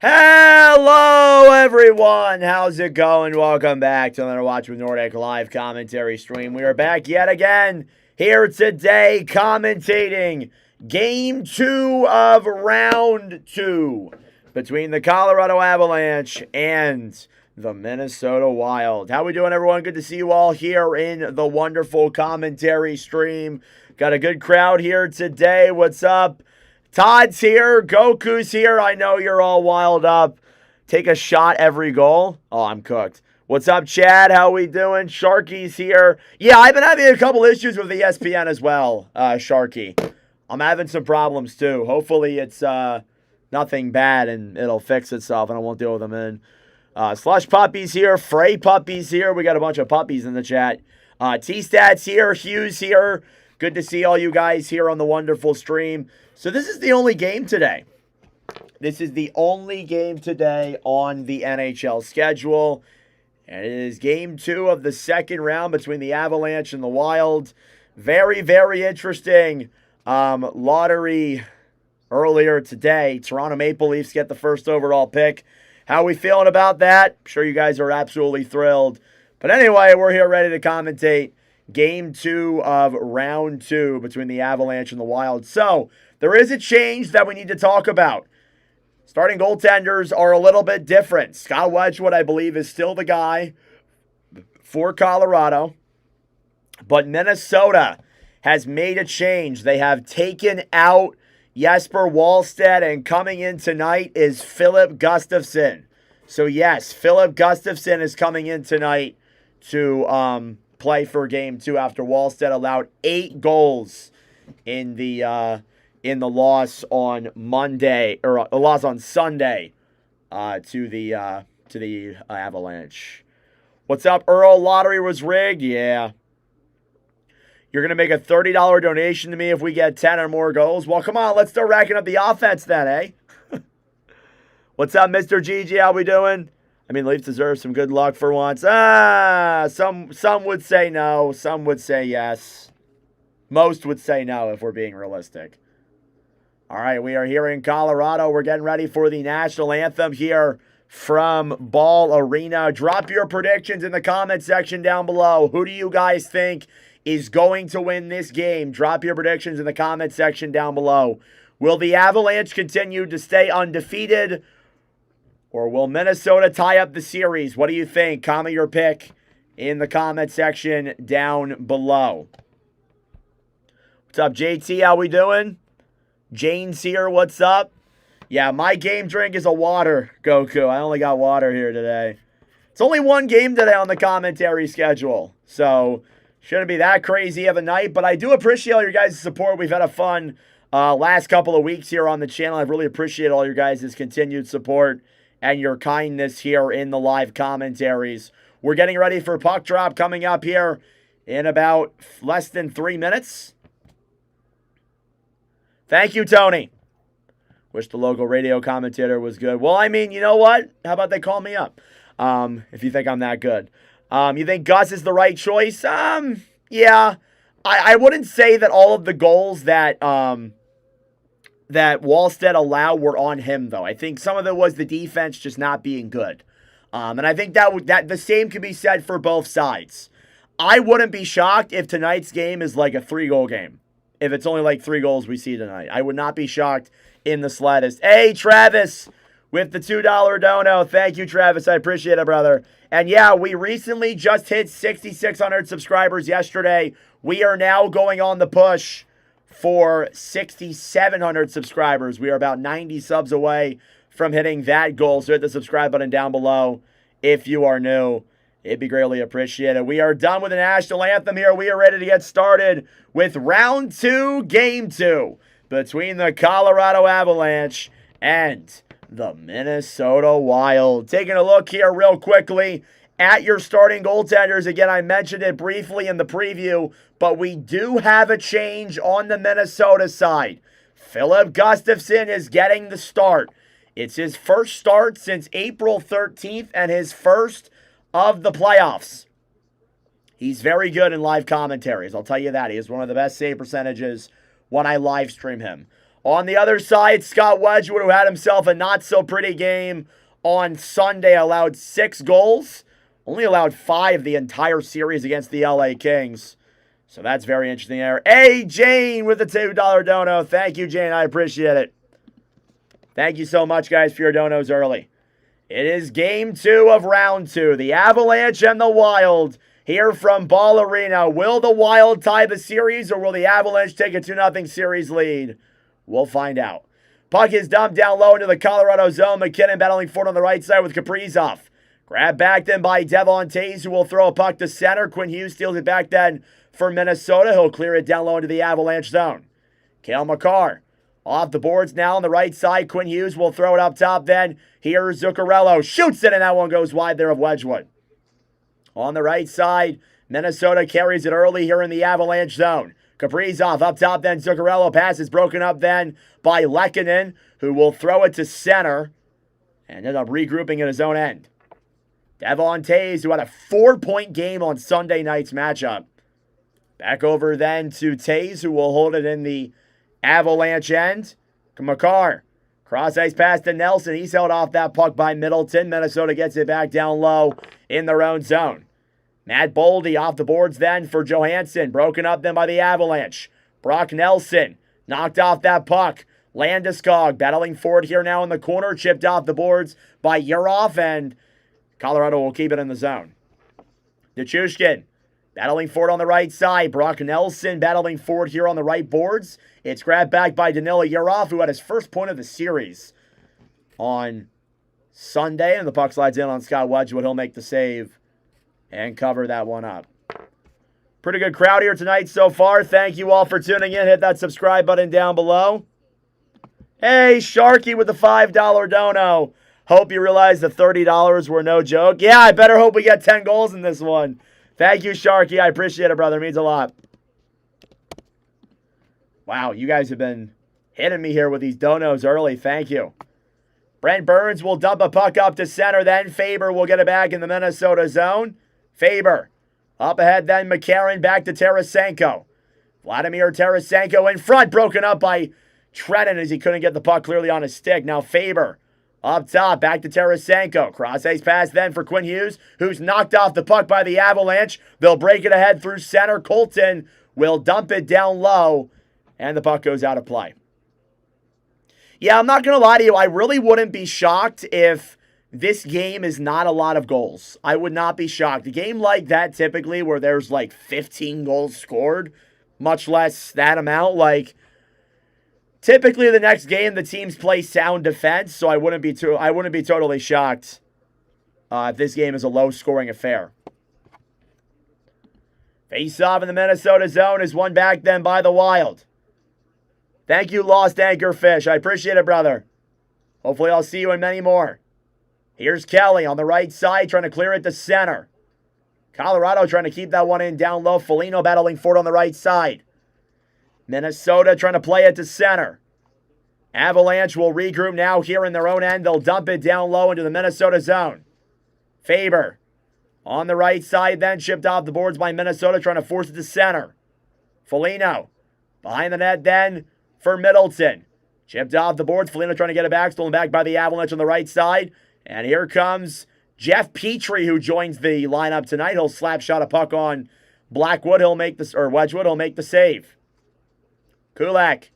Hello, everyone. How's it going? Welcome back to another Watch with Nordic live commentary stream. We are back yet again here today commentating Game 2 of Round 2 between the Colorado Avalanche and the Minnesota Wild. How we doing, everyone? Good to see you all here in the wonderful commentary stream. Got a good crowd here today. What's up? Todd's here. Goku's here. I know you're all wild up. Take a shot every goal. Oh, I'm cooked. What's up, Chad? How we doing? Sharky's here. Yeah, I've been having a couple issues with ESPN as well, Sharky. I'm having some problems too. Hopefully it's nothing bad and it'll fix itself and I won't deal with them in. Slush Puppy's here. Frey Puppy's here. We got a bunch of puppies in the chat. T-Stats here. Hughes here. Good to see all you guys here on the wonderful stream. So this is the only game today. This is the only game today on the NHL schedule. And it is Game 2 of the second round between the Avalanche and the Wild. Very, very interesting lottery earlier today. Toronto Maple Leafs get the first overall pick. How are we feeling about that? I'm sure you guys are absolutely thrilled. But anyway, we're here ready to commentate Game 2 of Round 2 between the Avalanche and the Wild. So, there is a change that we need to talk about. Starting goaltenders are a little bit different. Scott Wedgwood, I believe, is still the guy for Colorado. But Minnesota has made a change. They have taken out Jesper Wallstedt, and coming in tonight is Filip Gustavsson. So, yes, Filip Gustavsson is coming in tonight to play for Game 2 after Wallstedt allowed 8 goals in the loss on Monday, or a loss on Sunday, to the Avalanche. What's up, Earl? Lottery was rigged? Yeah. You're going to make a $30 donation to me if we get 10 or more goals? Well, come on, let's start racking up the offense then, eh? What's up, Mr. GG? How we doing? I mean, Leafs deserve some good luck for once. Some would say no. Some would say yes. Most would say no if we're being realistic. All right, we are here in Colorado. We're getting ready for the national anthem here from Ball Arena. Drop your predictions in the comment section down below. Who do you guys think is going to win this game? Drop your predictions in the comment section down below. Will the Avalanche continue to stay undefeated, or will Minnesota tie up the series? What do you think? Comment your pick in the comment section down below. What's up, JT? How we doing? Jane's here. What's up? Yeah, my game drink is a water, Goku. I only got water here today. It's only one game today on the commentary schedule, so shouldn't be that crazy of a night, but I do appreciate all your guys' support. We've had a fun last couple of weeks here on the channel. I've really appreciated all your guys' continued support and your kindness here in the live commentaries. We're getting ready for puck drop coming up here in about less than 3 minutes. Thank you, Tony. Wish the local radio commentator was good. Well, I mean, you know what? How about they call me up if you think I'm that good? You think Gus is the right choice? Yeah. I wouldn't say that all of the goals that Wallstedt allowed were on him, though. I think some of it was the defense just not being good. And I think that the same could be said for both sides. I wouldn't be shocked if tonight's game is like a 3-goal game. If it's only like 3 goals we see tonight. I would not be shocked in the slightest. Hey, Travis, with the $2 dono. Thank you, Travis. I appreciate it, brother. And yeah, we recently just hit 6,600 subscribers yesterday. We are now going on the push for 6,700 subscribers. We are about 90 subs away from hitting that goal. So hit the subscribe button down below if you are new. It'd be greatly appreciated. We are done with the national anthem here. We are ready to get started with Round 2, Game 2 between the Colorado Avalanche and the Minnesota Wild. Taking a look here real quickly at your starting goaltenders. Again, I mentioned it briefly in the preview, but we do have a change on the Minnesota side. Filip Gustavsson is getting the start. It's his first start since April 13th and his first of the playoffs. He's very good in live commentaries, I'll tell you that. He has one of the best save percentages when I live stream him. On the other side, Scott Wedgwood, who had himself a not-so-pretty game on Sunday, allowed 6 goals. Only allowed 5 the entire series against the LA Kings. So that's very interesting there. Hey, Jane with the $2 dono. Thank you, Jane. I appreciate it. Thank you so much, guys, for your donos early. It is game 2 of round 2. The Avalanche and the Wild here from Ball Arena. Will the Wild tie the series, or will the Avalanche take a 2-0 series lead? We'll find out. Puck is dumped down low into the Colorado zone. McKinnon battling forward on the right side with Kaprizov. Grabbed back then by Devon Toews, who will throw a puck to center. Quinn Hughes steals it back then for Minnesota. He'll clear it down low into the Avalanche zone. Cale Makar off the boards now on the right side. Quinn Hughes will throw it up top then. Here's Zuccarello. Shoots it, and that one goes wide there of Wedgwood. On the right side, Minnesota carries it early here in the Avalanche zone. Kaprizov up top then. Zuccarello pass is broken up then by Lehkonen, who will throw it to center and end up regrouping at his own end. Devon Toews, who had a 4-point game on Sunday night's matchup. Back over then to Toews, who will hold it in the Avalanche end. Makar. Cross ice pass to Nelson. He's held off that puck by Middleton. Minnesota gets it back down low in their own zone. Matt Boldy off the boards then for Johansson. Broken up then by the Avalanche. Brock Nelson knocked off that puck. Landeskog battling forward here now in the corner. Chipped off the boards by Yurov, and Colorado will keep it in the zone. Nichushkin battling forward on the right side. Brock Nelson battling forward here on the right boards. It's grabbed back by Danila Yurov, who had his first point of the series on Sunday. And the puck slides in on Scott Wedgwood. He'll make the save and cover that one up. Pretty good crowd here tonight so far. Thank you all for tuning in. Hit that subscribe button down below. Hey, Sharky with the $5 dono. Hope you realize the $30 were no joke. Yeah, I better hope we get 10 goals in this one. Thank you, Sharky. I appreciate it, brother. It means a lot. Wow, you guys have been hitting me here with these donos early. Thank you. Brent Burns will dump a puck up to center. Then Faber will get it back in the Minnesota zone. Faber. Up ahead then McCarron back to Tarasenko. Vladimir Tarasenko in front. Broken up by Trenton as he couldn't get the puck clearly on his stick. Now Faber. Up top, back to Tarasenko. Cross-ice pass then for Quinn Hughes, who's knocked off the puck by the Avalanche. They'll break it ahead through center. Colton will dump it down low, and the puck goes out of play. Yeah, I'm not going to lie to you. I really wouldn't be shocked if this game is not a lot of goals. I would not be shocked. A game like that, typically, where there's like 15 goals scored, much less that amount, typically, the next game the teams play sound defense, so I wouldn't be totally shocked if this game is a low-scoring affair. Face-off in the Minnesota zone is won back then by the Wild. Thank you, Lost Anchorfish. I appreciate it, brother. Hopefully, I'll see you in many more. Here's Kelly on the right side trying to clear it to center. Colorado trying to keep that one in down low. Foligno battling forward on the right side. Minnesota trying to play it to center. Avalanche will regroup now here in their own end. They'll dump it down low into the Minnesota zone. Faber on the right side then, chipped off the boards by Minnesota, trying to force it to center. Foligno behind the net then for Middleton. Chipped off the boards. Foligno trying to get it back, stolen back by the Avalanche on the right side. And here comes Jeff Petrie, who joins the lineup tonight. He'll slap shot a puck on Blackwood. Wedgwood. He'll make the save. Kulak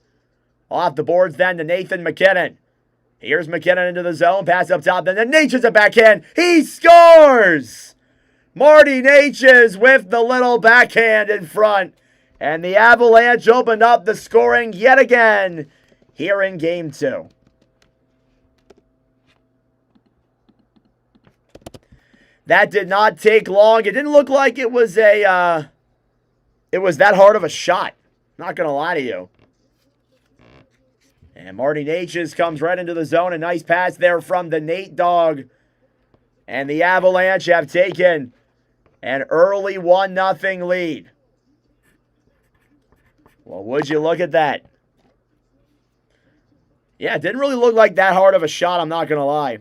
off the boards then to Nathan McKinnon. Here's McKinnon into the zone. Pass up top. Then the Natchez a backhand. He scores! Marty Natchez with the little backhand in front. And the Avalanche opened up the scoring yet again here in Game 2. That did not take long. It didn't look like it was that hard of a shot. Not going to lie to you. And Marty Natchez comes right into the zone. A nice pass there from the Nate Dog. And the Avalanche have taken an early 1-0 lead. Well, would you look at that? Yeah, it didn't really look like that hard of a shot, I'm not going to lie.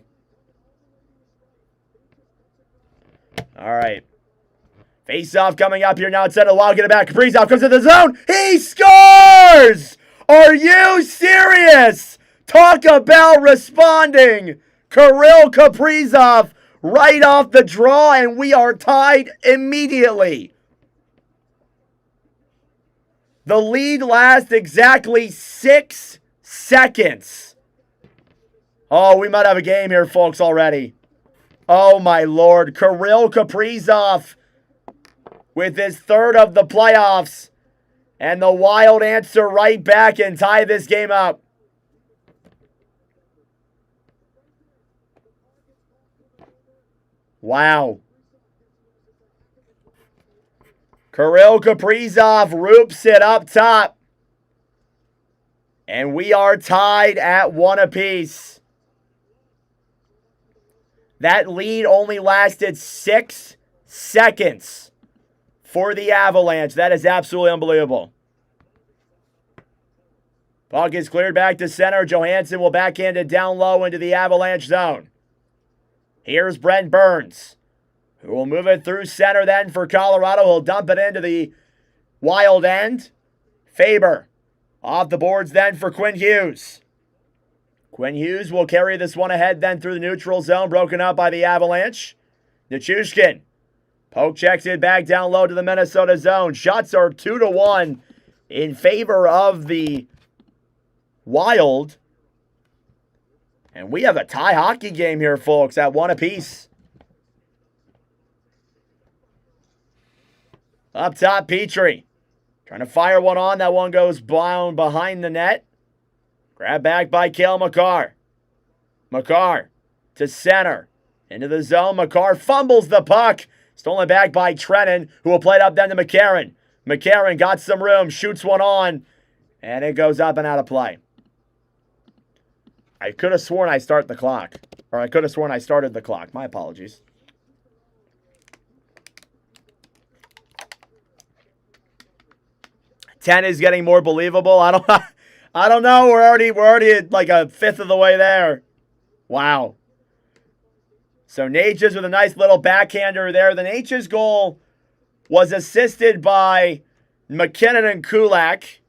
All right. Face-off coming up here now. It's set a while. Get it back. Kaprizov comes to the zone. He scores! Are you serious? Talk about responding. Kirill Kaprizov right off the draw, and we are tied immediately. The lead lasts exactly 6 seconds. Oh, we might have a game here, folks, already. Oh, my Lord. Kirill Kaprizov with his third of the playoffs. And the Wild answer right back and tie this game up. Wow. Kirill Kaprizov roops it up top. And we are tied at 1 apiece. That lead only lasted 6 seconds for the Avalanche. That is absolutely unbelievable. Puck is cleared back to center. Johansson will backhand it down low into the Avalanche zone. Here's Brent Burns, who will move it through center then for Colorado. He'll dump it into the Wild end. Faber off the boards then for Quinn Hughes. Quinn Hughes will carry this one ahead then through the neutral zone, broken up by the Avalanche. Nichushkin. Poke checks it back down low to the Minnesota zone. Shots are 2-1 in favor of the Wild. And we have a tie hockey game here, folks, at 1 apiece. Up top, Petrie. Trying to fire one on. That one goes down behind the net. Grab back by Cale Makar. Makar to center. Into the zone. Makar fumbles the puck. Stolen back by Trennan, who will play it up then to McCarron. McCarron got some room. Shoots one on. And it goes up and out of play. I could have sworn I started the clock. Or I could have sworn I started the clock. My apologies. Ten is getting more believable. I don't know. We're already at like a fifth of the way there. Wow. So Natchez with a nice little backhander there. The Natchez goal was assisted by McKinnon and Kulak.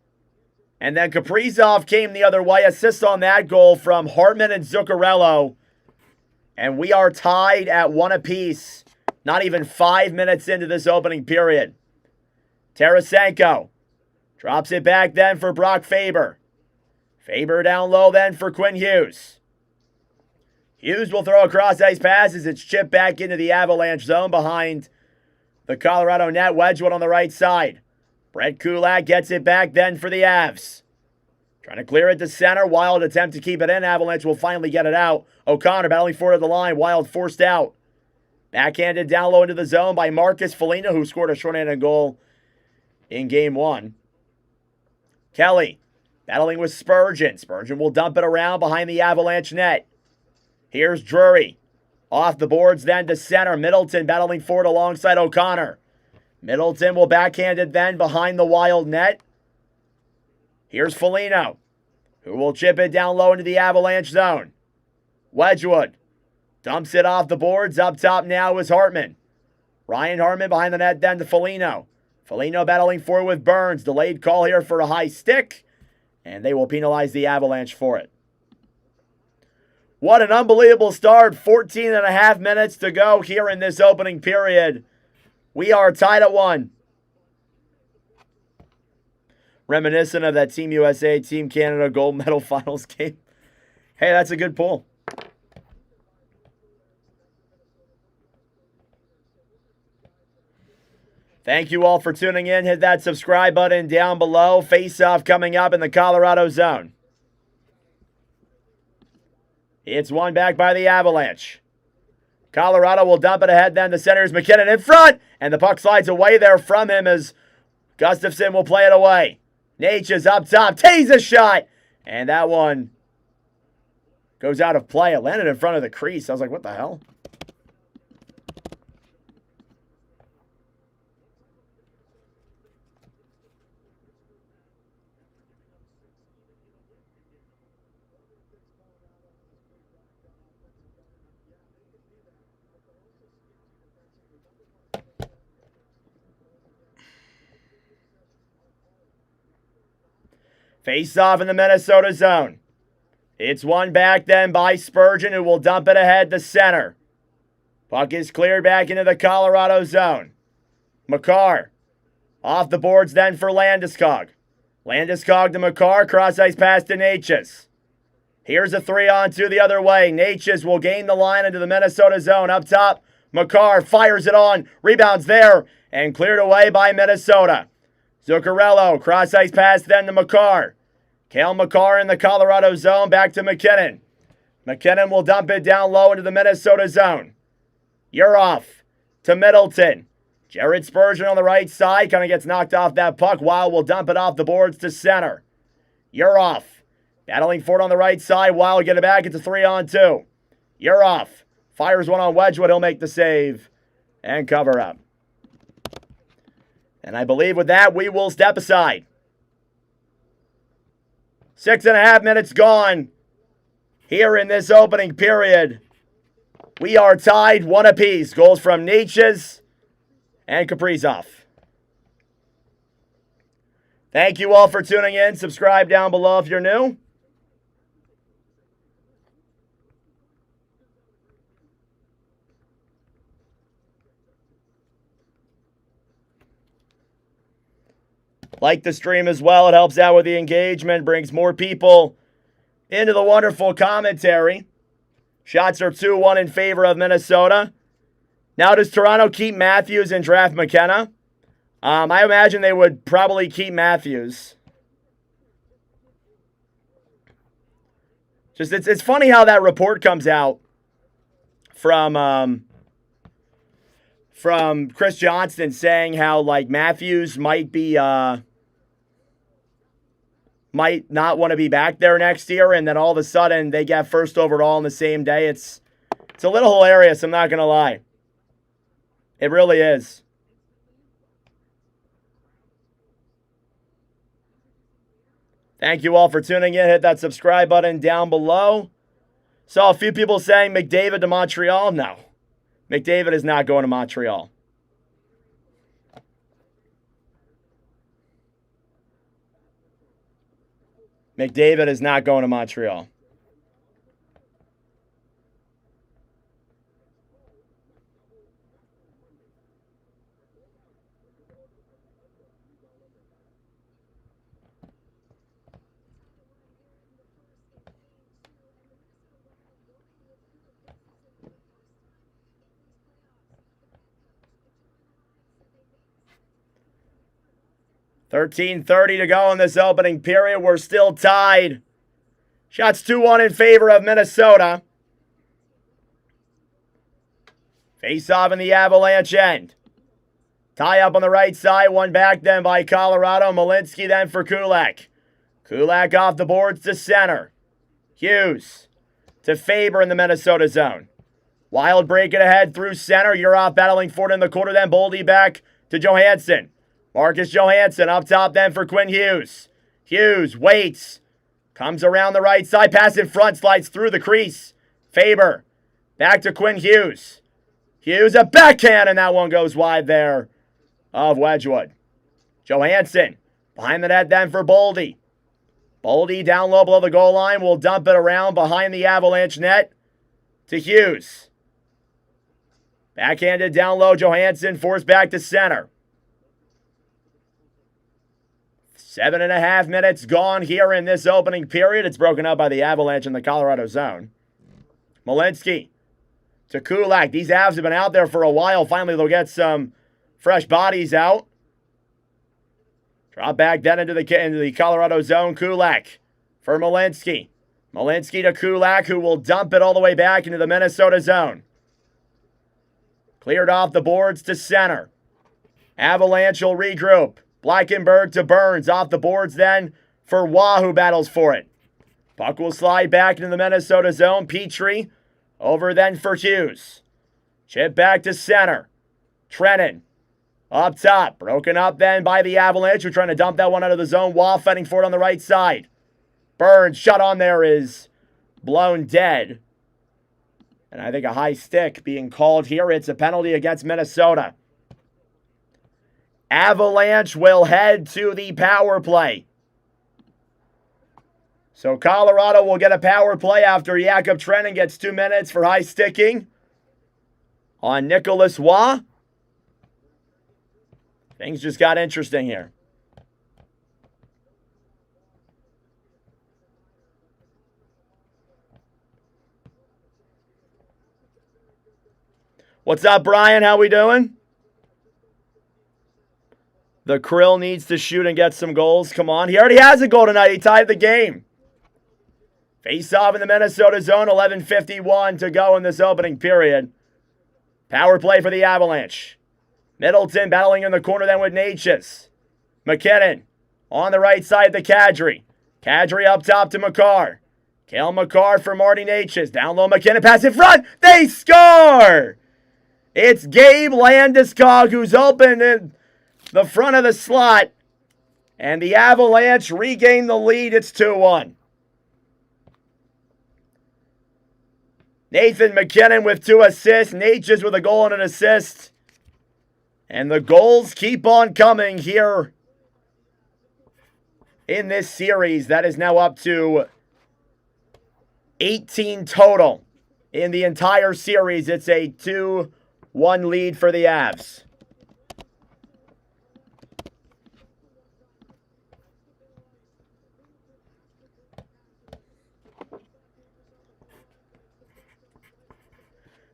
And then Kaprizov came the other way. Assist on that goal from Hartman and Zuccarello. And we are tied at 1 apiece. Not even 5 minutes into this opening period. Tarasenko drops it back then for Brock Faber. Faber down low then for Quinn Hughes. Hughes will throw across ice passes. It's chipped back into the Avalanche zone behind the Colorado net. Wedgwood on the right side. Brett Kulak gets it back then for the Avs. Trying to clear it to center. Wild attempt to keep it in. Avalanche will finally get it out. O'Connor battling forward at the line. Wild forced out. Backhanded down low into the zone by Marcus Foligno, who scored a shorthanded goal in Game 1. Kelly battling with Spurgeon. Spurgeon will dump it around behind the Avalanche net. Here's Drury. Off the boards then to center. Middleton battling forward alongside O'Connor. Middleton will backhand it then behind the Wild net. Here's Foligno, who will chip it down low into the Avalanche zone. Wedgwood dumps it off the boards. Up top now is Hartman. Ryan Hartman behind the net then to Foligno. Foligno battling forward with Burns. Delayed call here for a high stick. And they will penalize the Avalanche for it. What an unbelievable start. 14 and a half minutes to go here in this opening period. We are tied at 1. Reminiscent of that Team USA, Team Canada gold medal finals game. Hey, that's a good pull. Thank you all for tuning in. Hit that subscribe button down below. Face-off coming up in the Colorado zone. It's won back by the Avalanche. Colorado will dump it ahead then. The center is McKinnon in front. And the puck slides away there from him as Gustafsson will play it away. Natchez up top. Takes a shot. And that one goes out of play. It landed in front of the crease. I was like, what the hell? Face off in the Minnesota zone. It's one back then by Spurgeon, who will dump it ahead to center. Puck is cleared back into the Colorado zone. Makar off the boards then for Landeskog. Landeskog to Makar, cross-ice pass to Natchez. Here's a 3-on-2 the other way. Natchez will gain the line into the Minnesota zone. Up top, Makar fires it on. Rebounds there and cleared away by Minnesota. Zuccarello, cross-ice pass then to Makar. Cale Makar in the Colorado zone, back to McKinnon. McKinnon will dump it down low into the Minnesota zone. Urhoff to Middleton. Jared Spurgeon on the right side, kind of gets knocked off that puck. Weil will dump it off the boards to center. Urhoff battling for it on the right side. Weil will get it back. It's a 3-on-2. Urhoff fires one on Wedgwood. He'll make the save and cover up. And I believe with that, we will step aside. 6.5 minutes gone here in this opening period. We are tied 1 apiece. Goals from Natchez and Kaprizov. Thank you all for tuning in. Subscribe down below if you're new. Like the stream as well. It helps out with the engagement, brings more people into the wonderful commentary. Shots are 2-1 in favor of Minnesota. Now, does Toronto keep Matthews and draft McKenna? I imagine they would probably keep Matthews. Just it's funny how that report comes out from Chris Johnston saying how like Matthews might not want to be back there next year, and then all of a sudden they get first overall on the same day. It's a little hilarious, I'm not gonna lie. It really is. Thank you all for tuning in. Hit that subscribe button down below. Saw a few people saying McDavid to Montreal. No. McDavid is not going to Montreal. McDavid is not going to Montreal. $13:30 to go in this opening period. We're still tied. Shots 2-1 in favor of Minnesota. Face off in the Avalanche end. Tie up on the right side. One back then by Colorado. Malinsky then for Kulak. Kulak off the boards to center. Hughes to Faber in the Minnesota zone. Wild break it ahead through center. Urhoff battling for it in the corner. Then Boldy back to Johansson. Marcus Johansson up top then for Quinn Hughes. Hughes waits. Comes around the right side. Pass in front. Slides through the crease. Faber. Back to Quinn Hughes. Hughes a backhand, and that one goes wide there of Wedgwood. Johansson behind the net then for Boldy. Boldy down low below the goal line. Will dump it around behind the Avalanche net to Hughes. Backhanded down low. Johansson forced back to center. 7.5 minutes gone here in this opening period. It's broken up by the Avalanche in the Colorado zone. Malinsky to Kulak. These Avs have been out there for a while. Finally, they'll get some fresh bodies out. Drop back then into the Colorado zone. Kulak for Malinsky. Malinsky to Kulak, who will dump it all the way back into the Minnesota zone. Cleared off the boards to center. Avalanche will regroup. Blankenberg to Burns. Off the boards then for Waugh, who battles for it. Puck will slide back into the Minnesota zone. Petrie over then for Hughes. Chip back to center. Trennan up top. Broken up then by the Avalanche, who are trying to dump that one out of the zone. Waugh fighting for it on the right side. Burns shot on there is blown dead. And I think a high stick being called here. It's a penalty against Minnesota. Avalanche will head to the power play. So Colorado will get a power play after Jakob Trenin gets 2 minutes for high sticking on Nicholas Waugh. Things just got interesting here. What's up, Brian? How we doing? The Krill needs to shoot and get some goals. Come on. He already has a goal tonight. He tied the game. Face-off in the Minnesota zone. 11:51 to go in this opening period. Power play for the Avalanche. Middleton battling in the corner then with Natchez. McKinnon on the right side to Kadri. Kadri up top to Makar. Cale Makar for Marty Natchez. Down low, McKinnon pass in front. They score! It's Gabe Landeskog who's open in the front of the slot. And the Avalanche regain the lead. It's 2-1. Nathan McKinnon with 2 assists. Natchez with a goal and an assist. And the goals keep on coming here in this series. That is now up to 18 total in the entire series. It's a 2-1 lead for the Avs.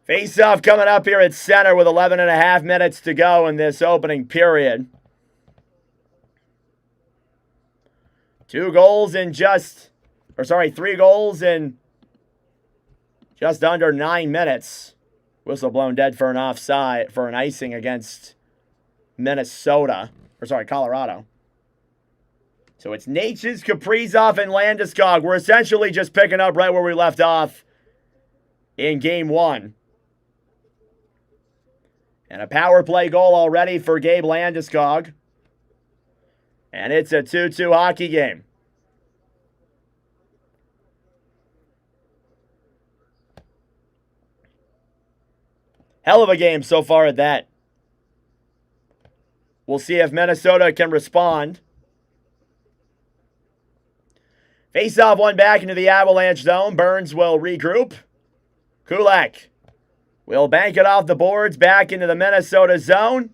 Face-off coming up here at center with 11.5 minutes to go in this opening period. 3 goals in just under 9 minutes. Whistle blown dead for an offside, for an icing against Colorado. So it's Natchez, Kaprizov, and Landeskog. We're essentially just picking up right where we left off in Game 1. And a power play goal already for Gabe Landeskog. And it's a 2-2 hockey game. Hell of a game so far at that. We'll see if Minnesota can respond. Face-off one back into the Avalanche zone. Burns will regroup. Kulak will bank it off the boards back into the Minnesota zone.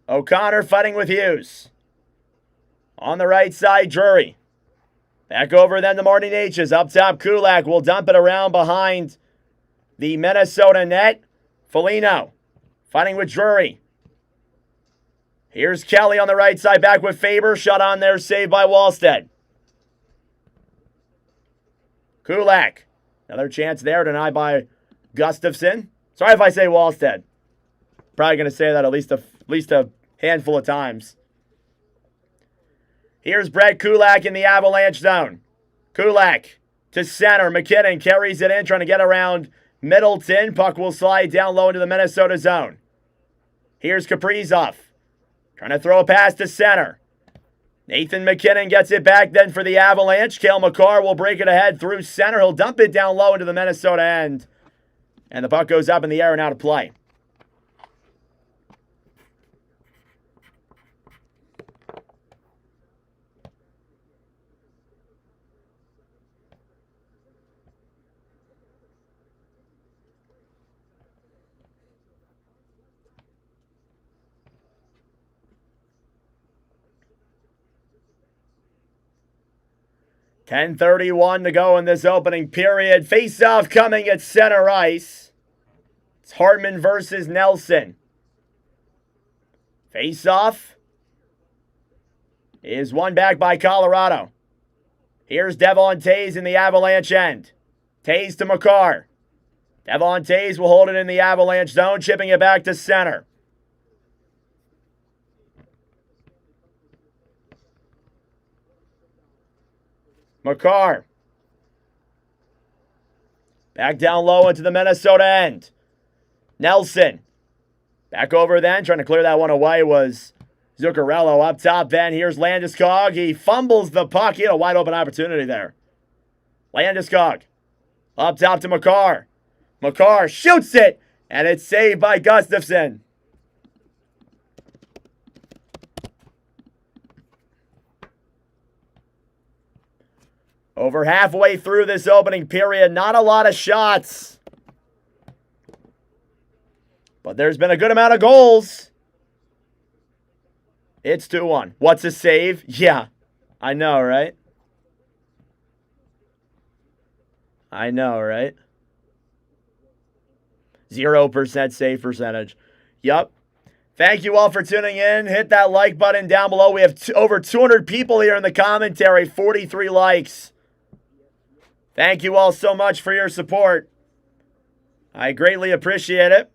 O'Connor fighting with Hughes. On the right side, Drury. Back over then to Marty Natchez. Up top, Kulak will dump it around behind the Minnesota net. Foligno fighting with Drury. Here's Kelly on the right side, back with Faber. Shot on there, saved by Wallstead. Kulak. Another chance there, denied by Gustafsson. Sorry if I say Wallstead. Probably going to say that at least a handful of times. Here's Brett Kulak in the Avalanche zone. Kulak to center. McKinnon carries it in, trying to get around Middleton. Puck will slide down low into the Minnesota zone. Here's Kaprizov. Trying to throw a pass to center. Nathan McKinnon gets it back then for the Avalanche. Cale Makar will break it ahead through center. He'll dump it down low into the Minnesota end. And the puck goes up in the air and out of play. .10:31 to go in this opening period. Face-off coming at center ice. It's Hartman versus Nelson. Face-off is won back by Colorado. Here's Devon Toews in the Avalanche end. Toews to Makar. Devon Toews will hold it in the Avalanche zone, chipping it back to center. Makar. Back down low into the Minnesota end. Nelson. Back over then, trying to clear that one away was Zuccarello. Up top then, here's Landeskog. He fumbles the puck. He had a wide open opportunity there. Landeskog. Up top to Makar. Makar shoots it, and it's saved by Gustafsson. Over halfway through this opening period, not a lot of shots. But there's been a good amount of goals. It's 2-1. What's a save? Yeah, I know, right? I know, right? 0% save percentage. Yup. Thank you all for tuning in. Hit that like button down below. We have over 200 people here in the commentary. 43 likes. Thank you all so much for your support. I greatly appreciate it.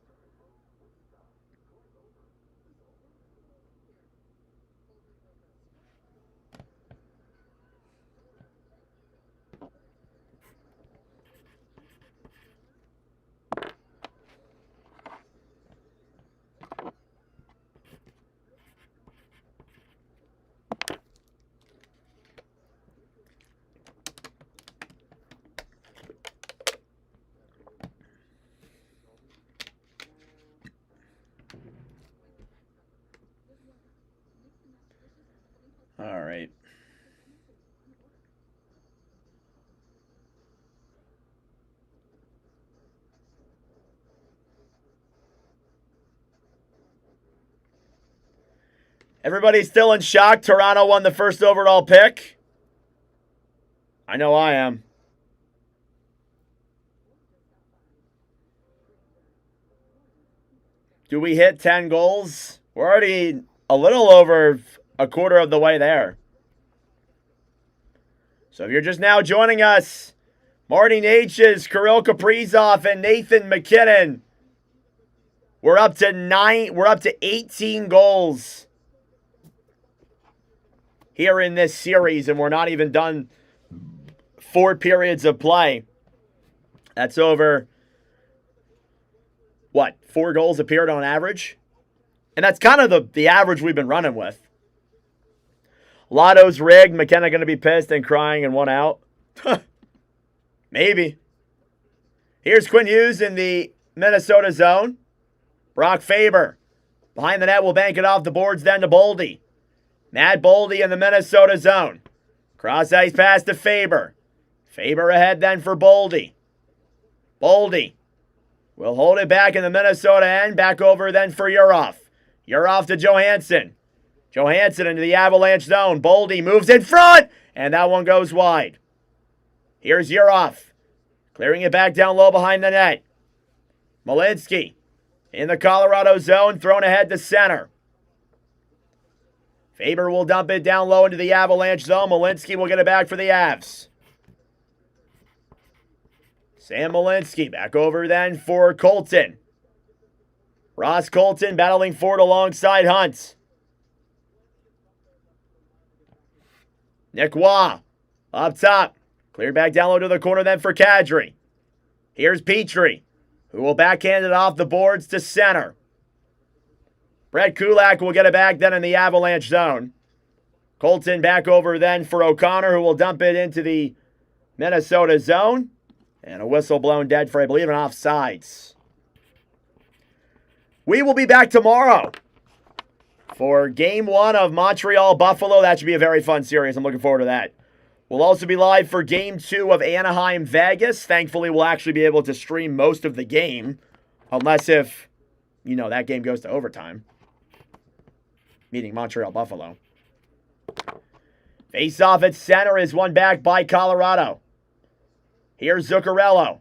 All right. Everybody's still in shock. Toronto won the first overall pick. I know I am. Do we hit 10 goals? We're already a little over a quarter of the way there. So if you're just now joining us, Marty Natchez, Kirill Kaprizov, and Nathan McKinnon. We're up to 18 goals here in this series, and we're not even done 4 periods of play. That's over, what, 4 goals a period on average? And that's kind of the average we've been running with. Lotto's rigged. McKenna going to be pissed and crying and 1 out. Maybe. Here's Quinn Hughes in the Minnesota zone. Brock Faber. Behind the net will bank it off the boards then to Boldy. Matt Boldy in the Minnesota zone. Cross ice pass to Faber. Faber ahead then for Boldy. Boldy will hold it back in the Minnesota end. Back over then for Urhoff. Urhoff to Johansson. Johansson into the Avalanche zone. Boldy moves in front, and that one goes wide. Here's Urhoff. Clearing it back down low behind the net. Malinsky in the Colorado zone, thrown ahead to center. Faber will dump it down low into the Avalanche zone. Malinsky will get it back for the Avs. Sam Malinsky back over then for Colton. Ross Colton battling forward alongside Hunt. Nick Waugh up top. Cleared back down low to the corner then for Kadri. Here's Petrie, who will backhand it off the boards to center. Brett Kulak will get it back then in the Avalanche zone. Colton back over then for O'Connor, who will dump it into the Minnesota zone. And a whistle blown dead for, I believe, an offsides. We will be back tomorrow for Game 1 of Montreal-Buffalo. That should be a very fun series. I'm looking forward to that. We'll also be live for Game 2 of Anaheim-Vegas. Thankfully, we'll actually be able to stream most of the game. Unless if, that game goes to overtime. Meaning Montreal-Buffalo. Face-off at center is won back by Colorado. Here's Zuccarello.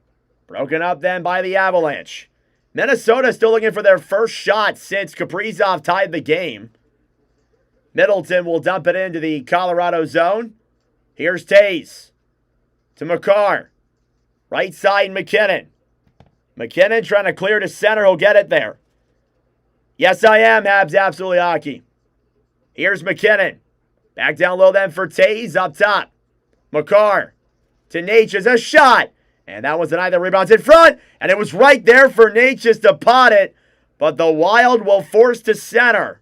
Broken up then by the Avalanche. Minnesota still looking for their first shot since Kaprizov tied the game. Middleton will dump it into the Colorado zone. Here's Taze. To Makar. Right side McKinnon. McKinnon trying to clear to center. He'll get it there. Yes, I am, Habs Absolutely Hockey. Here's McKinnon. Back down low then for Taze up top. Makar. To Natchez, a shot. And that was denied. The rebounds in front. And it was right there for Natchez to pot it. But the Wild will force to center.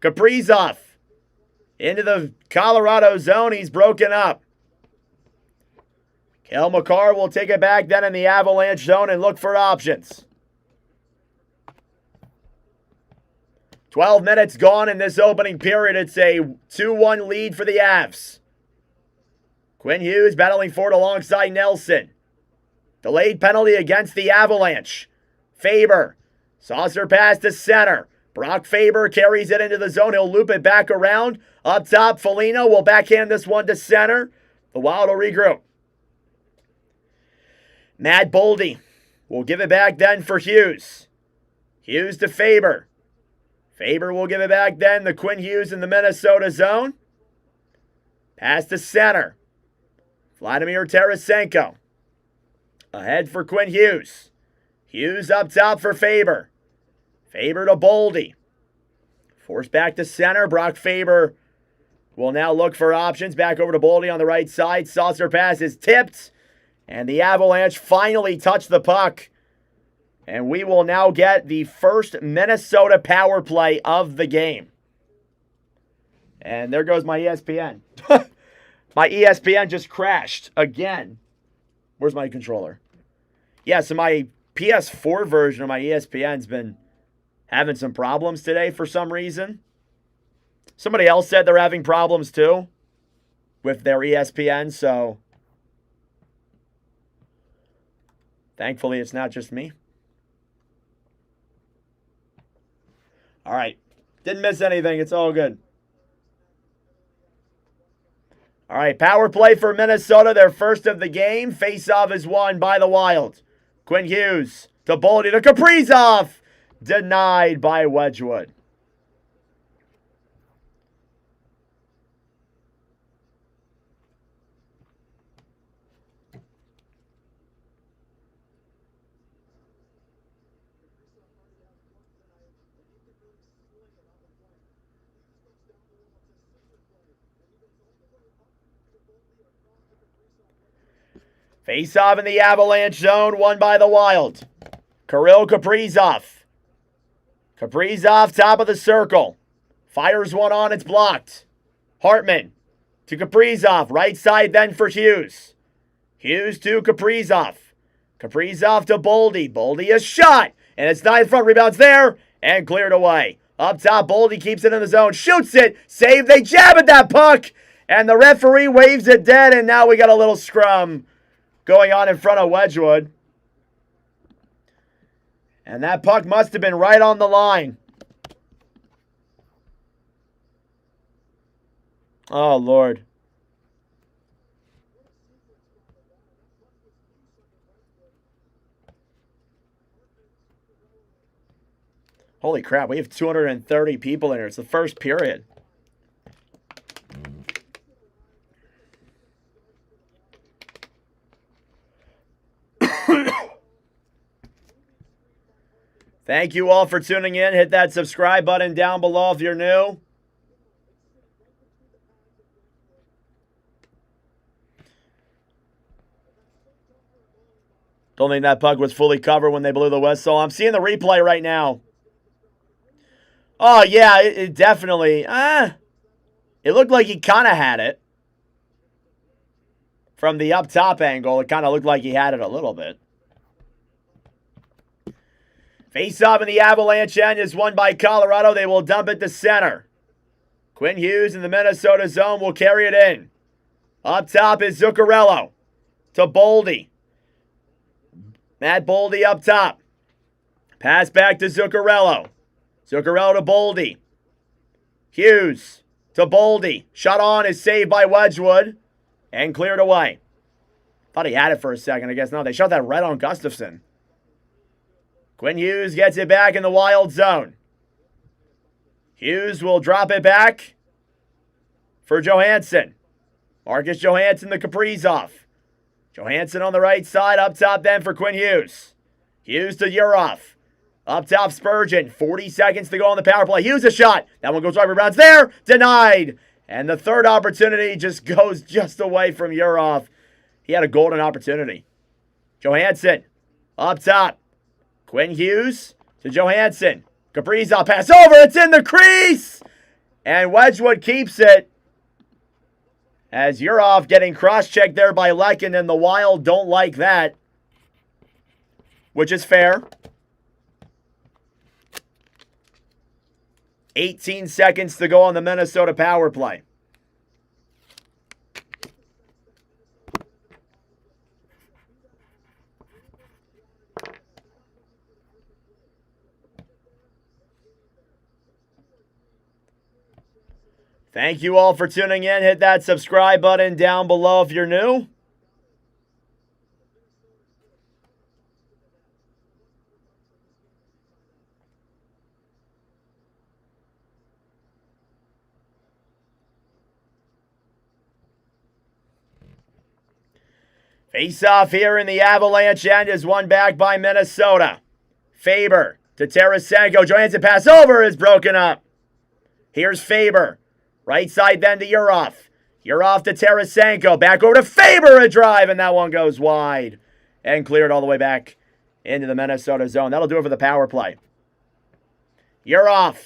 Kaprizov. Into the Colorado zone. He's broken up. Kel Makar will take it back then in the Avalanche zone and look for options. 12 minutes gone in this opening period. It's a 2-1 lead for the Avs. Quinn Hughes battling for it alongside Nelson. Delayed penalty against the Avalanche. Faber. Saucer pass to center. Brock Faber carries it into the zone. He'll loop it back around. Up top, Foligno will backhand this one to center. The Wild will regroup. Matt Boldy will give it back then for Hughes. Hughes to Faber. Faber will give it back then to Quinn Hughes in the Minnesota zone. Pass to center. Vladimir Tarasenko. Ahead for Quinn Hughes. Hughes up top for Faber. Faber to Boldy. Forced back to center. Brock Faber will now look for options. Back over to Boldy on the right side. Saucer pass is tipped. And the Avalanche finally touch the puck. And we will now get the first Minnesota power play of the game. And there goes my ESPN. My ESPN just crashed again. Where's my controller? Yeah, so my PS4 version of my ESPN's been having some problems today for some reason. Somebody else said they're having problems too with their ESPN, so thankfully it's not just me. All right. Didn't miss anything. It's all good. All right, power play for Minnesota, their first of the game. Face-off is won by the Wild. Quinn Hughes to Boldy to Kaprizov. Denied by Wedgwood. Face-off in the Avalanche zone, won by the Wild. Kirill Kaprizov. Kaprizov, top of the circle. Fires one on, it's blocked. Hartman to Kaprizov. Right side then for Hughes. Hughes to Kaprizov. Kaprizov to Boldy. Boldy is shot. And it's not in front. Rebounds there. And cleared away. Up top, Boldy keeps it in the zone. Shoots it. Save. They jab at that puck. And the referee waves it dead. And now we got a little scrum going on in front of Wedgwood. And that puck must have been right on the line. Oh, Lord. Holy crap, we have 230 people in here. It's the first period. Thank you all for tuning in. Hit that subscribe button down below if you're new. Don't think that puck was fully covered when they blew the whistle. I'm seeing the replay right now. Oh, yeah, it definitely. It looked like he kind of had it. From the up top angle, it kind of looked like he had it a little bit. Face-off in the Avalanche end is won by Colorado. They will dump it to center. Quinn Hughes in the Minnesota zone will carry it in. Up top is Zuccarello to Boldy. Matt Boldy up top. Pass back to Zuccarello. Zuccarello to Boldy. Hughes to Boldy. Shot on is saved by Wedgwood and cleared away. Thought he had it for a second. I guess no. They shot that right on Gustafson. Quinn Hughes gets it back in the Wild zone. Hughes will drop it back for Johansson. Marcus Johansson to Kaprizov. Johansson on the right side. Up top then for Quinn Hughes. Hughes to Urov. Up top Spurgeon. 40 seconds to go on the power play. Hughes a shot. That one goes right, rebounds there. Denied. And the third opportunity just goes just away from Urov. He had a golden opportunity. Johansson up top. Quinn Hughes to Johansson. Kaprizov pass over. It's in the crease. And Wedgwood keeps it. As Urov getting cross-checked there by Lekin, and the Wild don't like that. Which is fair. 18 seconds to go on the Minnesota power play. Thank you all for tuning in. Hit that subscribe button down below if you're new. Face-off here in the Avalanche end is won back by Minnesota. Faber to Tarasenko. Johansson pass over is broken up. Here's Faber. Right side then to Urov. Urov to Tarasenko. Back over to Faber, a drive, and that one goes wide. And cleared all the way back into the Minnesota zone. That'll do it for the power play. Urov.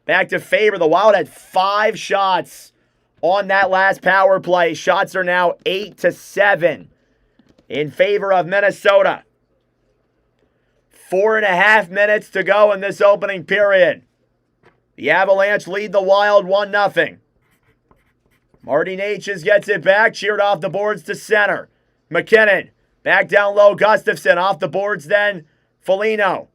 Back to Faber. The Wild had 5 shots on that last power play. Shots are now 8-7 in favor of Minnesota. 4.5 minutes to go in this opening period. The Avalanche lead the Wild 1-0. Marty Natchez gets it back. Cheered off the boards to center. McKinnon. Back down low. Gustafsson off the boards then. Foligno.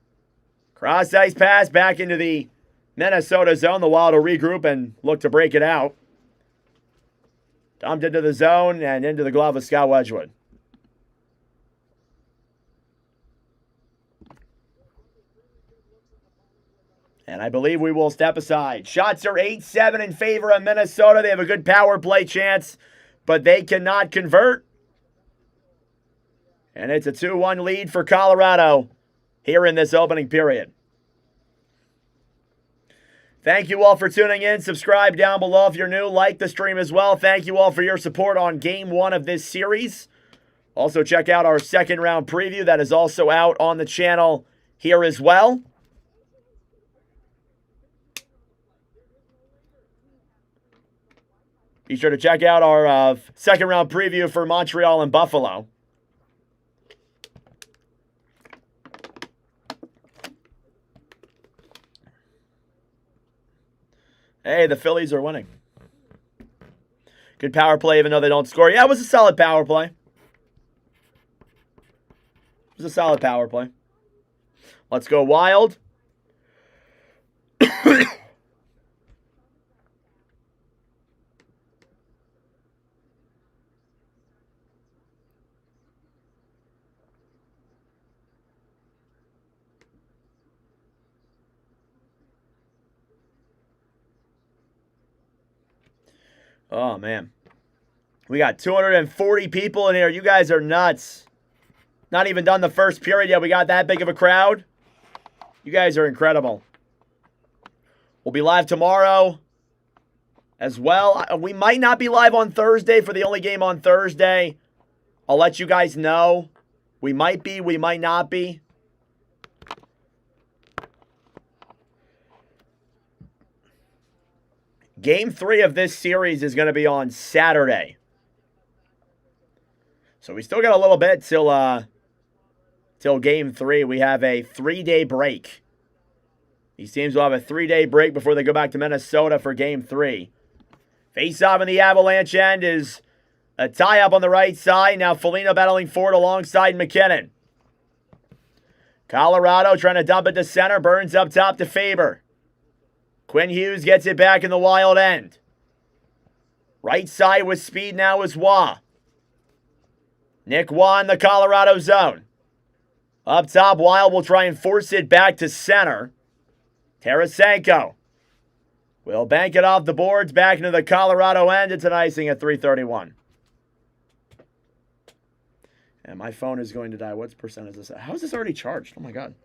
Cross ice pass back into the Minnesota zone. The Wild will regroup and look to break it out. Dumped into the zone and into the glove of Scott Wedgwood. And I believe we will step aside. Shots are 8-7 in favor of Minnesota. They have a good power play chance, but they cannot convert. And it's a 2-1 lead for Colorado here in this opening period. Thank you all for tuning in. Subscribe down below if you're new. Like the stream as well. Thank you all for your support on Game 1 of this series. Also, check out our second round preview. That is also out on the channel here as well. Be sure to check out our second round preview for Montreal and Buffalo. Hey, the Phillies are winning. Good power play even though they don't score. Yeah, it was a solid power play. It was a solid power play. Let's go Wild. Oh, man. We got 240 people in here. You guys are nuts. Not even done the first period yet. We got that big of a crowd. You guys are incredible. We'll be live tomorrow as well. We might not be live on Thursday for the only game on Thursday. I'll let you guys know. We might be. We might not be. Game 3 of this series is going to be on Saturday. So we still got a little bit till Game 3. We have a 3-day break. These teams will have a 3-day break before they go back to Minnesota for Game 3. Face-off in the Avalanche end is a tie-up on the right side. Now Foligno battling forward alongside McKinnon. Colorado trying to dump it to center. Burns up top to Faber. Quinn Hughes gets it back in the Wild end. Right side with speed now is Waugh. Nick Waugh in the Colorado zone. Up top, Wild will try and force it back to center. Tarasenko will bank it off the boards back into the Colorado end. It's an icing at 3:31. And my phone is going to die. What percent is this at? How is this already charged? Oh my God.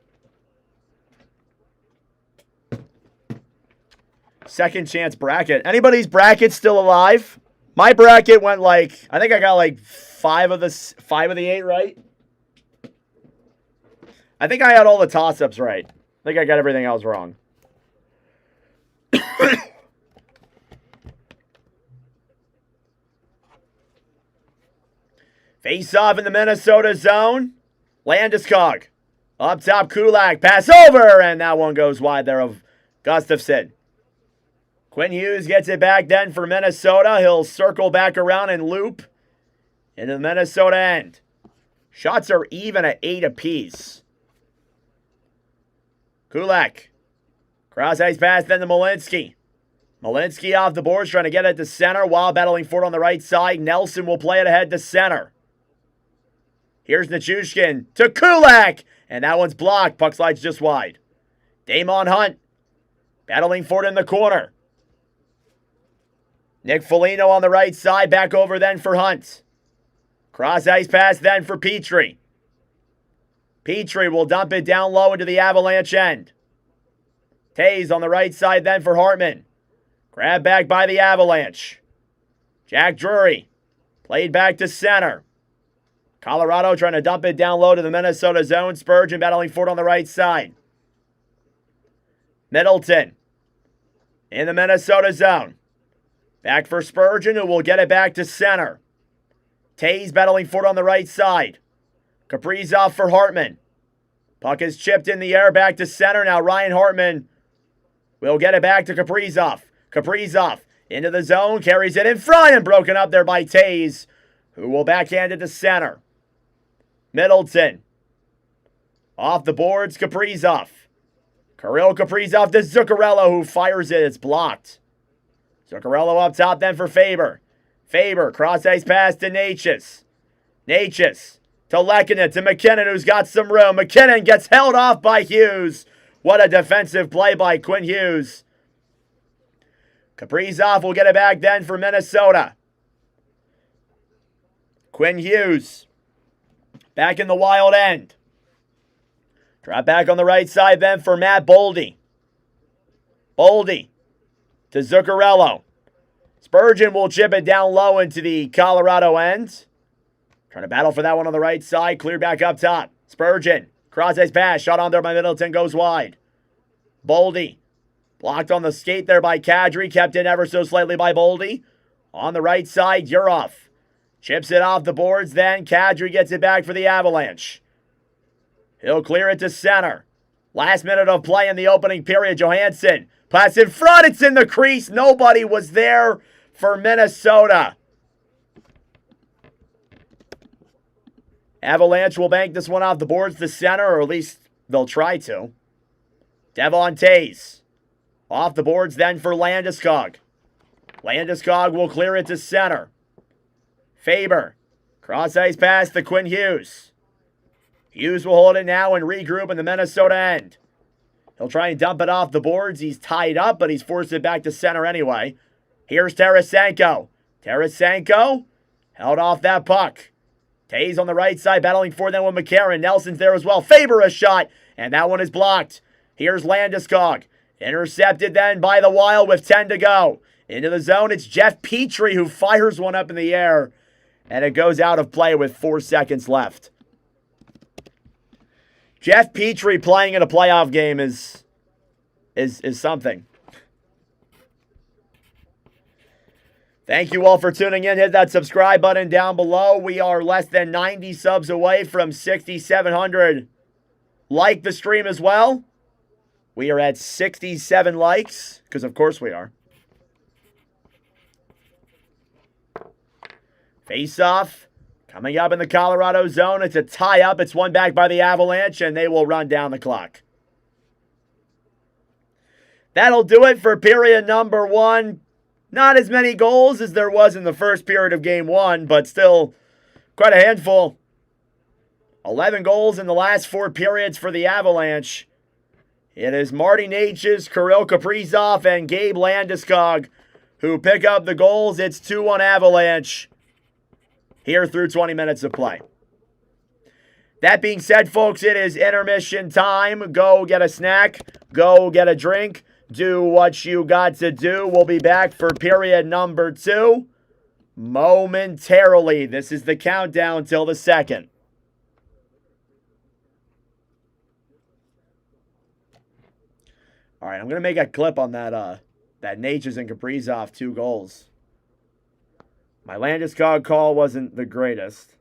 Second chance bracket. Anybody's bracket still alive? My bracket went like, I think I got like 5 of the 8 right. I think I had all the toss-ups right. I think I got everything else wrong. Face-off in the Minnesota zone. Landeskog. Up top, Kulak. Pass over, and that one goes wide there of Gustafsson. Quinn Hughes gets it back then for Minnesota. He'll circle back around and loop into the Minnesota end. Shots are even at 8 apiece. Kulak. Cross ice pass then to Malinsky. Malinsky off the boards, trying to get it to center while battling for it on the right side. Nelson will play it ahead to center. Here's Nichushkin to Kulak, and that one's blocked. Puck slides just wide. Damon Hunt battling for it in the corner. Nick Foligno on the right side, back over then for Hunt. Cross ice pass then for Petrie. Petrie will dump it down low into the Avalanche end. Tays on the right side then for Hartman. Grabbed back by the Avalanche. Jack Drury played back to center. Colorado trying to dump it down low to the Minnesota zone. Spurgeon battling for it on the right side. Middleton in the Minnesota zone. Back for Spurgeon, who will get it back to center. Tays battling for it on the right side. Kaprizov for Hartman. Puck is chipped in the air back to center. Now Ryan Hartman will get it back to Kaprizov. Kaprizov into the zone, carries it in front and broken up there by Tays, who will backhand it to center. Middleton. Off the boards, Kaprizov. Kirill Kaprizov to Zuccarello, who fires it. It's blocked. Zuccarello up top then for Faber. Faber, cross-ice pass to Natchez. Natchez to Lehkonen, to McKinnon, who's got some room. McKinnon gets held off by Hughes. What a defensive play by Quinn Hughes. Kaprizov will get it back then for Minnesota. Quinn Hughes back in the wild end. Drop back on the right side then for Matt Boldy. Boldy to Zuccarello. Spurgeon will chip it down low into the Colorado end. Trying to battle for that one on the right side. Clear back up top. Spurgeon. Cross-ice pass. Shot on there by Middleton. Goes wide. Boldy. Blocked on the skate there by Kadri. Kept in ever so slightly by Boldy. On the right side, Urov. Chips it off the boards then. Kadri gets it back for the Avalanche. He'll clear it to center. Last minute of play in the opening period. Johansson. Pass in front. It's in the crease. Nobody was there for Minnesota. Avalanche will bank this one off the boards to center, or at least they'll try to. Devon Tays. Off the boards then for Landeskog. Landeskog will clear it to center. Faber. Cross-ice pass to Quinn Hughes. Hughes will hold it now and regroup in the Minnesota end. He'll try and dump it off the boards. He's tied up, but he's forced it back to center anyway. Here's Tarasenko. Tarasenko held off that puck. Tays on the right side, battling for them with McCarron. Nelson's there as well. Faber a shot, and that one is blocked. Here's Landeskog. Intercepted then by the Wild with 10 to go. Into the zone, it's Jeff Petrie who fires one up in the air, and it goes out of play with 4 seconds left. Jeff Petrie playing in a playoff game is something. Thank you all for tuning in. Hit that subscribe button down below. We are less than 90 subs away from 6,700. Like the stream as well. We are at 67 likes, because of course we are. Face-off. Coming up in the Colorado zone, it's a tie-up. It's one back by the Avalanche, and they will run down the clock. That'll do it for period number 1. Not as many goals as there was in the first period of Game 1, but still quite a handful. 11 goals in the last 4 periods for the Avalanche. It is Marty Natchez, Kirill Kaprizov, and Gabe Landeskog who pick up the goals. It's 2-1 Avalanche here through 20 minutes of play. That being said, folks, it is intermission time. Go get a snack. Go get a drink. Do what you got to do. We'll be back for period number 2 momentarily. This is the countdown till the second. All right, I'm going to make a clip on that Natchez and Kaprizov 2 goals. My Landeskog call wasn't the greatest.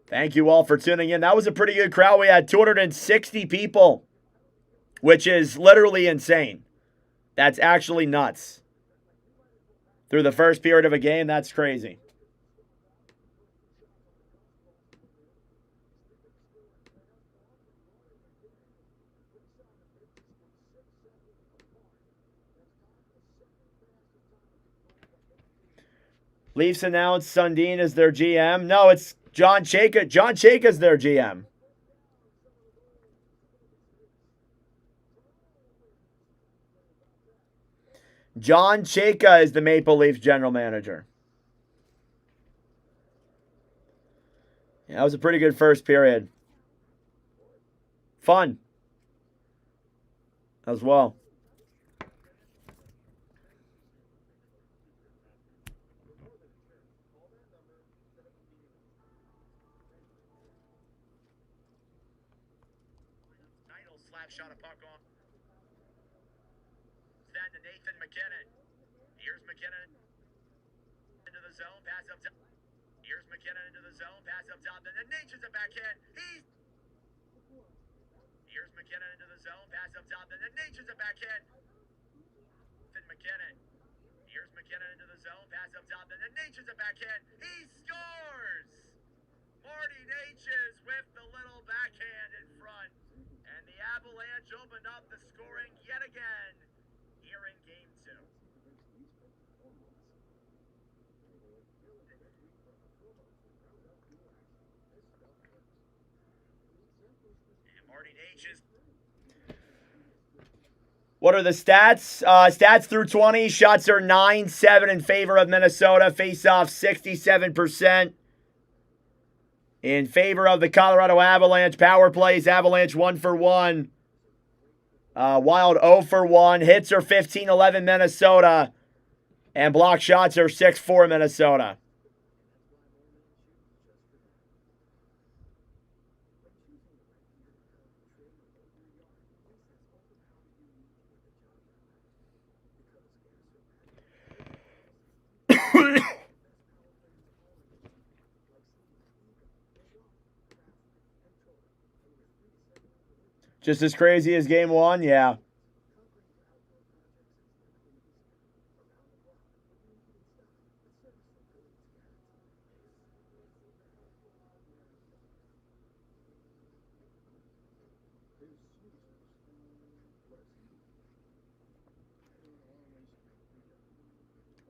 Thank you all for tuning in. That was a pretty good crowd. We had 260 people, which is literally insane. That's actually nuts. Through the first period of a game, that's crazy. Leafs announced Sundin as their GM. No, it's John Chayka. John Chayka's their GM. John Chayka is the Maple Leafs general manager. Yeah, that was a pretty good first period. Fun. As well. Slap shot a puck off. Stand to Nathan McKinnon. Here's McKinnon into the zone. Pass up top. Here's McKinnon into the zone. Pass up top. Then Nature's a backhand. Here's McKinnon into the zone. Pass up top. Then Nature's a backhand. Then McKinnon. Here's McKinnon into the zone. Pass up top. Then Nature's a backhand. He scores! Marty Natchez with the little backhand in front. And the Avalanche opened up the scoring yet again here in Game 2. And Marty Natchez. What are the stats? Stats through 20. Shots are 9-7 in favor of Minnesota. Face-off 67%. In favor of the Colorado Avalanche. Power plays, Avalanche 1 for 1. Wild 0 for 1. Hits are 15-11 Minnesota. And block shots are 6-4 Minnesota. Just as crazy as Game 1? Yeah.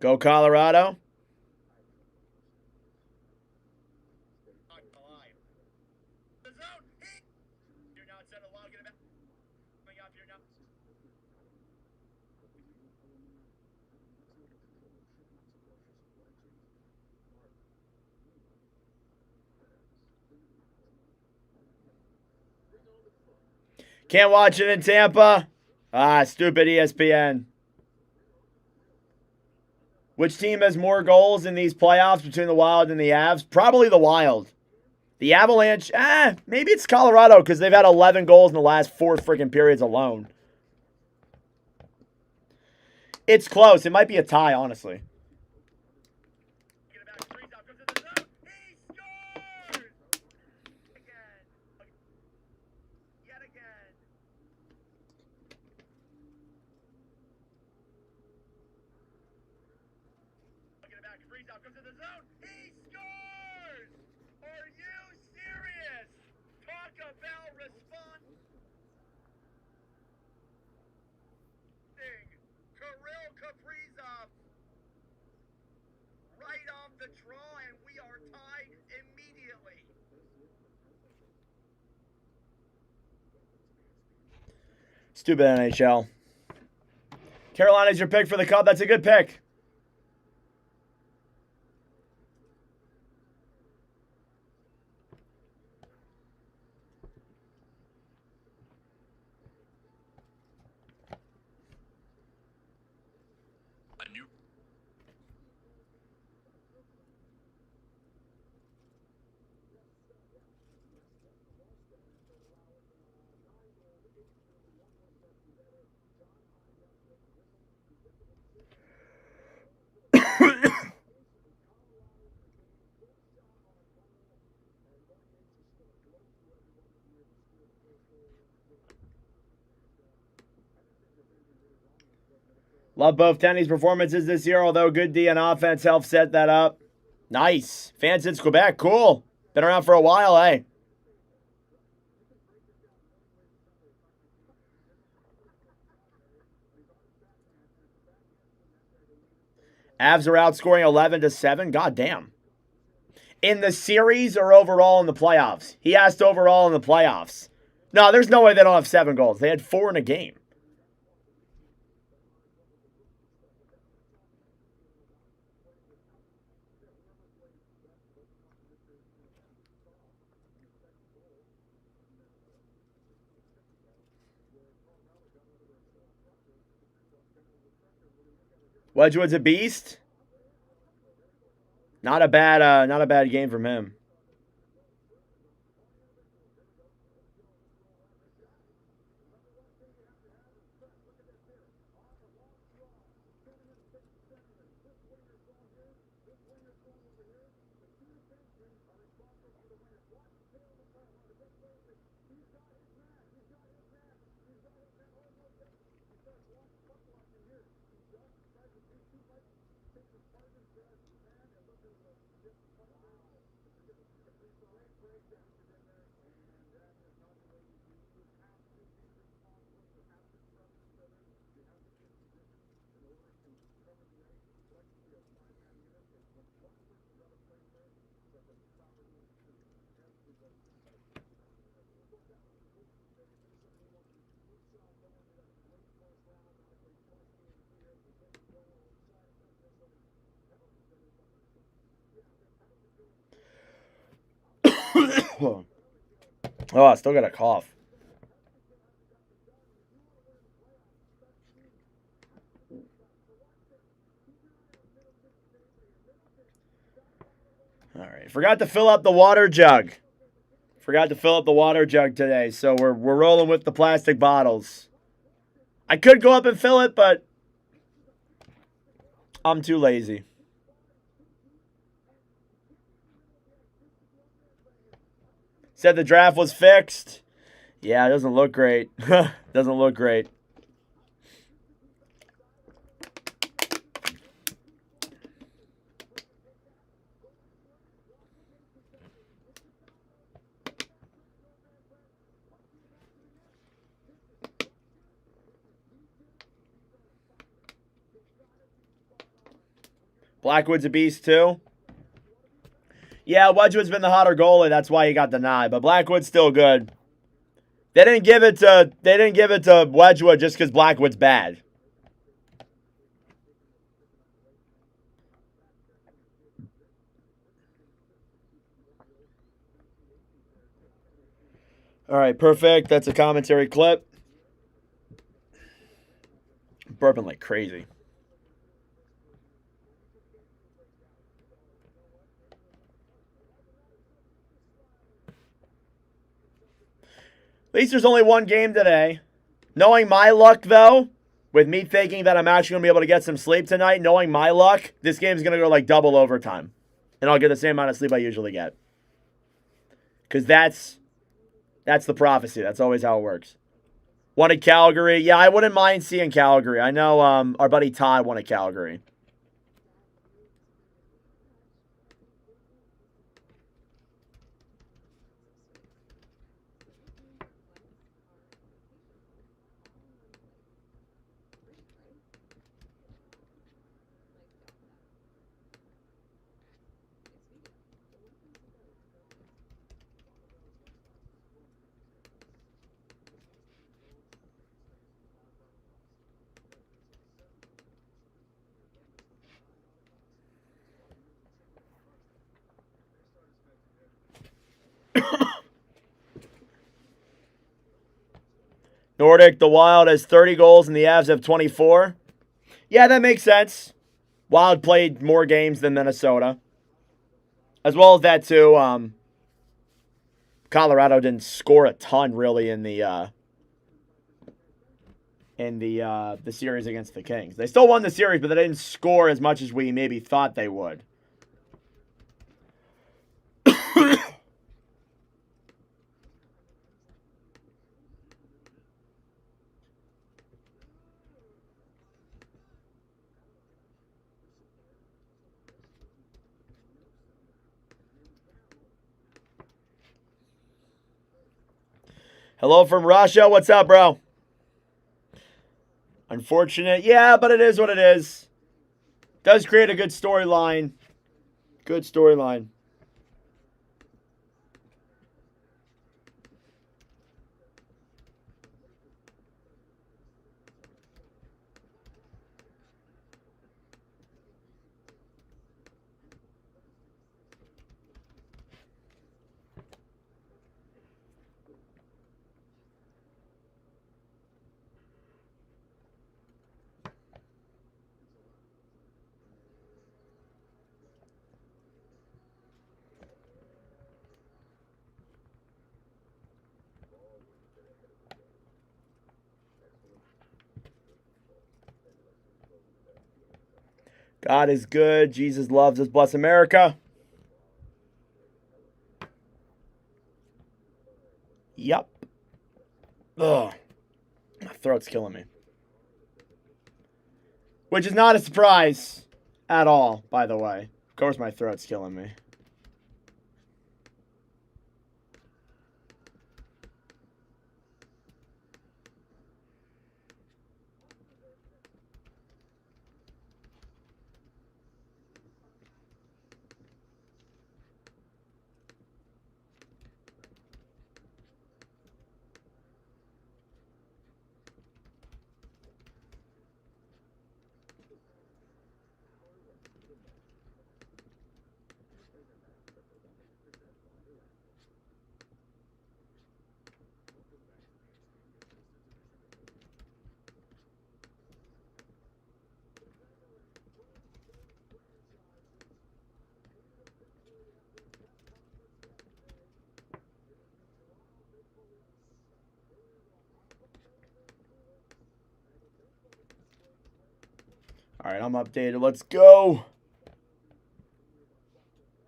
Go Colorado. Can't watch it in Tampa. Stupid ESPN. Which team has more goals in these playoffs between the Wild and the Avs? Probably the Wild. The Avalanche, maybe it's Colorado because they've had 11 goals in the last 4 freaking periods alone. It's close. It might be a tie, honestly. Stupid NHL. Carolina's your pick for the Cup. That's a good pick. Love both Tenny's performances this year, although good D on offense helped set that up. Nice. Fans since Quebec. Cool. Been around for a while, eh? Avs are outscoring 11-7. God damn. In the series or overall in the playoffs? He asked overall in the playoffs. No, there's no way they don't have 7 goals. They had 4 in a game. Wedgwood's a beast. Not a bad game from him. Oh, I still got a cough. All right. Forgot to fill up the water jug. Forgot to fill up the water jug today, so we're rolling with the plastic bottles. I could go up and fill it, but I'm too lazy. Said the draft was fixed. Yeah, it doesn't look great. Doesn't look great. Blackwood's a beast too. Yeah, Wedgwood's been the hotter goalie. That's why he got denied. But Blackwood's still good. They didn't give it to Wedgwood just because Blackwood's bad. All right, perfect. That's a commentary clip. I'm burping like crazy. At least there's only one game today. Knowing my luck, though, with me thinking that I'm actually going to be able to get some sleep tonight, knowing my luck, this game's going to go like double overtime. And I'll get the same amount of sleep I usually get. Because that's the prophecy. That's always how it works. Wanted Calgary. Yeah, I wouldn't mind seeing Calgary. I know our buddy Todd wanted Calgary. Nordic, the Wild has 30 goals and the Avs have 24. Yeah, that makes sense. Wild played more games than Minnesota. As well as that, too, Colorado didn't score a ton, really, in the series against the Kings. They still won the series, but they didn't score as much as we maybe thought they would. Hello from Russia. What's up, bro? Unfortunate. Yeah, but it is what it is. Does create a good storyline. Good storyline. God is good. Jesus loves us. Bless America. Yep. Ugh. My throat's killing me. Which is not a surprise at all, by the way. Of course my throat's killing me. All right, I'm updated. Let's go.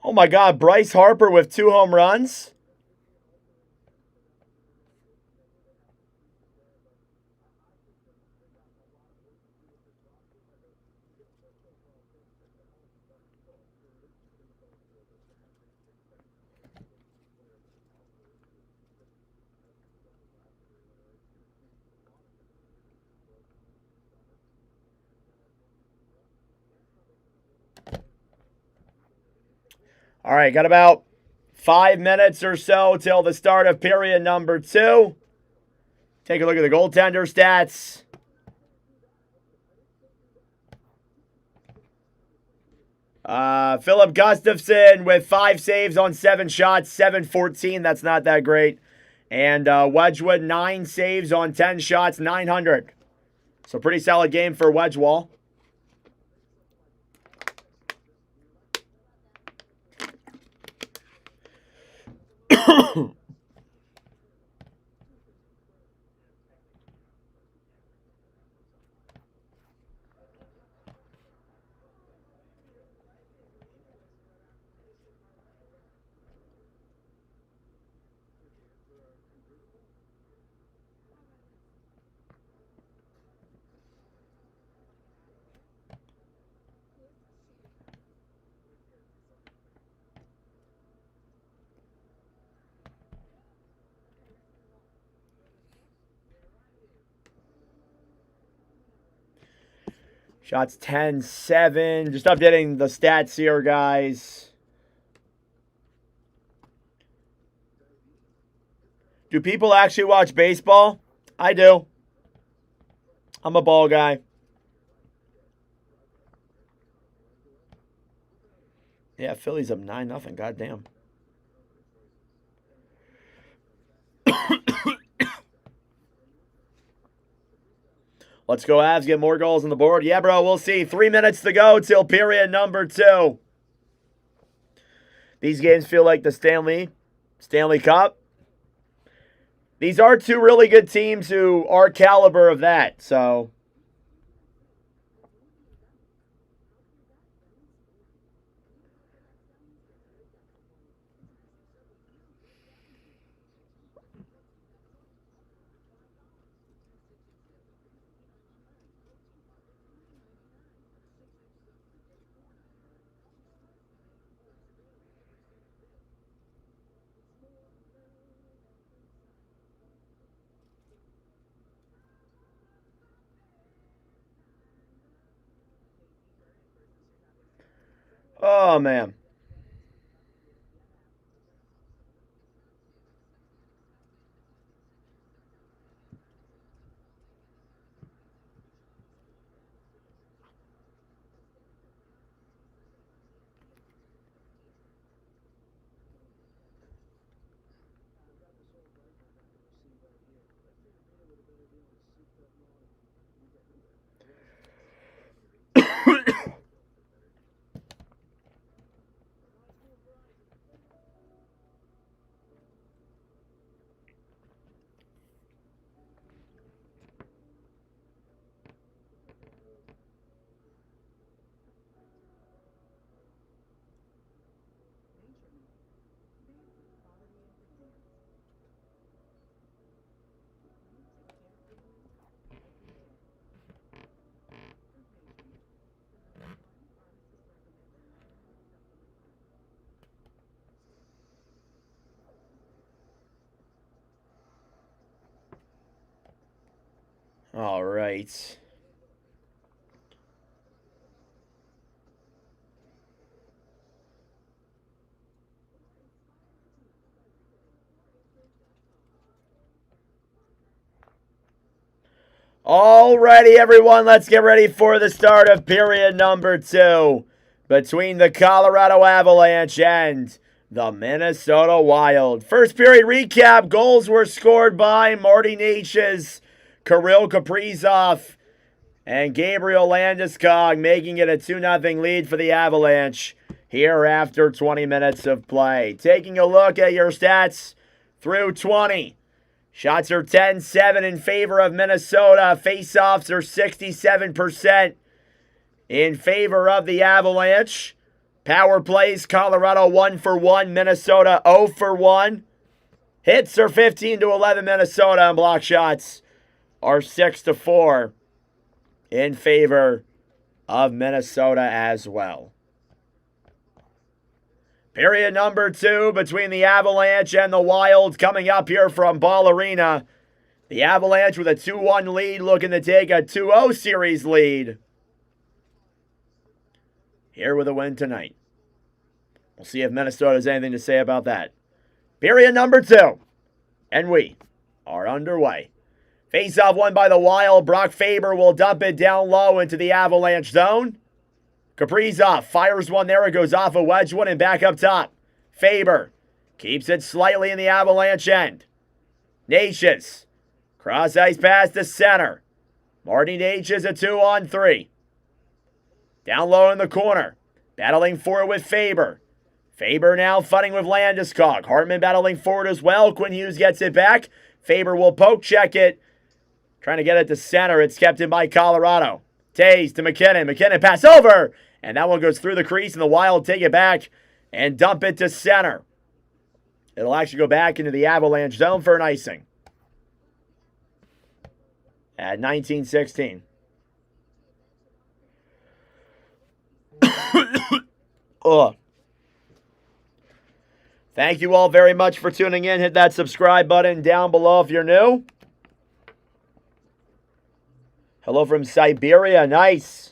Oh my God, Bryce Harper with 2 home runs. All right, got about 5 minutes or so till the start of period number 2. Take a look at the goaltender stats. Philip Gustafson with 5 saves on 7 shots, 714. That's not that great. And Wedgwood, 9 saves on 10 shots, 900. So pretty solid game for Wedgewall. Shots 10-7. Just updating the stats here, guys. Do people actually watch baseball? I do. I'm a ball guy. Yeah, Philly's up 9-0. Goddamn. Let's go, Avs. Get more goals on the board. Yeah, bro, we'll see. 3 minutes to go till period number 2. These games feel like the Stanley Cup. These are 2 really good teams who are caliber of that, so... Oh, man. All right. Alrighty, everyone, let's get ready for the start of period number 2 between the Colorado Avalanche and the Minnesota Wild. First period recap, goals were scored by Marty Necas, Kirill Kaprizov, and Gabriel Landeskog, making it a 2-0 lead for the Avalanche here after 20 minutes of play. Taking a look at your stats through 20. Shots are 10-7 in favor of Minnesota. Faceoffs are 67% in favor of the Avalanche. Power plays, Colorado 1 for 1, Minnesota 0 for 1. Hits are 15-11 Minnesota, and block shots are 6-4 in favor of Minnesota as well. Period number 2 between the Avalanche and the Wild coming up here from Ball Arena. The Avalanche with a 2-1 lead, looking to take a 2-0 series lead here with a win tonight. We'll see if Minnesota has anything to say about that. Period number 2. And we are underway. Face-off won by the Wild. Brock Faber will dump it down low into the Avalanche zone. Kaprizov fires one there. It goes off a wedge one and back up top. Faber keeps it slightly in the Avalanche end. Necas. Cross ice pass to center. Marty Necas a 2-on-3. Down low in the corner. Battling for it with Faber. Faber now fighting with Landeskog. Hartman battling forward as well. Quinn Hughes gets it back. Faber will poke check it. Trying to get it to center. It's kept in by Colorado. Tays to McKinnon. McKinnon pass over. And that one goes through the crease, and the Wild take it back and dump it to center. It'll actually go back into the Avalanche zone for an icing at 19:16. Thank you all very much for tuning in. Hit that subscribe button down below if you're new. Hello from Siberia. Nice.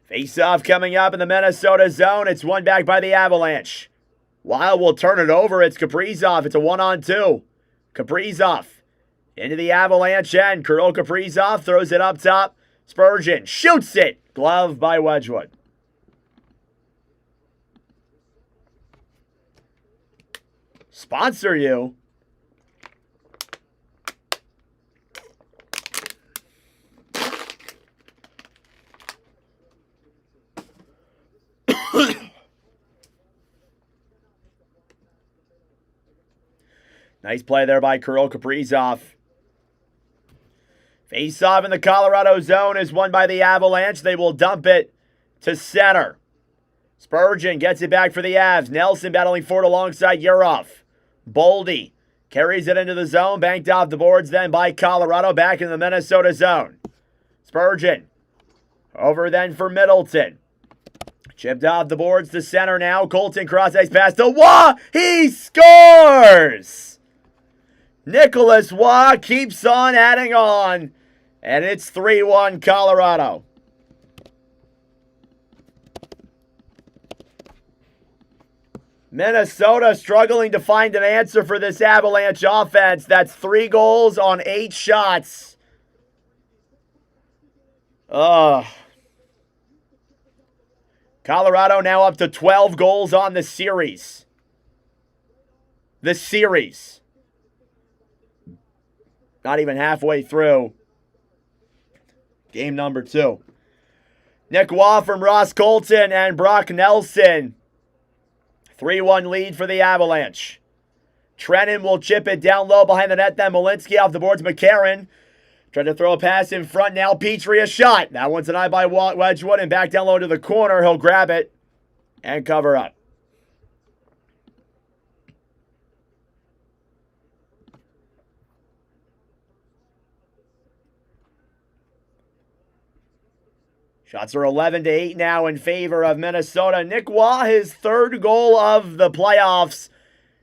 Face-off coming up in the Minnesota zone. It's won back by the Avalanche. Wild will turn it over. It's Kaprizov. It's a 1-on-2. Kaprizov into the Avalanche end. Kirill Kaprizov throws it up top. Spurgeon shoots it. Glove by Wedgwood. Sponsor you. Nice play there by Kirill Kaprizov. Face-off in the Colorado zone is won by the Avalanche. They will dump it to center. Spurgeon gets it back for the Avs. Nelson battling forward alongside Yurov. Boldy carries it into the zone. Banked off the boards then by Colorado. Back in the Minnesota zone. Spurgeon over then for Middleton. Chipped off the boards to center now. Colton cross-ice pass to Waugh. He scores! Nicholas Waugh keeps on adding on. And it's 3-1 Colorado. Minnesota struggling to find an answer for this Avalanche offense. That's 3 goals on 8 shots. Colorado now up to 12 goals on the series. Not even halfway through game number 2. Nick Waugh from Ross Colton and Brock Nelson. 3-1 lead for the Avalanche. Trennan will chip it down low behind the net. Then Malinsky off the boards. McCarron trying to throw a pass in front now. Petrie a shot. That one's denied by Wedgwood and back down low to the corner. He'll grab it and cover up. Shots are 11-8 now in favor of Minnesota. Nick Waugh, his 3rd goal of the playoffs,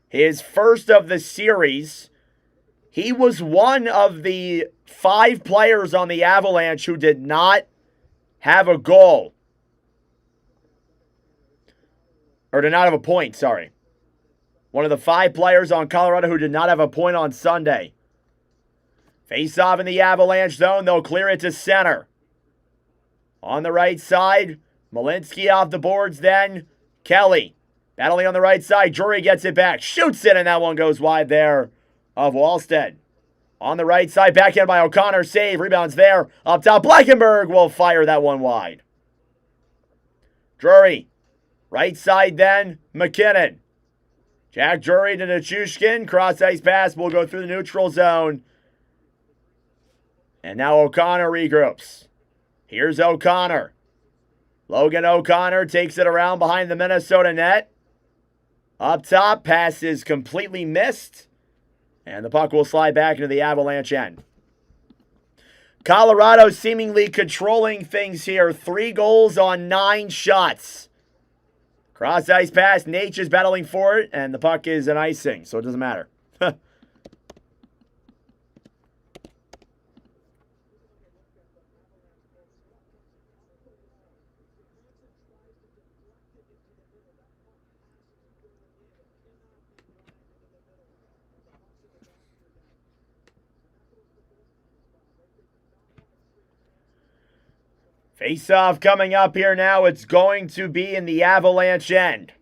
his 1st of the series. He was one of the 5 players on the Avalanche who did not have a goal. Or did not have a point, sorry. One of the 5 players on Colorado who did not have a point on Sunday. Face off in the Avalanche zone. They'll clear it to center. On the right side, Malinsky off the boards then. Kelly battling on the right side. Drury gets it back. Shoots it, and that one goes wide there of Wallstead. On the right side, backhand by O'Connor. Save. Rebounds there. Up top, Blankenberg will fire that one wide. Drury. Right side then, McKinnon. Jack Drury to Nichushkin. Cross-ice pass will go through the neutral zone. And now O'Connor regroups. Here's O'Connor. Logan O'Connor takes it around behind the Minnesota net. Up top, pass is completely missed. And the puck will slide back into the Avalanche end. Colorado seemingly controlling things here. 3 goals on 9 shots. Cross-ice pass. Nate is battling for it. And the puck is an icing, so it doesn't matter. Face-off coming up here now. It's going to be in the Avalanche end.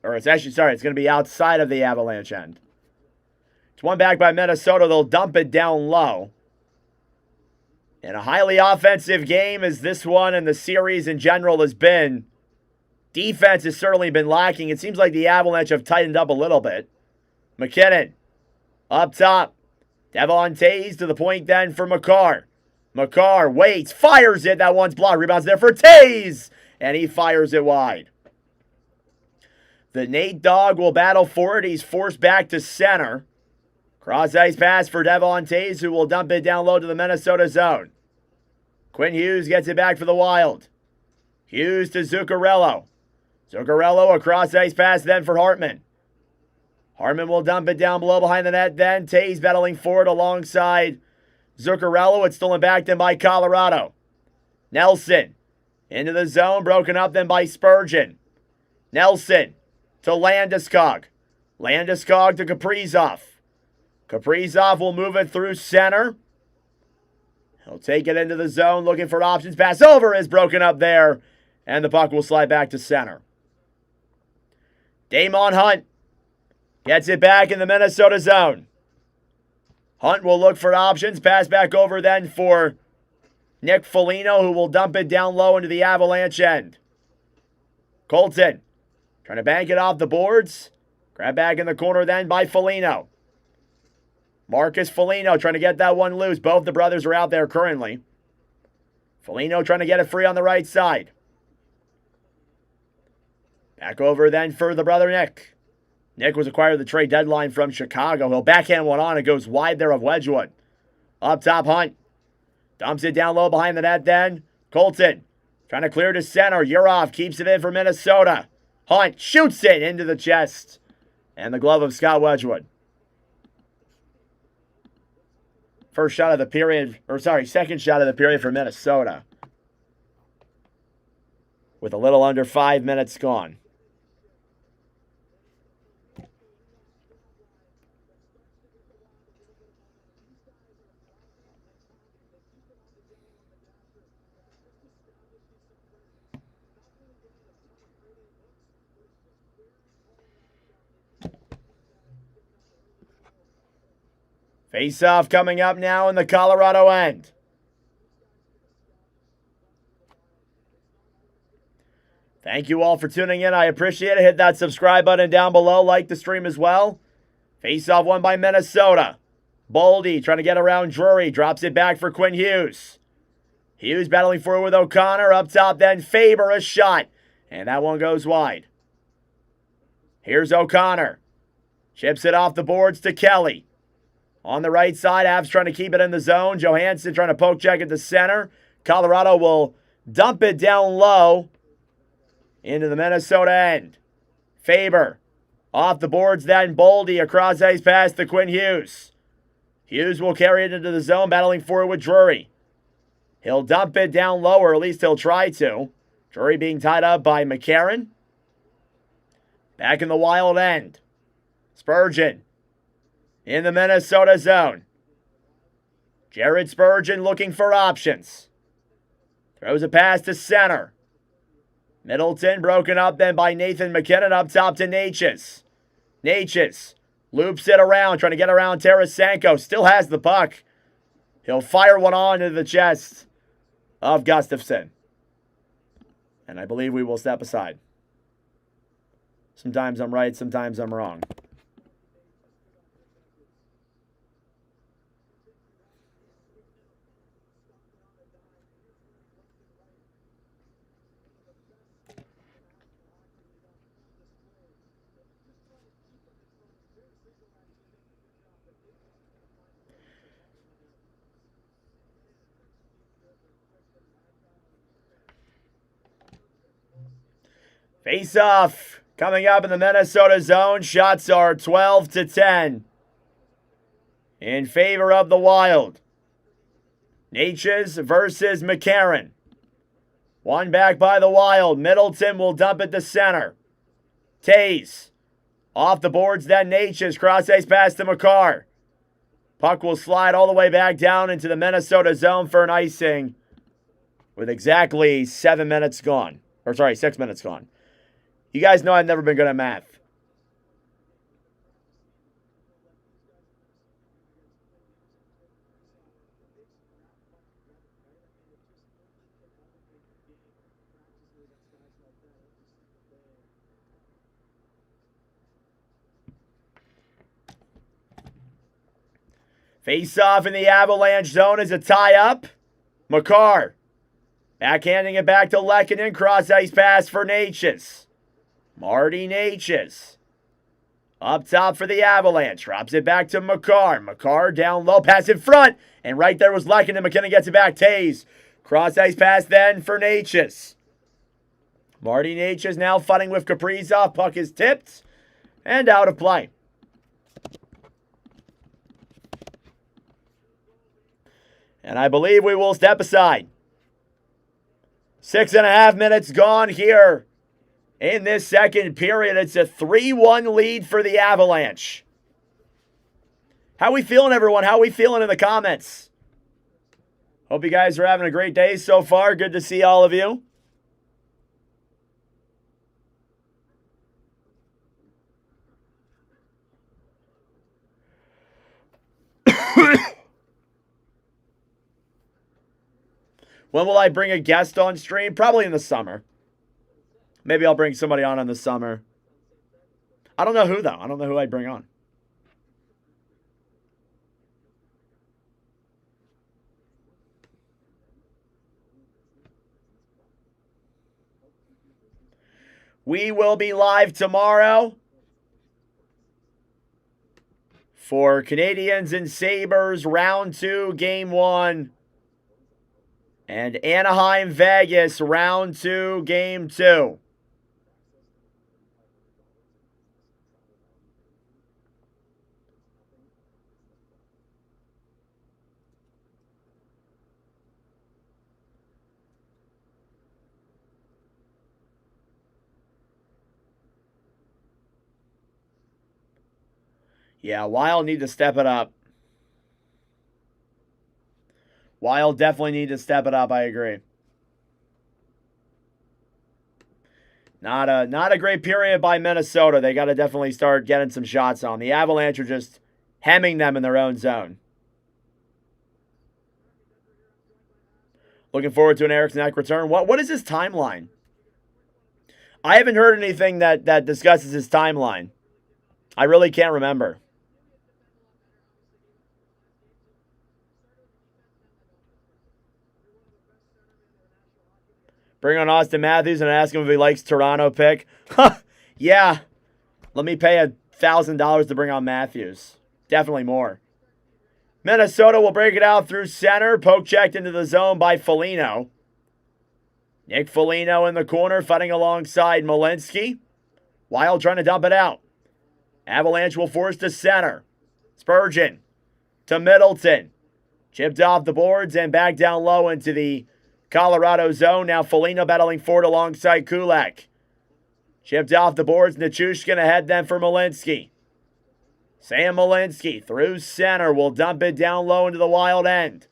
Or it's actually, sorry, it's going to be outside of the Avalanche end. It's one back by Minnesota. They'll dump it down low. In a highly offensive game as this one and the series in general has been, defense has certainly been lacking. It seems like the Avalanche have tightened up a little bit. McKinnon up top. Devon Tays to the point then for McCarr. McCarr waits, fires it. That one's blocked. Rebounds there for Tays. And he fires it wide. The Nate Dogg will battle for it. He's forced back to center. Cross-ice pass for Devon Tays, who will dump it down low to the Minnesota zone. Quinn Hughes gets it back for the Wild. Hughes to Zuccarello. Zuccarello, a cross-ice pass then for Hartman. Hartman will dump it down below behind the net then. Tays battling forward alongside Zuccarello. It's stolen back then by Colorado. Nelson into the zone. Broken up then by Spurgeon. Nelson to Landeskog. Landeskog to Kaprizov. Kaprizov will move it through center. He'll take it into the zone looking for options. Pass over is broken up there. And the puck will slide back to center. Damon Hunt gets it back in the Minnesota zone. Hunt will look for options. Pass back over then for Nick Foligno, who will dump it down low into the Avalanche end. Colton trying to bank it off the boards. Grab back in the corner then by Foligno. Marcus Foligno trying to get that one loose. Both the brothers are out there currently. Foligno trying to get it free on the right side. Back over then for the brother Nick. Nick was acquired at the trade deadline from Chicago. He'll backhand one on. It goes wide there of Wedgwood. Up top, Hunt. Dumps it down low behind the net then. Colton trying to clear to center. Urov keeps it in for Minnesota. Hunt shoots it into the chest. And the glove of Scott Wedgwood. First shot of the period, or sorry, second shot of the period for Minnesota. with a little under 5 minutes gone. Face-off coming up now in the Colorado end. Thank you all for tuning in. I appreciate it. Hit that subscribe button down below. Like the stream as well. Face-off won by Minnesota. Boldy trying to get around Drury. Drops it back for Quinn Hughes. Hughes battling forward with O'Connor. Up top then Faber, a shot. And that one goes wide. Here's O'Connor. Chips it off the boards to Kelly. On the right side, Avs trying to keep it in the zone. Johansson trying to poke check at the center. Colorado will dump it down low into the Minnesota end. Faber off the boards then. Boldy across ice pass to Quinn Hughes. Hughes will carry it into the zone, battling forward with Drury. He'll dump it down low, or at least he'll try to. Drury being tied up by McCarron. Back in the Wild end. Spurgeon in the Minnesota zone. Jared Spurgeon looking for options. Throws a pass to center. Middleton broken up then by Nathan McKinnon up top to Natchez. Natchez loops it around, trying to get around Tarasenko. Still has the puck. He'll fire one on into the chest of Gustafsson. And I believe we will step aside. Sometimes I'm right, sometimes I'm wrong. Face-off coming up in the Minnesota zone. Shots are 12-10 in favor of the Wild. Natchez versus McCarron. One back by the Wild. Middleton will dump it to center. Taze off the boards, then Natchez. Cross-ice pass to McCarr. Puck will slide all the way back down into the Minnesota zone for an icing with exactly 7 minutes gone. Or sorry, 6 minutes gone. You guys know I've never been good at math. Face-off in the Avalanche zone is a tie-up. McCarr backhanding it back to Lehkonen. Cross-ice pass for Natchez. Marty Natchez up top for the Avalanche. Drops it back to McCarr. McCarr down low. Pass in front. And right there was Lehkonen. McKinnon gets it back. Taze. Cross-ice pass then for Natchez. Marty Natchez now fighting with Kaprizov. Puck is tipped and out of play. And I believe we will step aside. 6.5 minutes gone here in this second period. It's a 3-1 lead for the Avalanche. How we feeling, everyone? How we feeling in the comments? Hope you guys are having a great day so far. Good to see all of you. When will I bring a guest on stream? Probably in the summer. Maybe I'll bring somebody on in the summer. I don't know who, though. I don't know who I'd bring on. We will be live tomorrow for Canadiens and Sabres Round 2, Game 1. And Anaheim, Vegas, Round 2, Game 2. Yeah, Wild need to step it up. Wild definitely need to step it up, I agree. Not a great period by Minnesota. They got to definitely start getting some shots on. The Avalanche are just hemming them in their own zone. Looking forward to an Eriksson Ek return. What is his timeline? I haven't heard anything that discusses his timeline. I really can't remember. Bring on Austin Matthews and ask him if he likes Toronto pick. Yeah. Let me pay $1,000 to bring on Matthews. Definitely more. Minnesota will break it out through center. Poke checked into the zone by Foligno. Nick Foligno in the corner, fighting alongside Malinsky. Wild trying to dump it out. Avalanche will force to center. Spurgeon to Middleton. Chipped off the boards and back down low into the Colorado zone. Now Foligno battling forward alongside Kulak. Chipped off the boards. Nichushkin ahead then for Malinsky. Sam Malinsky through center will dump it down low into the Wild end.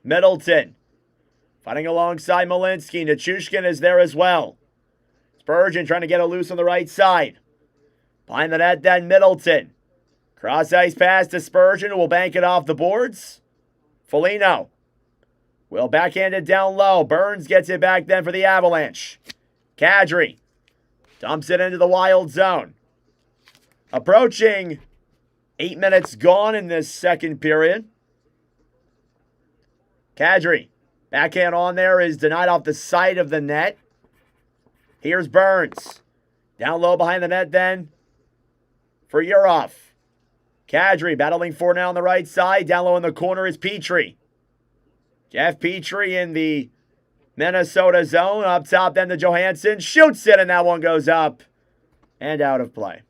Middleton fighting alongside Malinsky. Nichushkin is there as well. Spurgeon trying to get it loose on the right side. Behind the net then Middleton. Cross ice pass to Spurgeon, who will bank it off the boards. Foligno will backhand it down low. Burns gets it back then for the Avalanche. Kadri dumps it into the Wild zone. Approaching 8 minutes gone in this second period. Kadri, backhand on there is denied off the side of the net. Here's Burns. Down low behind the net then for Urov. Kadri battling for now on the right side. Down low in the corner is Petrie. Jeff Petrie in the Minnesota zone. Up top then to Johansson. Shoots it and that one goes up and out of play.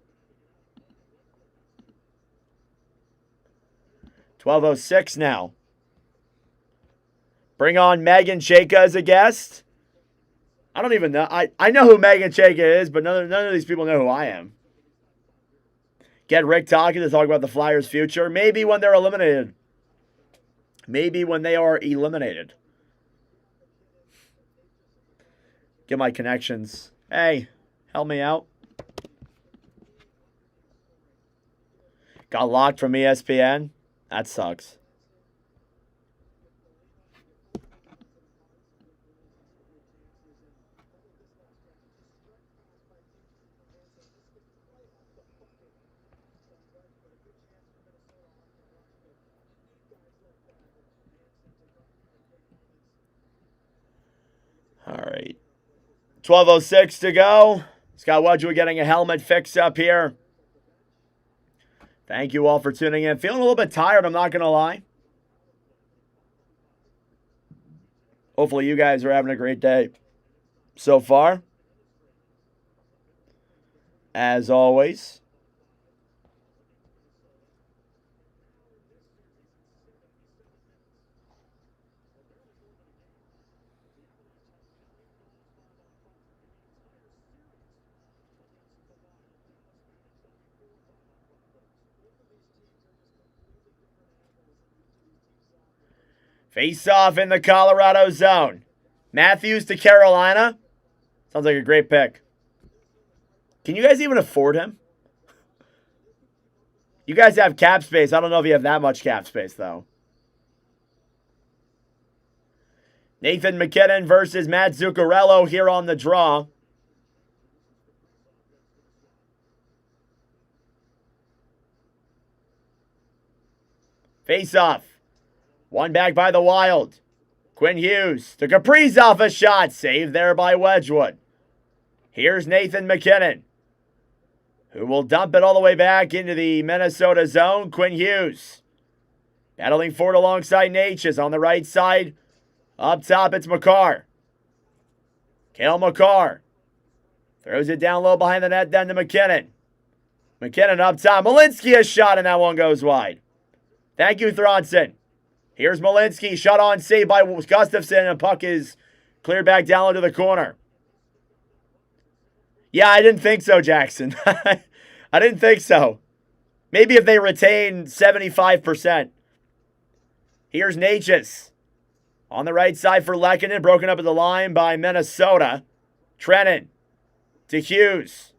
12:06 now. Bring on Megan Chayka as a guest. I don't even know. I know who Megan Chayka is, but none of these people know who I am. Get Rick talking to talk about the Flyers' future. Maybe when they're eliminated. Maybe when they are eliminated. Get my connections. Hey, help me out. Got locked from ESPN. That sucks. All right. 12:06 to go. Scott Wedgwood getting a helmet fix up here. Thank you all for tuning in. Feeling a little bit tired, I'm not going to lie. Hopefully you guys are having a great day so far. As always. Face off in the Colorado zone. Matthews to Carolina. Sounds like a great pick. Can you guys even afford him? You guys have cap space. I don't know if you have that much cap space, though. Nathan McKinnon versus Matt Zuccarello here on the draw. Face off. One back by the Wild. Quinn Hughes to Kaprizov, a shot. Saved there by Wedgwood. Here's Nathan McKinnon, who will dump it all the way back into the Minnesota zone. Quinn Hughes battling forward alongside Natchez on the right side. Up top, it's Makar. Cale Makar throws it down low behind the net, then to McKinnon. McKinnon up top. Malinsky, a shot, and that one goes wide. Thank you, Thronson. Here's Malinsky, shot on, saved by Gustafson, and puck is cleared back down into the corner. Yeah, I didn't think so, Jackson. I didn't think so. Maybe if they retain 75%. Here's Natchez. On the right side for Lehkonen, broken up at the line by Minnesota. Trennan to Hughes.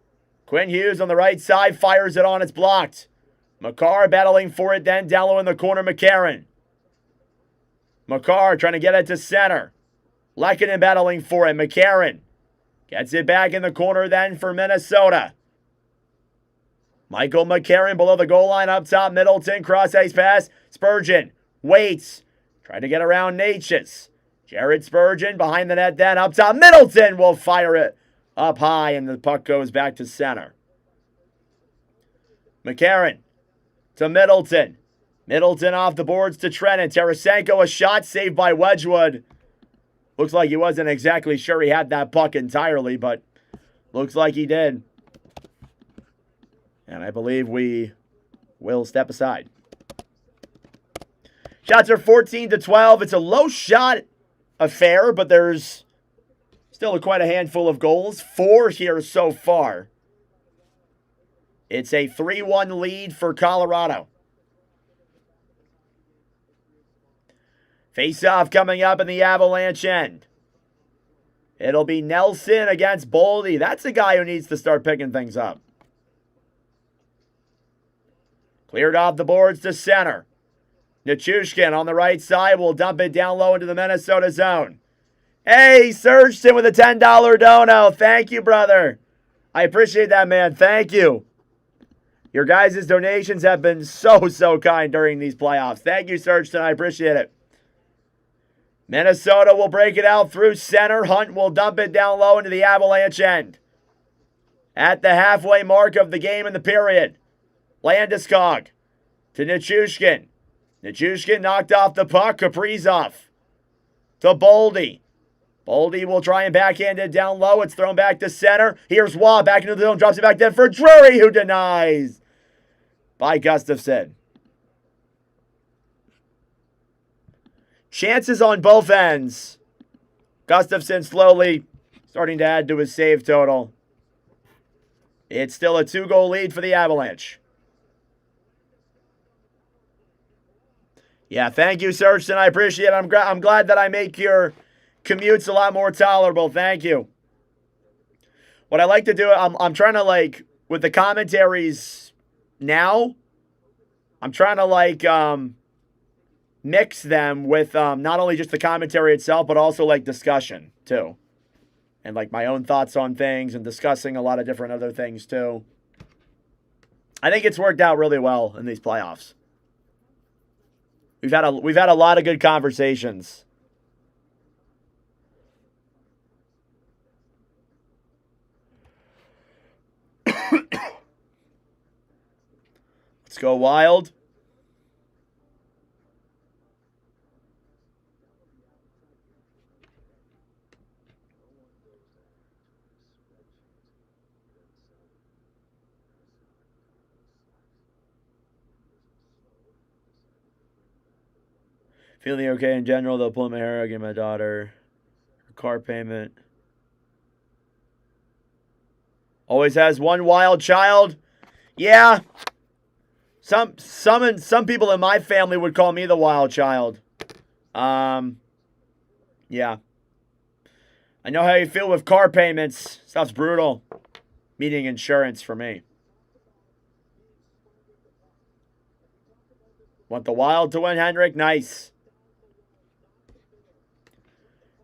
Quinn Hughes on the right side, fires it on, it's blocked. Makar battling for it then, down low in the corner, McCarron. Makar trying to get it to center. Lehkonen battling for it, McCarron. Gets it back in the corner then for Minnesota. Michael McCarron below the goal line, up top, Middleton, cross-ice pass. Spurgeon waits. Trying to get around Natchez. Jared Spurgeon behind the net then, up top, Middleton will fire it up high, and the puck goes back to center. McCarron to Middleton. Middleton off the boards to Trennan. Tarasenko, a shot saved by Wedgwood. Looks like he wasn't exactly sure he had that puck entirely, but looks like he did. And I believe we will step aside. Shots are 14-12. It's a low shot affair, but there's still quite a handful of goals. 4 here so far. It's a 3-1 lead for Colorado. Face-off coming up in the Avalanche end. It'll be Nelson against Boldy. That's a guy who needs to start picking things up. Cleared off the boards to center. Nichushkin on the right side will dump it down low into the Minnesota zone. Hey, Surgeon with a $10 dono. Thank you, brother. I appreciate that, man. Thank you. Your guys' donations have been so kind during these playoffs. Thank you, Surgeon. I appreciate it. Minnesota will break it out through center. Hunt will dump it down low into the Avalanche end. At the halfway mark of the game in the period, Landeskog to Nichushkin. Nichushkin knocked off the puck. Kaprizov to Boldy. Boldy will try and backhand it down low. It's thrown back to center. Here's Waugh back into the zone. Drops it back then for Drury, who denies by Gustafsson. Chances on both ends. Gustafsson slowly starting to add to his save total. It's still a 2-goal lead for the Avalanche. Yeah, thank you, Surgeon. I appreciate it. I'm glad that I make your commutes a lot more tolerable. Thank you. What I like to do, I'm trying to, like, with the commentaries now, I'm trying to, like, mix them with not only just the commentary itself, but also, like, discussion, too. And, like, my own thoughts on things and discussing a lot of different other things, too. I think it's worked out really well in these playoffs. We've had a lot of good conversations. Let's go Wild. Feeling okay in general. They'll pull my hair out, give my daughter her car payment. Always has one wild child. Yeah. Some people in my family would call me the wild child. Yeah. I know how you feel with car payments. Stuff's brutal. Meeting insurance for me. Want the Wild to win, Henrik? Nice.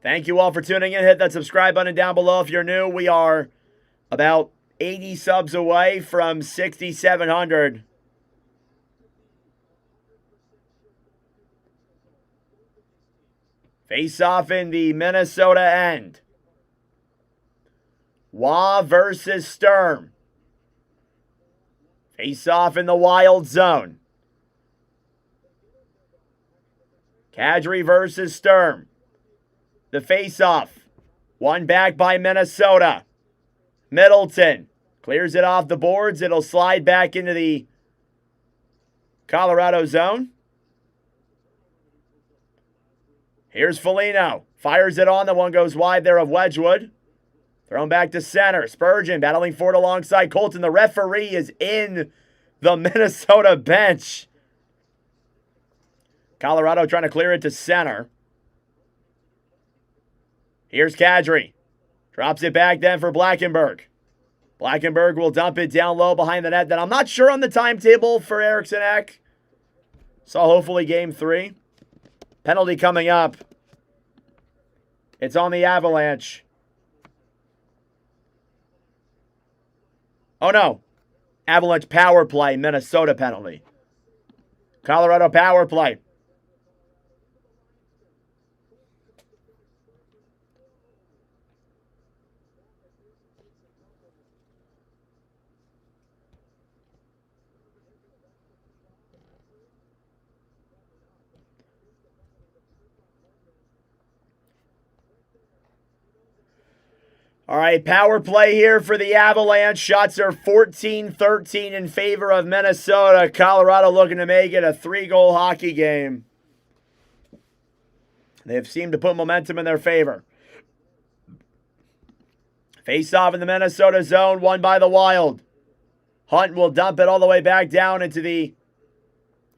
Thank you all for tuning in. Hit that subscribe button down below if you're new. We are about 80 subs away from 6,700. Face off in the Minnesota end. Waugh versus Sturm. Face off in the Wild zone. Kadri versus Sturm. The face-off. One back by Minnesota. Middleton clears it off the boards. It'll slide back into the Colorado zone. Here's Foligno. Fires it on. The one goes wide there of Wedgwood. Thrown back to center. Spurgeon battling for it alongside Colton. The referee is in the Minnesota bench. Colorado trying to clear it to center. Here's Kadri. Drops it back then for Blackenberg. Blackenberg will dump it down low behind the net. Then I'm not sure on the timetable for Eriksson Ek. So hopefully game 3. Penalty coming up. It's on the Avalanche. Oh no. Avalanche power play, Minnesota penalty. Colorado power play. All right, power play here for the Avalanche. Shots are 14-13 in favor of Minnesota. Colorado looking to make it a 3-goal hockey game. They've seemed to put momentum in their favor. Face off in the Minnesota zone, won by the Wild. Hunt will dump it all the way back down into the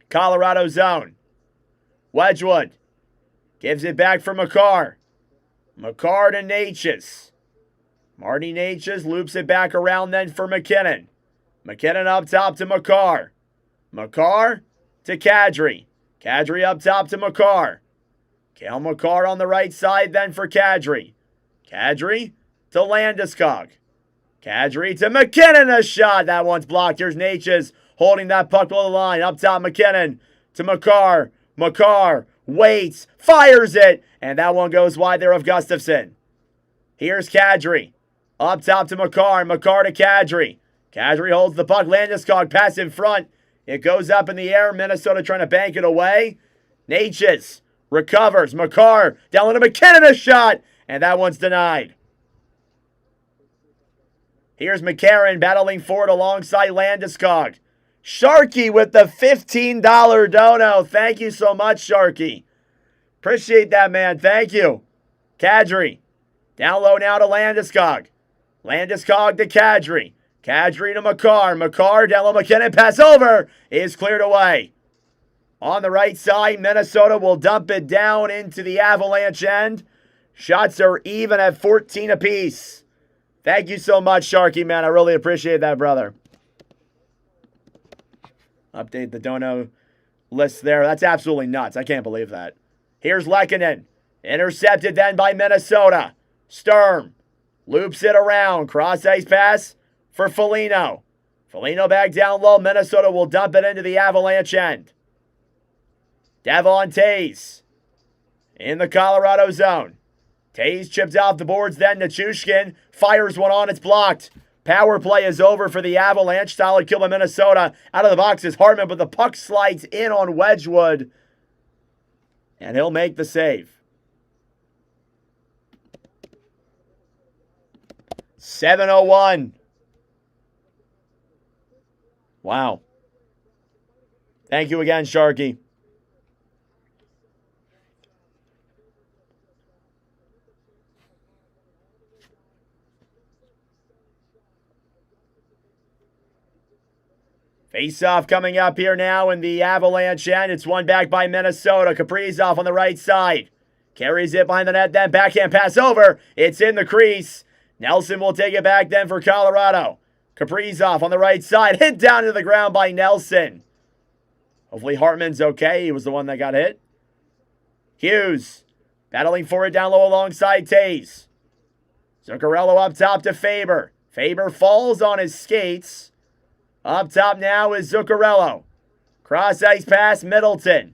Colorado zone. Wedgwood gives it back for Makar. Makar to Natchez. Marty Natchez loops it back around then for McKinnon. McKinnon up top to Makar. Makar to Kadri. Kadri up top to Makar. Cale Makar on the right side then for Kadri. Kadri to Landeskog. Kadri to McKinnon, a shot. That one's blocked. Here's Natchez holding that puck below the line. Up top McKinnon to Makar. Makar waits, fires it, and that one goes wide there of Gustafsson. Here's Kadri. Up top to Makar. Makar to Kadri. Kadri holds the puck. Landeskog pass in front. It goes up in the air. Minnesota trying to bank it away. Natchez recovers. Makar down to McKinnon, a shot. And that one's denied. Here's McCarron battling forward alongside Landeskog. Sharky with the $15 dono. Thank you so much, Sharky. Appreciate that, man. Thank you. Kadri. Down low now to Landeskog. Landeskog to Kadri. Kadri to Makar. Makar down low. McKinnon pass over. Is cleared away. On the right side, Minnesota will dump it down into the Avalanche end. Shots are even at 14 apiece. Thank you so much, Sharky, man. I really appreciate that, brother. Update the dono list there. That's absolutely nuts. I can't believe that. Here's Lehkonen. Intercepted then by Minnesota. Sturm loops it around. Cross-ice pass for Foligno. Foligno back down low. Minnesota will dump it into the Avalanche end. Devon Tays in the Colorado zone. Tays chips off the boards then to Chushkin. Fires one on. It's blocked. Power play is over for the Avalanche. Solid kill by Minnesota. Out of the box is Hartman, but the puck slides in on Wedgwood. And he'll make the save. 7:01. Wow. Thank you again, Sharky. Face-off coming up here now in the Avalanche end. It's won back by Minnesota. Kaprizov on the right side. Carries it behind the net, then backhand pass over. It's in the crease. Nelson will take it back then for Colorado. Kaprizov on the right side. Hit down to the ground by Nelson. Hopefully Hartman's okay. He was the one that got hit. Hughes battling for it down low alongside Tays. Zuccarello up top to Faber. Faber falls on his skates. Up top now is Zuccarello. Cross-ice pass, Middleton.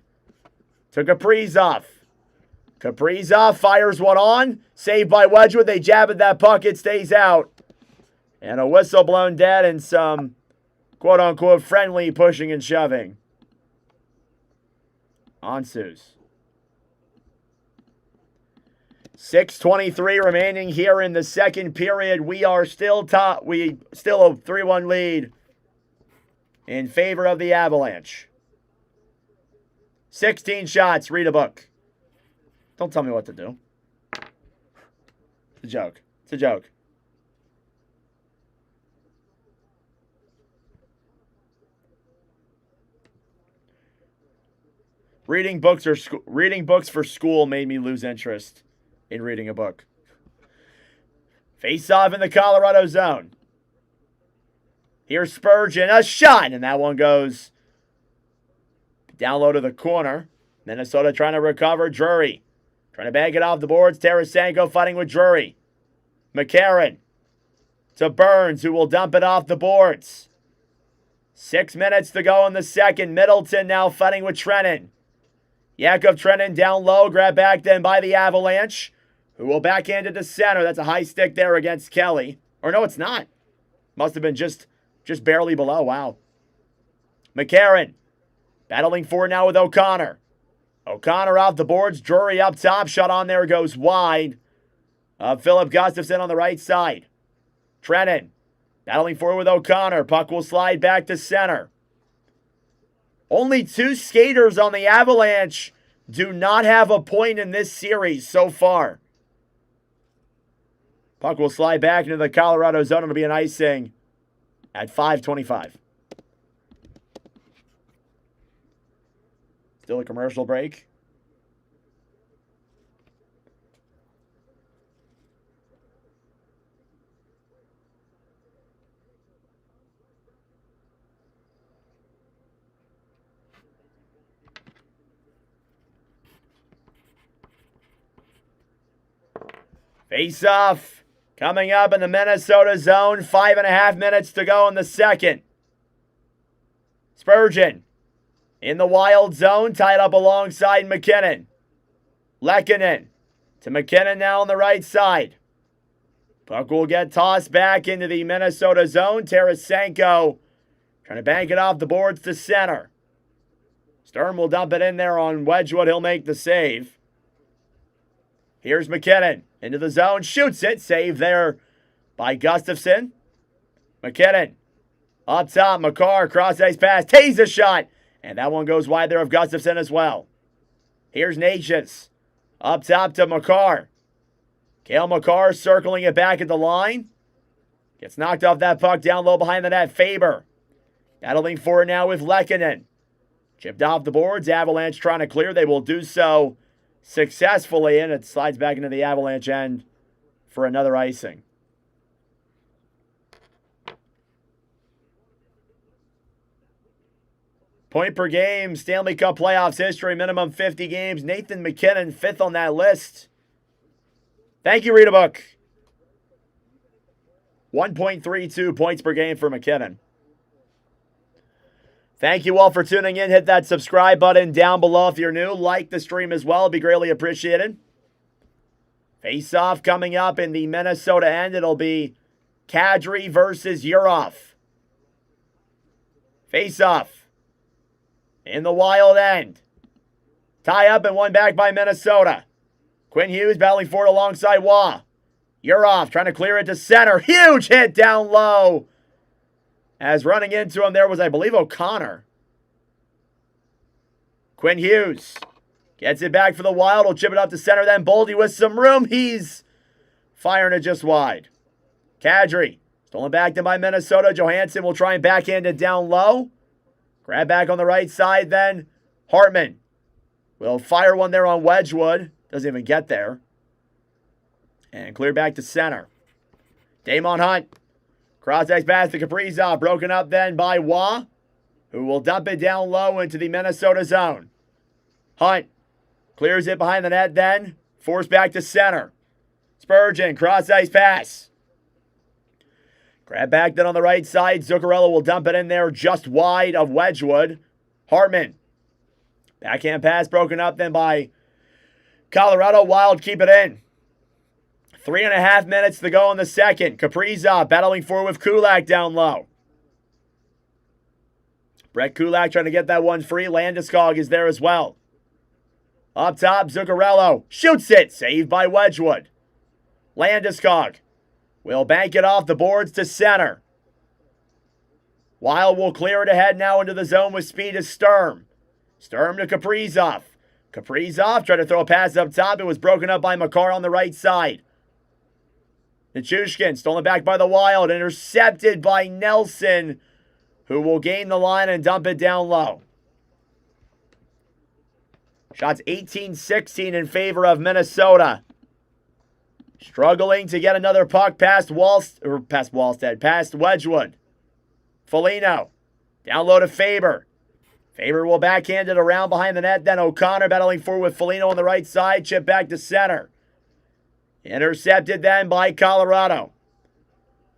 To Kaprizov. Kaprizov fires one on. Saved by Wedgwood. They jab at that puck. It stays out. And a whistle blown dead and some quote-unquote friendly pushing and shoving. Ensues. 6:23 remaining here in the second period. We are still top. We still a 3-1 lead in favor of the Avalanche. 16 shots. Read a book. Don't tell me what to do. It's a joke. It's a joke. Reading books for school made me lose interest in reading a book. Face off in the Colorado zone. Here's Spurgeon, a shot, and that one goes down low to the corner. Minnesota trying to recover. Drury trying to bag it off the boards. Tarasenko fighting with Drury. McCarron to Burns, who will dump it off the boards. 6 minutes to go in the second. Middleton now fighting with Trennan. Yakov Trennan down low, grabbed back then by the Avalanche, who will backhand it to center. That's a high stick there against Kelly. Or no, it's not. Must have been just barely below. Wow. McCarron battling forward now with O'Connor. O'Connor off the boards. Drury up top. Shot on there goes wide. Philip Gustafsson on the right side. Trennan battling forward with O'Connor. Puck will slide back to center. Only 2 skaters on the Avalanche do not have a point in this series so far. Puck will slide back into the Colorado zone. It'll be an icing at 5:25. Still a commercial break. Face-off coming up in the Minnesota zone. 5.5 minutes to go in the second. Spurgeon in the Wild zone, tied up alongside McKinnon. Lehkonen to McKinnon now on the right side. Puck will get tossed back into the Minnesota zone. Tarasenko trying to bank it off the boards to center. Sturm will dump it in there on Wedgwood. He'll make the save. Here's McKinnon into the zone. Shoots it. Save there by Gustafsson. McKinnon up top. Makar cross-ice pass. Takes a shot. And that one goes wide there of Gustafsson as well. Here's Natchez. Up top to Makar. Cale Makar circling it back at the line. Gets knocked off that puck down low behind the net. Faber battling for it now with Lehkonen. Chipped off the boards. Avalanche trying to clear. They will do so successfully, and it slides back into the Avalanche end for another icing. Point per game, Stanley Cup playoffs history, minimum 50 games. Nathan McKinnon, 5th on that list. Thank you, Read a Book. 1.32 points per game for McKinnon. Thank you all for tuning in. Hit that subscribe button down below if you're new. Like the stream as well. It'd be greatly appreciated. Face-off coming up in the Minnesota end. It'll be Kadri versus Yurov. Face-off in the Wild end. Tie up and one back by Minnesota. Quinn Hughes battling for it alongside Waugh. Yurov trying to clear it to center. Huge hit down low. As running into him there was, I believe, O'Connor. Quinn Hughes gets it back for the Wild. Will chip it up to center. Then Boldy with some room. He's firing it just wide. Kadri stolen back then by Minnesota. Johansson will try and backhand it down low. Grab back on the right side then. Hartman will fire one there on Wedgwood. Doesn't even get there. And clear back to center. Damon Hunt. Cross-ice pass to Kaprizov. Broken up then by Waugh, who will dump it down low into the Minnesota zone. Hunt clears it behind the net then. Forced back to center. Spurgeon, cross-ice pass. Grab back then on the right side. Zuccarello will dump it in there just wide of Wedgwood. Hartman. Backhand pass broken up then by Colorado. Wild keep it in. 3.5 minutes to go in the second. Kaprizov battling forward with Kulak down low. Brett Kulak trying to get that one free. Landeskog is there as well. Up top, Zuccarello shoots it. Saved by Wedgwood. Landeskog will bank it off the boards to center. Wild will clear it ahead now into the zone with speed to Sturm. Sturm to Kaprizov. Kaprizov tried to throw a pass up top. It was broken up by Makar on the right side. Nichushkin stolen back by the Wild. Intercepted by Nelson, who will gain the line and dump it down low. Shots 18-16 in favor of Minnesota. Struggling to get another puck past Wedgwood. Foligno. Down low to Faber. Faber will backhand it around behind the net. Then O'Connor battling forward with Foligno on the right side. Chip back to center. Intercepted then by Colorado.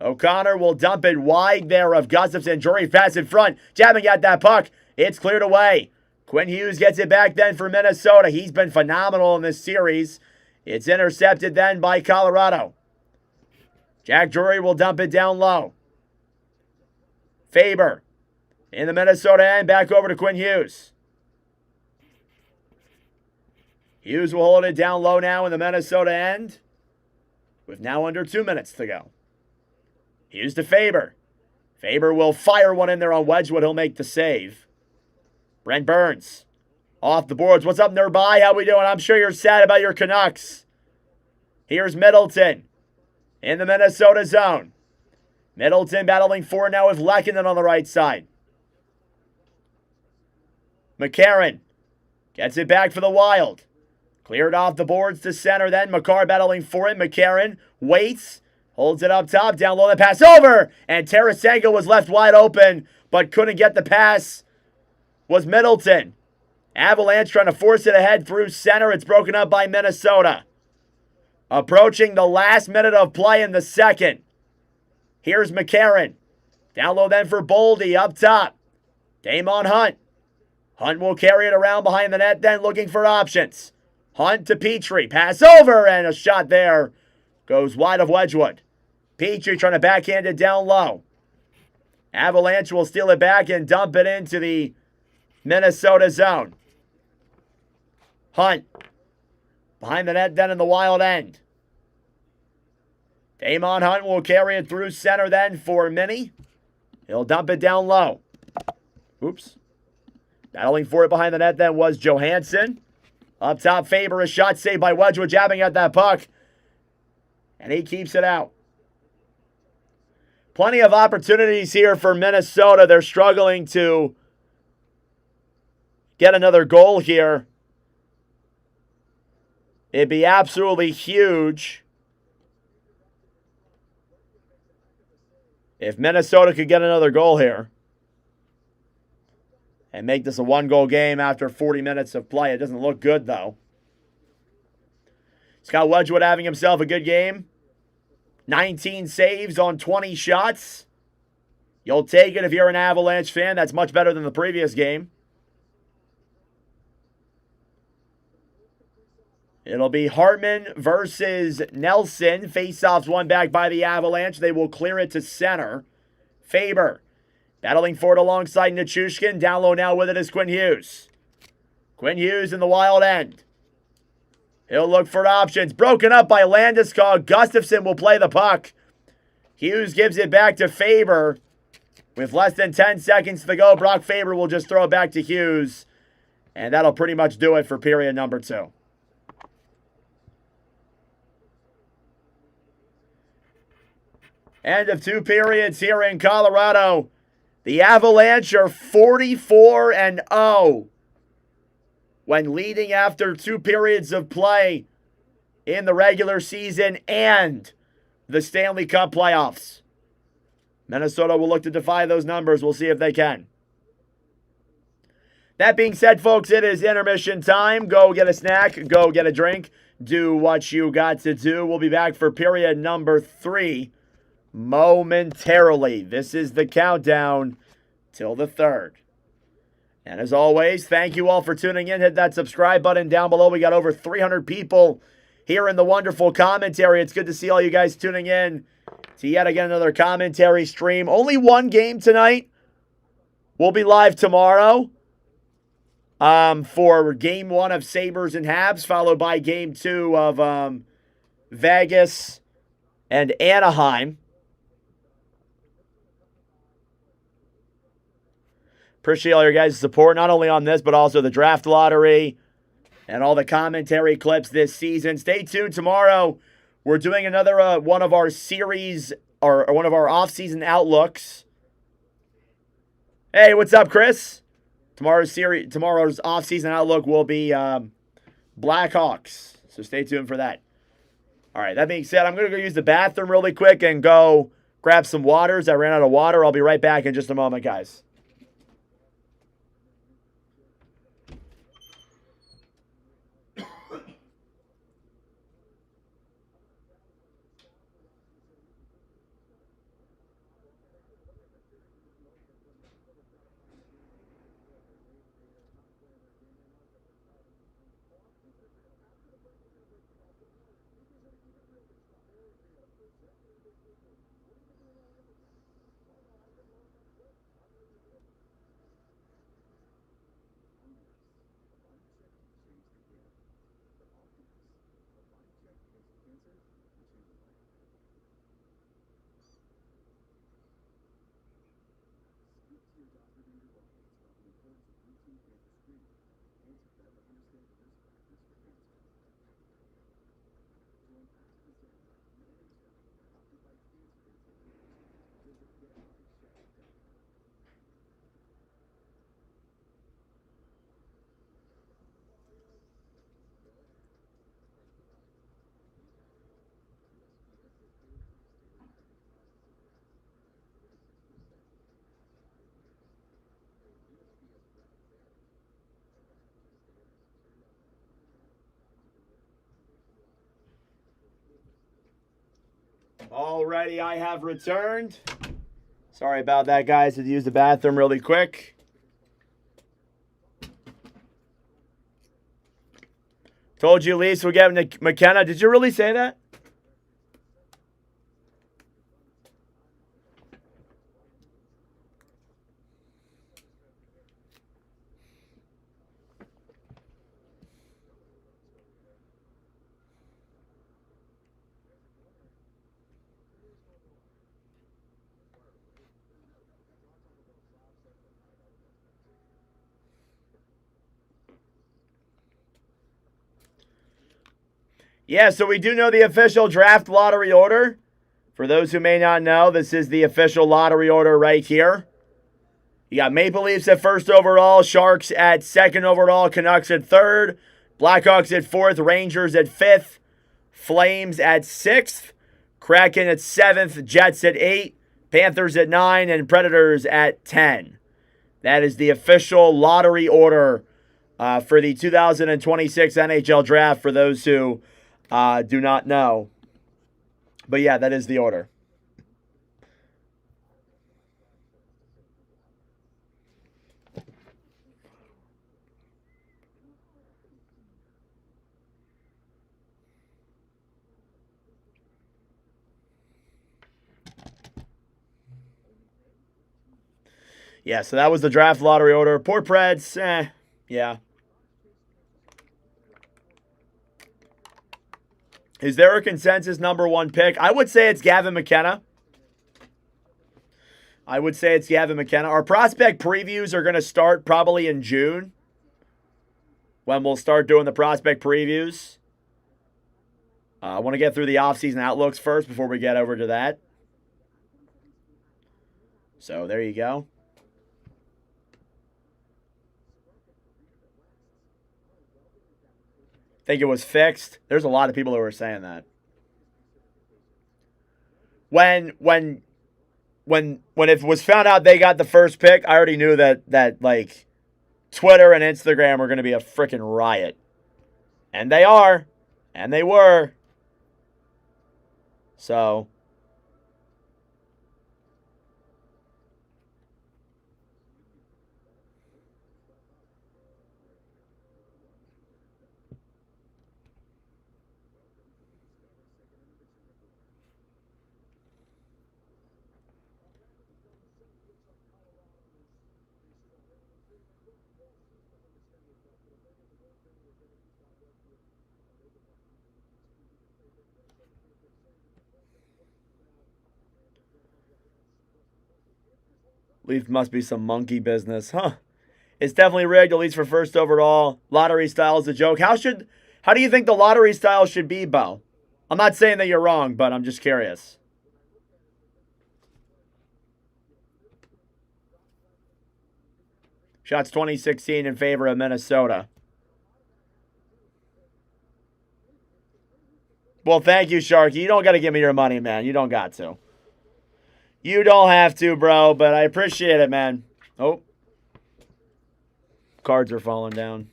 O'Connor will dump it wide there of Gustafsson. Drury pass in front. Jabbing at that puck. It's cleared away. Quinn Hughes gets it back then for Minnesota. He's been phenomenal in this series. It's intercepted then by Colorado. Jack Drury will dump it down low. Faber in the Minnesota end. Back over to Quinn Hughes. Hughes will hold it down low now in the Minnesota end. With now under 2 minutes to go. Hughes to Faber. Faber will fire one in there on Wedgwood. He'll make the save. Brent Burns. Off the boards. What's up, nearby? How we doing? I'm sure you're sad about your Canucks. Here's Middleton in the Minnesota zone. Middleton battling forward now with Lehkonen on the right side. McCarron gets it back for the Wild. Cleared off the boards to center then. McCarr battling for it. McCarron waits. Holds it up top. Down low. The pass over. And Tarasenko was left wide open, but couldn't get the pass. Was Middleton. Avalanche trying to force it ahead through center. It's broken up by Minnesota. Approaching the last minute of play in the second. Here's McCarron. Down low then for Boldy. Up top. Damon Hunt. Hunt will carry it around behind the net then looking for options. Hunt to Petrie. Pass over and a shot there. Goes wide of Wedgwood. Petrie trying to backhand it down low. Avalanche will steal it back and dump it into the Minnesota zone. Hunt. Behind the net then in the Wild end. Damon Hunt will carry it through center then for Minnie. He'll dump it down low. Oops. Battling for it behind the net then was Johansson. Up top, Faber, a shot saved by Wedgwood, jabbing at that puck. And he keeps it out. Plenty of opportunities here for Minnesota. They're struggling to get another goal here. It'd be absolutely huge if Minnesota could get another goal here and make this a one-goal game after 40 minutes of play. It doesn't look good, though. Scott Wedgwood having himself a good game. 19 saves on 20 shots. You'll take it if you're an Avalanche fan. That's much better than the previous game. It'll be Hartman versus Nelson. Faceoffs won back by the Avalanche. They will clear it to center. Faber battling for it alongside Nichushkin. Down low now with it is Quinn Hughes. Quinn Hughes in the Wild end. He'll look for options. Broken up by Landeskog. Gustafsson will play the puck. Hughes gives it back to Faber. With less than 10 seconds to go, Brock Faber will just throw it back to Hughes. And that'll pretty much do it for period number 2. End of 2 periods here in Colorado. The Avalanche are 44-0 when leading after 2 periods of play in the regular season and the Stanley Cup playoffs. Minnesota will look to defy those numbers. We'll see if they can. That being said, folks, it is intermission time. Go get a snack. Go get a drink. Do what you got to do. We'll be back for period number 3 momentarily. This is the countdown till the 3rd. And as always, thank you all for tuning in. Hit that subscribe button down below. We got over 300 people here in the wonderful commentary. It's good to see all you guys tuning in to yet again another commentary stream. Only one game tonight. We'll be live tomorrow for game 1 of Sabres and Habs, followed by game 2 of Vegas and Anaheim. Appreciate all your guys' support, not only on this, but also the draft lottery and all the commentary clips this season. Stay tuned tomorrow. We're doing another one of our series, or one of our off-season outlooks. Hey, what's up, Chris? Tomorrow's off-season outlook will be Blackhawks. So stay tuned for that. All right, that being said, I'm going to go use the bathroom really quick and go grab some waters. I ran out of water. I'll be right back in just a moment, guys. Alrighty, I have returned. Sorry about that, guys. Had to use the bathroom really quick. Told you, Lise, we're getting to McKenna. Did you really say that? Yeah, so we do know the official draft lottery order. For those who may not know, this is the official lottery order right here. You got Maple Leafs at first overall, Sharks at second overall, Canucks at third, Blackhawks at fourth, Rangers at fifth, Flames at sixth, Kraken at seventh, Jets at eight, Panthers at nine, and Predators at 10. That is the official lottery order for the 2026 NHL draft for those who do not know. But yeah, that is the order. Yeah, so that was the draft lottery order. Poor Preds, yeah. Is there a consensus number one pick? I would say it's Gavin McKenna. Our prospect previews are going to start probably in June, when we'll start doing the prospect previews. I want to get through the offseason outlooks first before we get over to that. So there you go. Think it was fixed. There's a lot of people who were saying that. When it was found out they got the first pick, I already knew that like Twitter and Instagram were going to be a freaking riot. And they are. And they were. So Leaf must be some monkey business, huh? It's definitely rigged, at least for first overall. Lottery style is a joke. How do you think the lottery style should be, Bo? I'm not saying that you're wrong, but I'm just curious. Shots 2016 in favor of Minnesota. Well, thank you, Sharky. You don't got to give me your money, man. You don't got to. You don't have to, bro, but I appreciate it, man. Oh. Cards are falling down.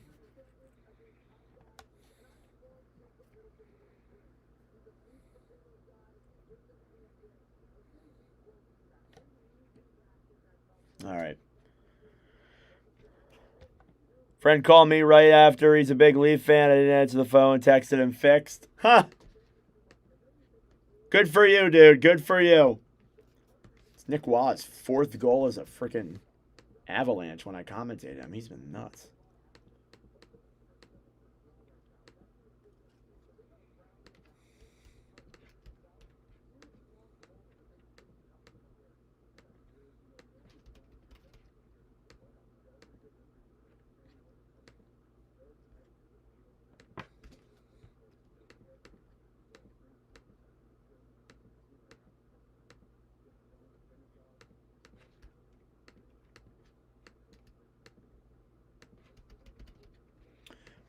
All right. Friend called me right after. He's a big Leaf fan. I didn't answer the phone. Texted him fixed. Huh. Good for you, dude. Good for you. It's Nick Watt's 4th goal as a freaking Avalanche when I commentated him. He's been nuts.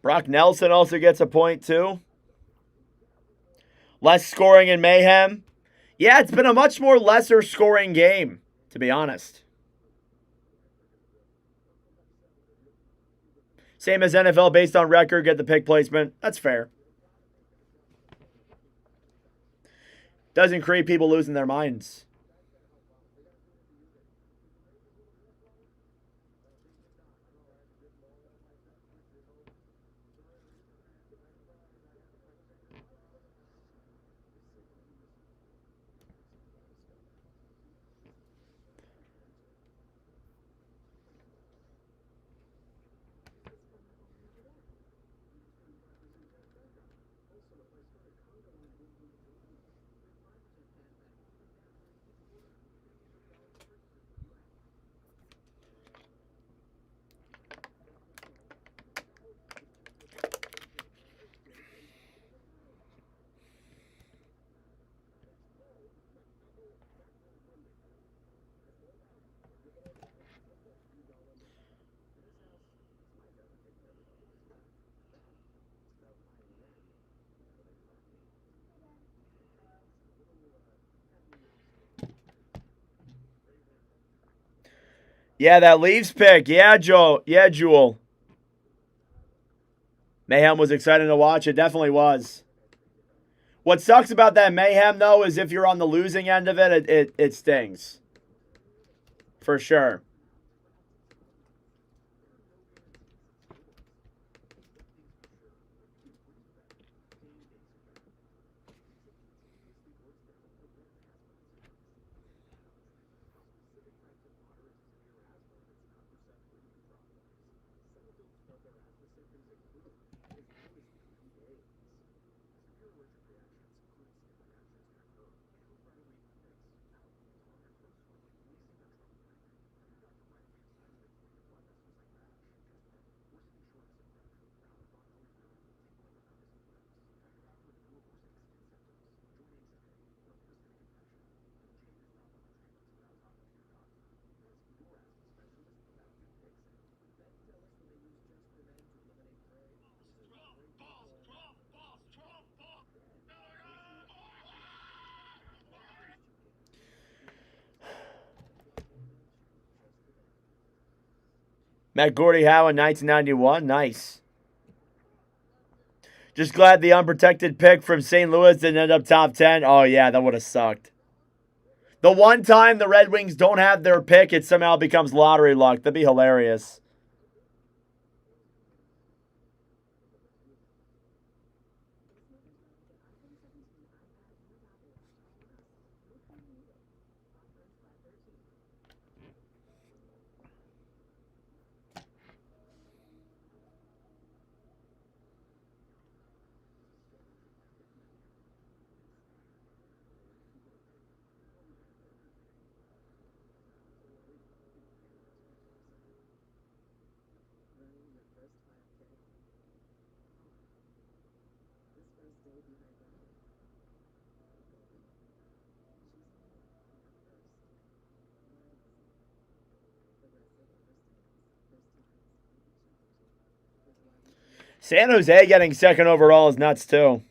Brock Nelson also gets a point, too. Less scoring in Mayhem. Yeah, it's been a much more lesser scoring game, to be honest. Same as NFL based on record, get the pick placement. That's fair. Doesn't create people losing their minds. Yeah, that Leafs pick. Yeah, Joe. Yeah, Jewel. Mayhem was exciting to watch. It definitely was. What sucks about that Mayhem, though, is if you're on the losing end of it stings. For sure. Met Gordie Howe in 1991. Nice. Just glad the unprotected pick from St. Louis didn't end up top 10. Oh, yeah, that would have sucked. The one time the Red Wings don't have their pick, it somehow becomes lottery luck. That'd be hilarious. San Jose getting second overall is nuts, too.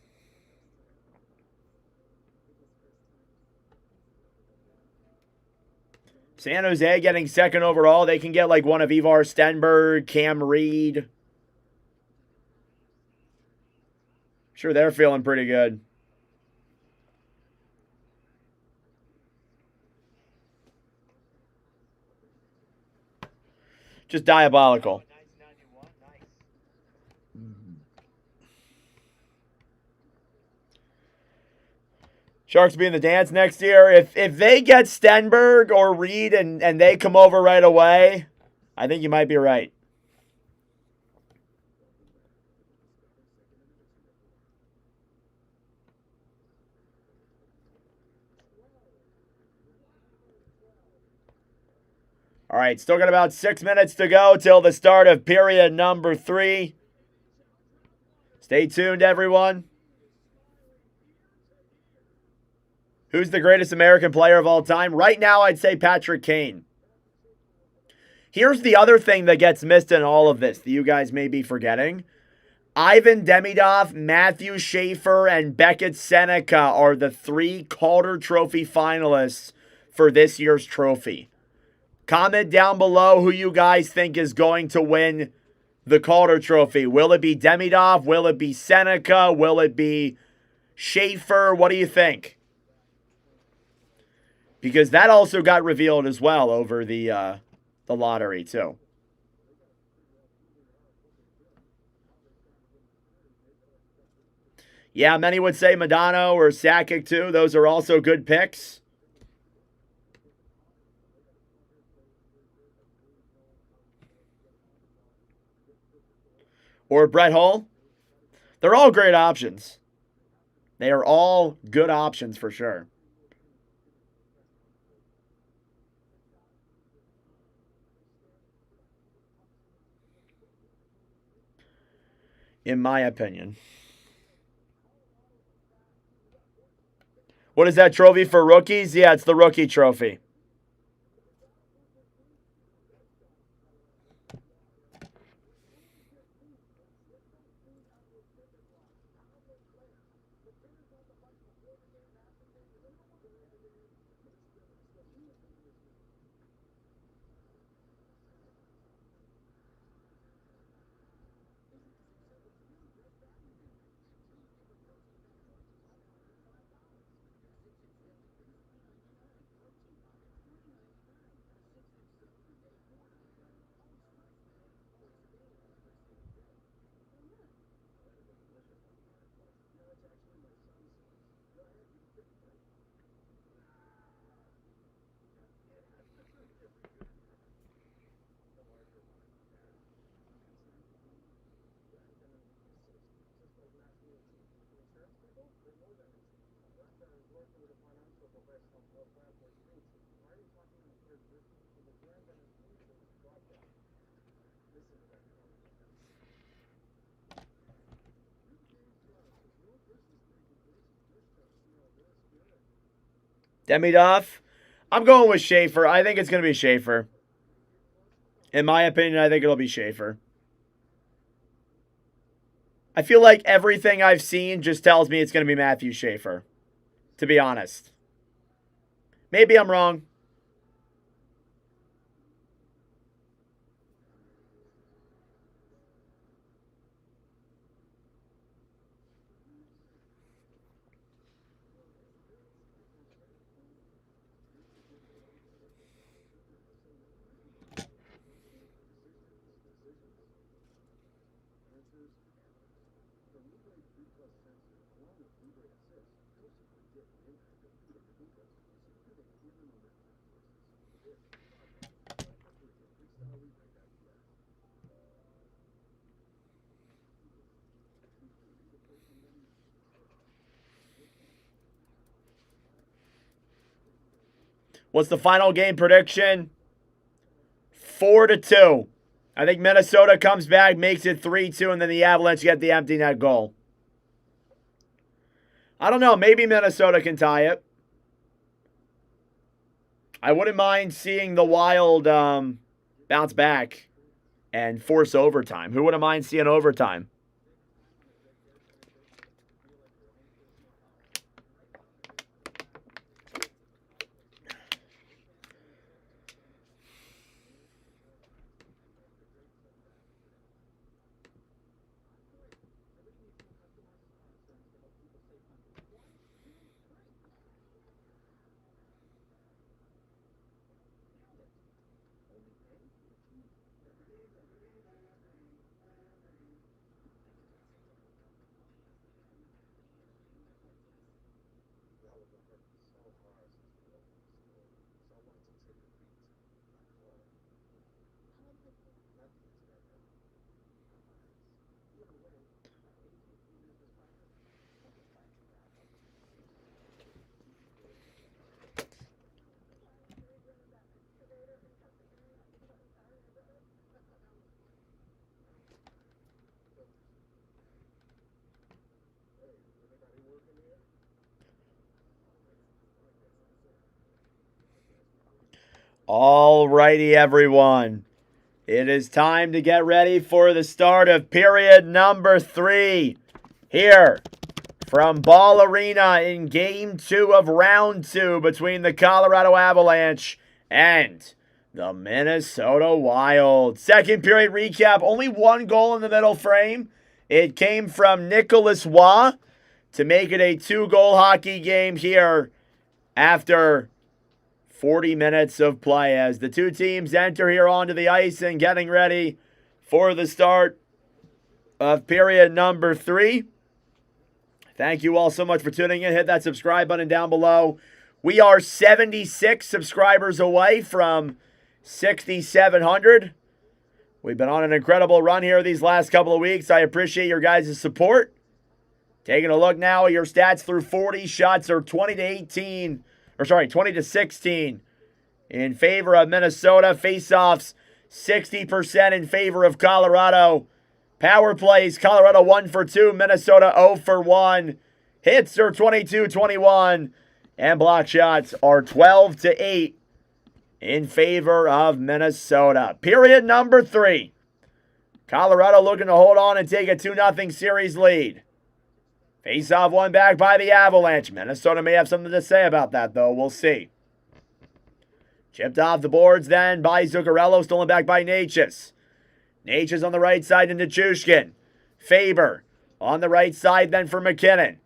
San Jose getting second overall. They can get like one of Ivar Stenberg, Cam Reed. Sure, they're feeling pretty good. Just diabolical. Sharks will be in the dance next year. If they get Stenberg or Reed and they come over right away, I think you might be right. All right, still got about 6 minutes to go till the start of period number 3. Stay tuned, everyone. Who's the greatest American player of all time? Right now, I'd say Patrick Kane. Here's the other thing that gets missed in all of this that you guys may be forgetting. Ivan Demidov, Matthew Schaefer, and Beckett Seneca are the 3 Calder Trophy finalists for this year's trophy. Comment down below who you guys think is going to win the Calder Trophy. Will it be Demidov? Will it be Seneca? Will it be Schaefer? What do you think? Because that also got revealed as well over the lottery too. Yeah, many would say Modano or Sakic too. Those are also good picks. Or Brett Hull. They're all great options. They are all good options for sure. In my opinion. What is that trophy for rookies? Yeah, it's the rookie trophy. Demidov. I'm going with Schaefer. I think it's going to be Schaefer. In my opinion, I think it'll be Schaefer. I feel like everything I've seen just tells me it's going to be Matthew Schaefer, to be honest. Maybe I'm wrong. What's the final game prediction? 4-2. I think Minnesota comes back, makes it 3-2, and then the Avalanche get the empty net goal. I don't know. Maybe Minnesota can tie it. I wouldn't mind seeing the Wild bounce back and force overtime. Who wouldn't mind seeing overtime? All righty, everyone. It is time to get ready for the start of period number 3 here from Ball Arena in Game 2 of Round 2 between the Colorado Avalanche and the Minnesota Wild. Second period recap, only one goal in the middle frame. It came from Nicholas Waugh to make it a 2-goal hockey game here after 40 minutes of play as the two teams enter here onto the ice and getting ready for the start of period number 3. Thank you all so much for tuning in. Hit that subscribe button down below. We are 76 subscribers away from 6,700. We've been on an incredible run here these last couple of weeks. I appreciate your guys' support. Taking a look now at your stats through 40. Shots are 20 to 16 in favor of Minnesota. Faceoffs, 60% in favor of Colorado. Power plays, Colorado 1 for 2, Minnesota 0 for 1. Hits are 22-21, and block shots are 12 to 8 in favor of Minnesota. Period number 3. Colorado looking to hold on and take a 2-0 series lead. Face-off won back by the Avalanche. Minnesota may have something to say about that, though. We'll see. Chipped off the boards then by Zuccarello. Stolen back by Natchez. Natchez on the right side into Nichushkin. Faber on the right side then for McKinnon.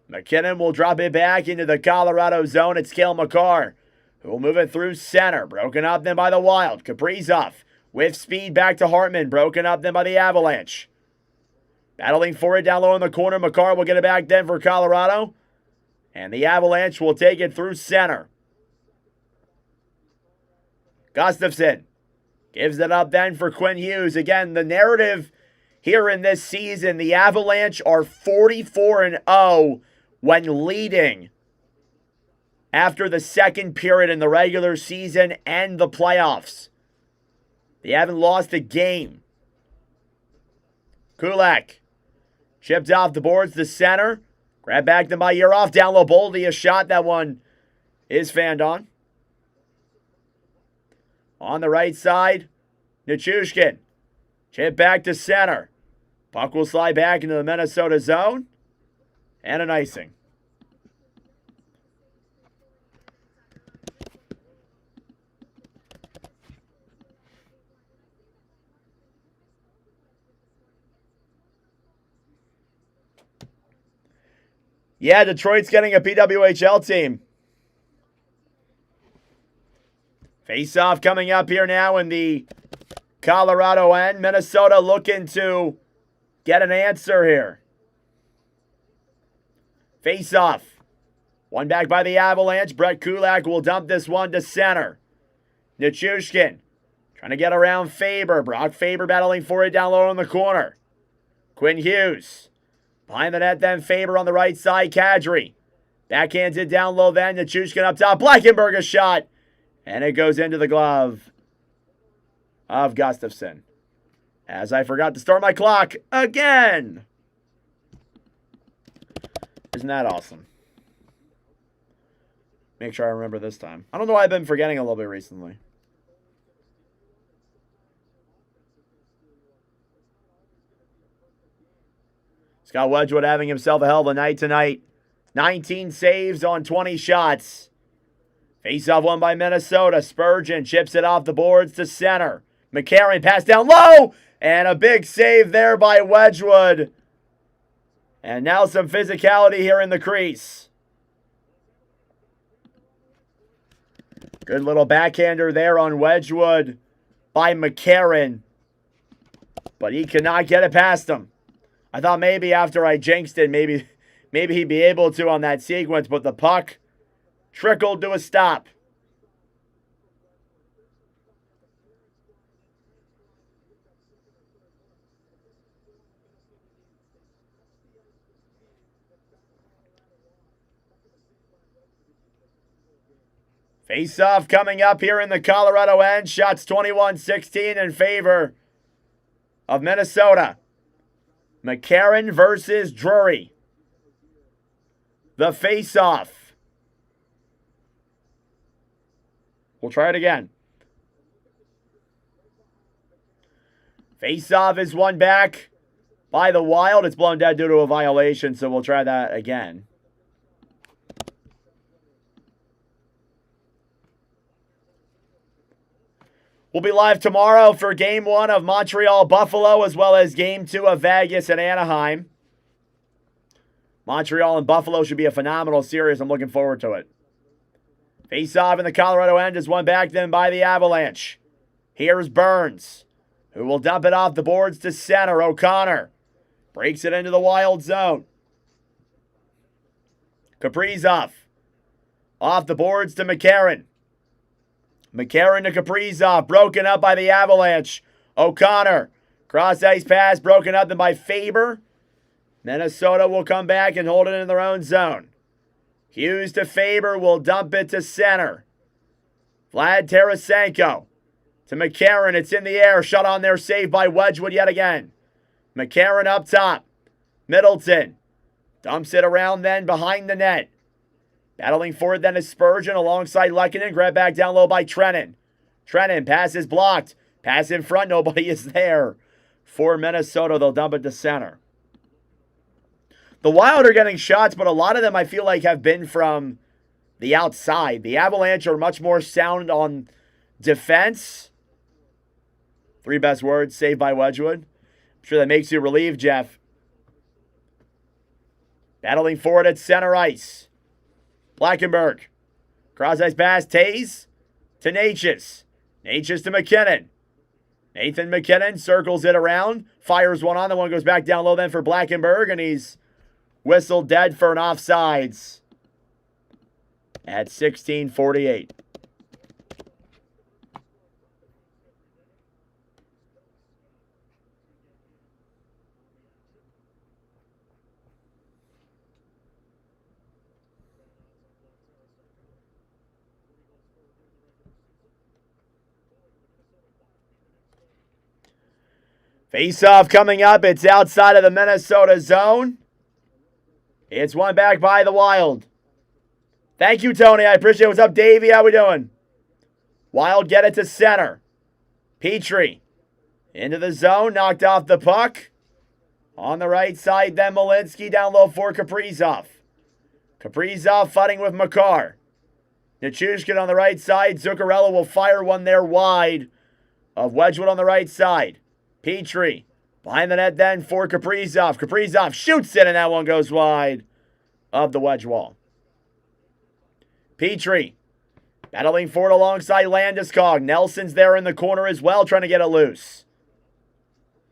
McKinnon will drop it back into the Colorado zone. It's Cale Makar who will move it through center. Broken up then by the Wild. Kaprizov with speed back to Hartman. Broken up then by the Avalanche. Battling for it down low in the corner. Makar will get it back then for Colorado. And the Avalanche will take it through center. Gustafsson gives it up then for Quinn Hughes. Again, the narrative here in this season, the Avalanche are 44-0 when leading after the second period in the regular season and the playoffs. They haven't lost a game. Kulak chipped off the boards to center. Grab back to Mayurov. Down low, Boldy, a shot. That one is fanned on. On the right side, Nichushkin. Chip back to center. Puck will slide back into the Minnesota zone. And an icing. Yeah, Detroit's getting a PWHL team. Face-off coming up here now in the Colorado end. Minnesota looking to get an answer here. Face-off. One back by the Avalanche. Brett Kulak will dump this one to center. Nichushkin trying to get around Faber. Brock Faber battling for it down low in the corner. Quinn Hughes. Behind the net then Faber on the right side. Kadri. Backhands it down low then. Nichushkin up top. Blackenberg a shot. And it goes into the glove of Gustafsson. As I forgot to start my clock again. Isn't that awesome? Make sure I remember this time. I don't know why I've been forgetting a little bit recently. Scott Wedgwood having himself a hell of a night tonight. 19 saves on 20 shots. Face-off won by Minnesota. Spurgeon chips it off the boards to center. McCarron pass down low. And a big save there by Wedgwood. And now some physicality here in the crease. Good little backhander there on Wedgwood by McCarron. But he cannot get it past him. I thought maybe after I jinxed it, maybe he'd be able to on that sequence, but the puck trickled to a stop. Face-off coming up here in the Colorado end. Shots 21-16 in favor of Minnesota. McCarron versus Drury. The face-off. We'll try it again. Face-off is won back by the Wild. It's blown dead due to a violation, so we'll try that again. We'll be live tomorrow for Game 1 of Montreal-Buffalo, as well as Game 2 of Vegas and Anaheim. Montreal and Buffalo should be a phenomenal series. I'm looking forward to it. Face-off in the Colorado end is won back then by the Avalanche. Here's Burns, who will dump it off the boards to center. O'Connor breaks it into the Wild zone. Kaprizov off the boards to McCarron. McCarron to Kaprizov, broken up by the Avalanche. O'Connor, cross-ice pass, broken up then by Faber. Minnesota will come back and hold it in their own zone. Hughes to Faber, will dump it to center. Vlad Tarasenko to McCarron, it's in the air, shot on there, saved by Wedgwood yet again. McCarron up top. Middleton dumps it around then behind the net. Battling forward then is Spurgeon alongside Lehkonen. Grabbed back down low by Trennan. Trennan, pass is blocked. Pass in front, nobody is there. For Minnesota, they'll dump it to center. The Wild are getting shots, but a lot of them I feel like have been from the outside. The Avalanche are much more sound on defense. 3 best words, saved by Wedgwood. I'm sure that makes you relieved, Jeff. Battling forward at center ice. Blackenberg. Cross-ice pass, Taze to Natchez. Natchez to McKinnon. Nathan McKinnon circles it around. Fires one on. The one goes back down low then for Blackenberg. And he's whistled dead for an offsides at 16:48. Face-off coming up. It's outside of the Minnesota zone. It's won back by the Wild. Thank you, Tony. I appreciate it. What's up, Davey? How we doing? Wild get it to center. Petrie into the zone. Knocked off the puck. On the right side, then Malinsky down low for Kaprizov. Kaprizov fighting with Makar. Nichushkin on the right side. Zuccarello will fire one there wide of Wedgwood on the right side. Petrie behind the net then for Kaprizov. Kaprizov shoots it, and that one goes wide of the wedge wall. Petrie battling forward alongside Landeskog. Nelson's there in the corner as well, trying to get it loose.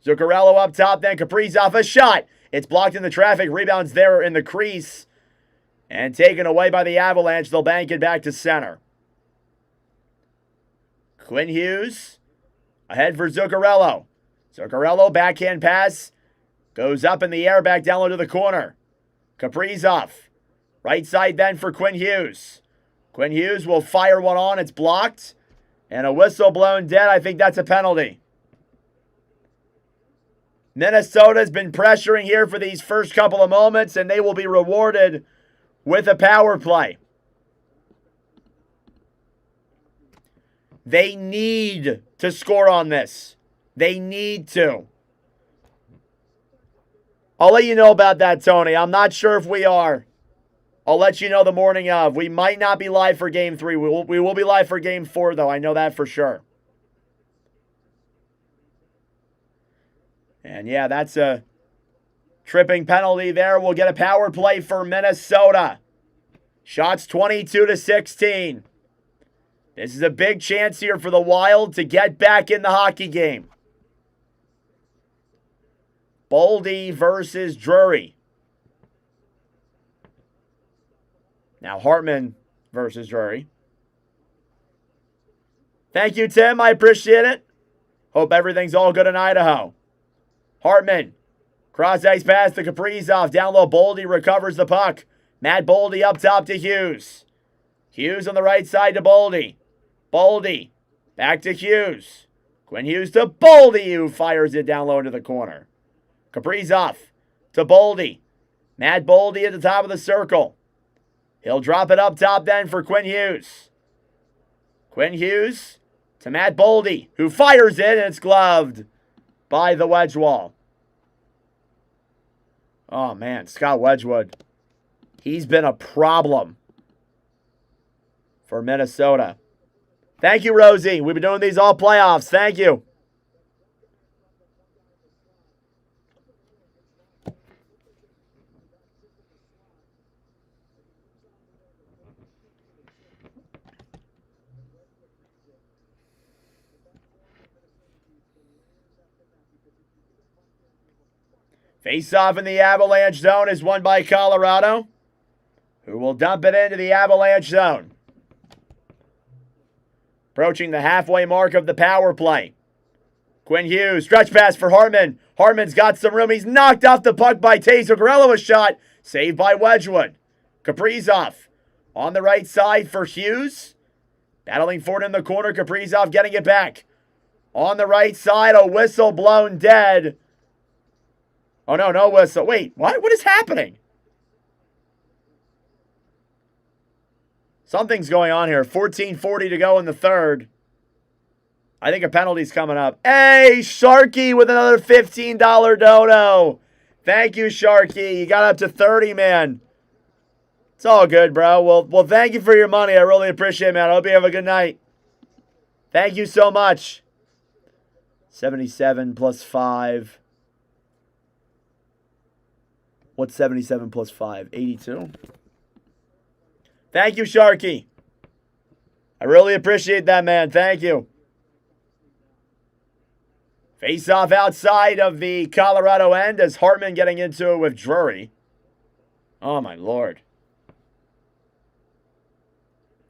Zuccarello up top then. Kaprizov, a shot. It's blocked in the traffic. Rebounds there in the crease. And taken away by the Avalanche. They'll bank it back to center. Quinn Hughes ahead for Zuccarello. Zuccarello, backhand pass. Goes up in the air, back down low to the corner. Kaprizov. Right side then for Quinn Hughes. Quinn Hughes will fire one on. It's blocked. And a whistle blown dead. I think that's a penalty. Minnesota's been pressuring here for these first couple of moments, and they will be rewarded with a power play. They need to score on this. They need to. I'll let you know about that, Tony. I'm not sure if we are. I'll let you know the morning of. We might not be live for Game 3. We will be live for Game 4, though. I know that for sure. And, yeah, that's a tripping penalty there. We'll get a power play for Minnesota. Shots 22-16. This is a big chance here for the Wild to get back in the hockey game. Boldy versus Drury. Now Hartman versus Drury. Thank you, Tim. I appreciate it. Hope everything's all good in Idaho. Hartman. Cross-ice pass to Kaprizov. Down low, Boldy recovers the puck. Matt Boldy up top to Hughes. Hughes on the right side to Boldy. Boldy. Back to Hughes. Quinn Hughes to Boldy, who fires it down low into the corner. Kaprizov to Boldy. Matt Boldy at the top of the circle. He'll drop it up top then for Quinn Hughes. Quinn Hughes to Matt Boldy, who fires it, and it's gloved by the wedge wall. Oh, man, Scott Wedgwood. He's been a problem for Minnesota. Thank you, Rosie. We've been doing these all playoffs. Thank you. Face-off in the Avalanche zone is won by Colorado, who will dump it into the Avalanche zone. Approaching the halfway mark of the power play. Quinn Hughes, stretch pass for Hartman. Hartman's got some room. He's knocked off the puck by Taze. Zuccarello, a shot. Saved by Wedgwood. Kaprizov on the right side for Hughes. Battling for it in the corner. Kaprizov getting it back. On the right side, a whistle blown dead. Oh, no, no whistle. Wait, what? What is happening? Something's going on here. 14:40 to go in the third. I think a penalty's coming up. Hey, Sharky with another $15 dono. Thank you, Sharky. You got up to 30, man. It's all good, bro. Well, thank you for your money. I really appreciate it, man. I hope you have a good night. Thank you so much. 77 plus 5. What's 77 plus 5? 82? Thank you, Sharky. I really appreciate that, man. Thank you. Face-off outside of the Colorado end as Hartman getting into it with Drury. Oh, my Lord.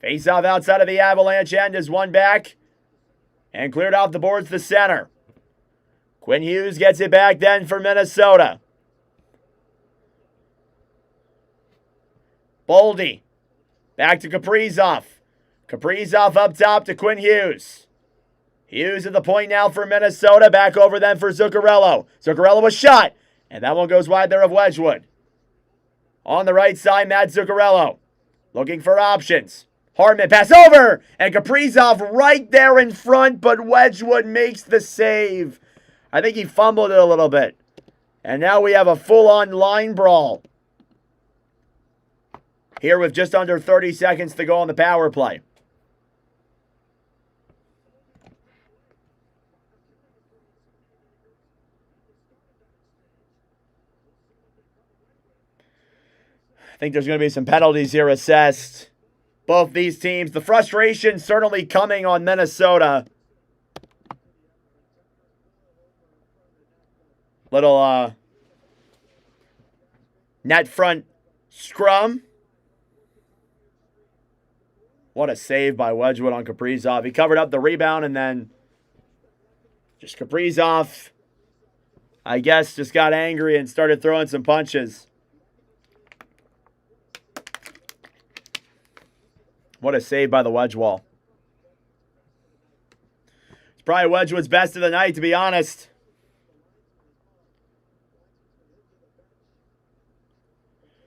Face-off outside of the Avalanche end is one back. And cleared off the boards to center. Quinn Hughes gets it back then for Minnesota. Boldy. Back to Kaprizov. Kaprizov up top to Quinn Hughes. Hughes at the point now for Minnesota. Back over then for Zuccarello. Zuccarello a shot. And that one goes wide there of Wedgwood. On the right side, Matt Zuccarello. Looking for options. Hartman pass over. And Kaprizov right there in front. But Wedgwood makes the save. I think he fumbled it a little bit. And now we have a full-on line brawl. Here with just under 30 seconds to go on the power play. I think there's going to be some penalties here assessed. Both these teams. The frustration certainly coming on Minnesota. Little net front scrum. What a save by Wedgwood on Kaprizov. He covered up the rebound and then just Kaprizov, I guess, just got angry and started throwing some punches. What a save by the wedge wall. It's probably Wedgwood's best of the night, to be honest.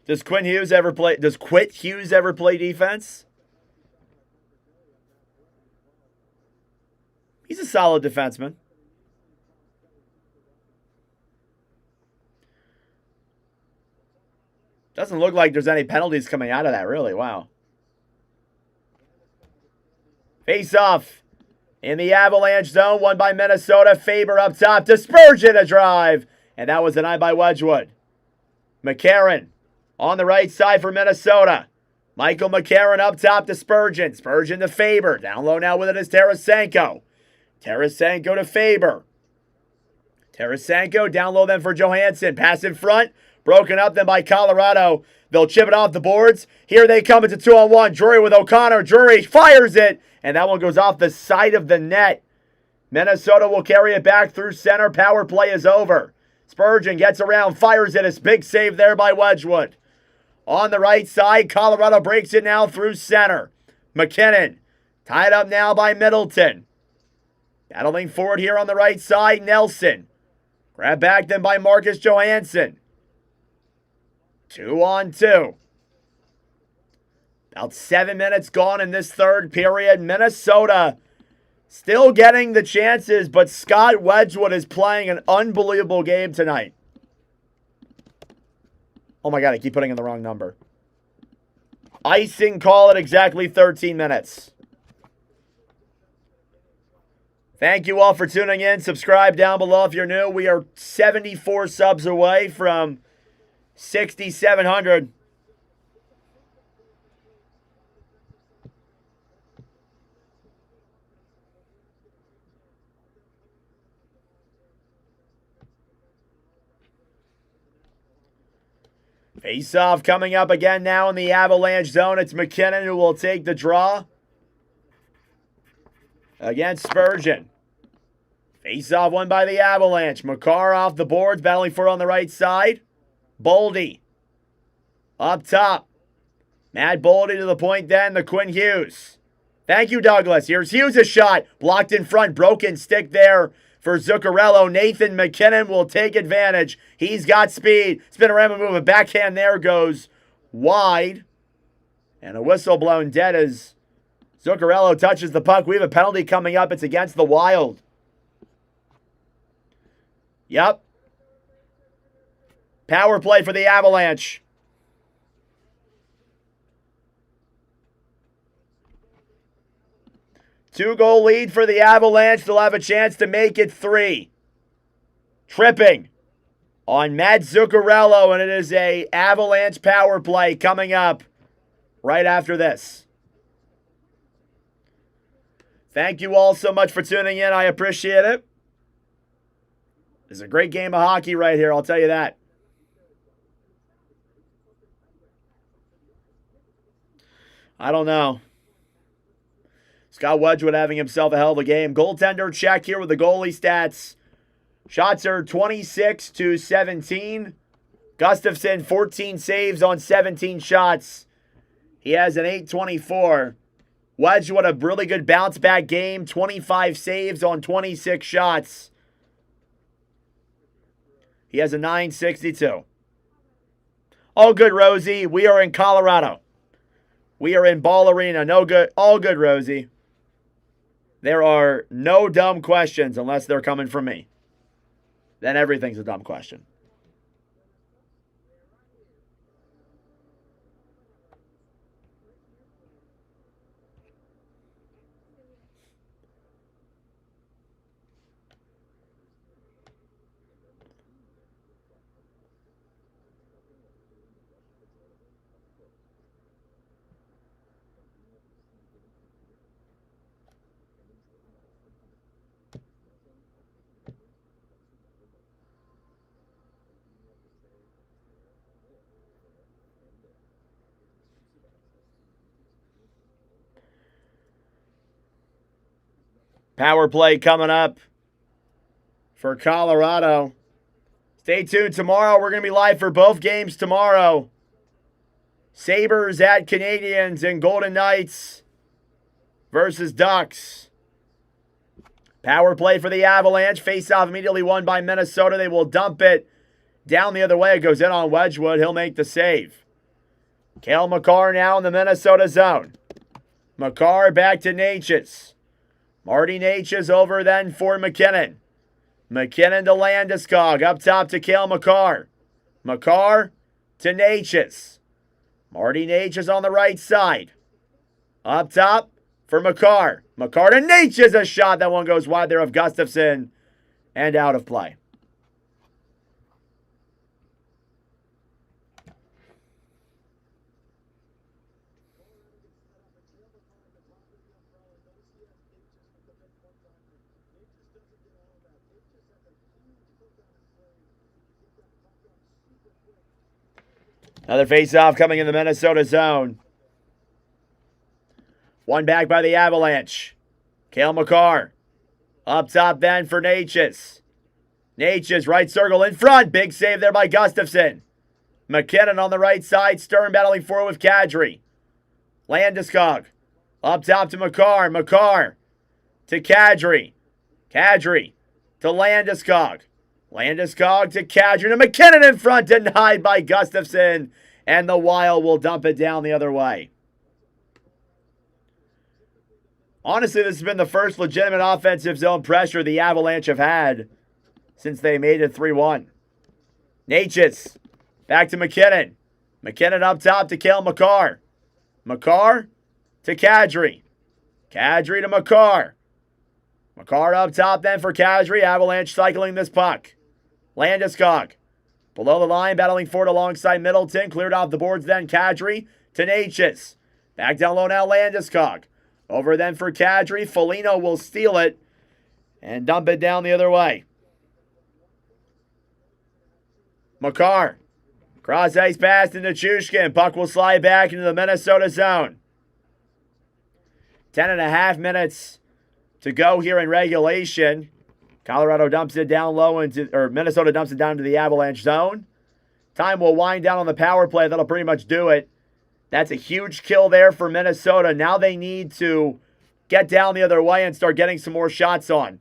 Does Quinn Hughes ever play? Does Quit Hughes ever play defense? He's a solid defenseman. Doesn't look like there's any penalties coming out of that, really. Wow. Face-off in the Avalanche zone, won by Minnesota. Faber up top to Spurgeon, a drive. And that was denied by Wedgwood. McCarron on the right side for Minnesota. Michael McCarron up top to Spurgeon. Spurgeon to Faber. Down low now with it is Tarasenko. Tarasenko to Faber. Tarasenko down low then for Johansson. Pass in front. Broken up then by Colorado. They'll chip it off the boards. Here they come. It's a 2-on-1. Drury with O'Connor. Drury fires it. And that one goes off the side of the net. Minnesota will carry it back through center. Power play is over. Spurgeon gets around. Fires it. It's big save there by Wedgwood. On the right side, Colorado breaks it now through center. McKinnon tied up now by Middleton. Battling forward here on the right side, Nelson. Grabbed back then by Marcus Johansson. 2-on-2. About 7 minutes gone in this third period. Minnesota still getting the chances, but Scott Wedgwood is playing an unbelievable game tonight. Oh my God, I keep putting in the wrong number. Icing call at exactly 13 minutes. Thank you all for tuning in. Subscribe down below if you're new. We are 74 subs away from 6,700. Face-off coming up again now in the Avalanche zone. It's McKinnon who will take the draw against Spurgeon. Face-off won by the Avalanche. Makar off the boards, battling for it on the right side. Boldy up top. Matt Boldy to the point then, the Quinn Hughes. Thank you, Douglas. Here's Hughes' shot. Blocked in front, broken stick there for Zuccarello. Nathan McKinnon will take advantage. He's got speed. Spin around and move. A backhand there goes wide. And a whistle blown dead as Zuccarello touches the puck. We have a penalty coming up. It's against the Wild. Yep. Power play for the Avalanche. Two-goal lead for the Avalanche. They'll have a chance to make it 3. Tripping on Matt Zuccarello, and it is a Avalanche power play coming up right after this. Thank you all so much for tuning in. I appreciate it. It's a great game of hockey right here, I'll tell you that. I don't know. Scott Wedgwood having himself a hell of a game. Goaltender check here with the goalie stats. Shots are 26-17. Gustafsson, 14 saves on 17 shots. He has an .824. Wedgwood, a really good bounce back game. 25 saves on 26 shots. He has a .962. All good, Rosie. We are in Colorado. We are in Ball Arena. No good. All good, Rosie. There are no dumb questions unless they're coming from me. Then everything's a dumb question. Power play coming up for Colorado. Stay tuned tomorrow. We're going to be live for both games tomorrow. Sabres at Canadiens and Golden Knights versus Ducks. Power play for the Avalanche. Face-off immediately won by Minnesota. They will dump it down the other way. It goes in on Wedgwood. He'll make the save. Cale Makar now in the Minnesota zone. Makar back to Natchez. Marty Natchez over then for McKinnon. McKinnon to Landeskog. Up top to Cale Makar. Makar to Natchez. Marty Natchez on the right side. Up top for Makar. Makar to Natchez, a shot. That one goes wide there of Gustafsson and out of play. Another face-off coming in the Minnesota zone. One back by the Avalanche. Cale Makar. Up top then for Natchez. Natchez, right circle in front. Big save there by Gustafsson. McKinnon on the right side. Stern battling forward with Kadri. Landeskog. Up top to Makar. Makar to Kadri. Kadri to Landeskog. Landeskog to Kadri. And McKinnon in front. Denied by Gustafsson. And the Wild will dump it down the other way. Honestly, this has been the first legitimate offensive zone pressure the Avalanche have had since they made it 3-1. Natchez. Back to McKinnon. McKinnon up top to Cale Makar. Makar to Kadri. Kadri to Makar. Makar up top then for Kadri. Avalanche cycling this puck. Landeskog. Below the line, battling forward alongside Middleton. Cleared off the boards then. Kadri to Natchez. Back down low now, Landeskog. Over then for Kadri. Foligno will steal it and dump it down the other way. Makar. Cross ice pass to Nichushkin. Puck will slide back into the Minnesota zone. 10.5 minutes to go here in regulation. Colorado dumps it down low Minnesota dumps it down into the Avalanche zone. Time will wind down on the power play. That'll pretty much do it. That's a huge kill there for Minnesota. Now they need to get down the other way and start getting some more shots on.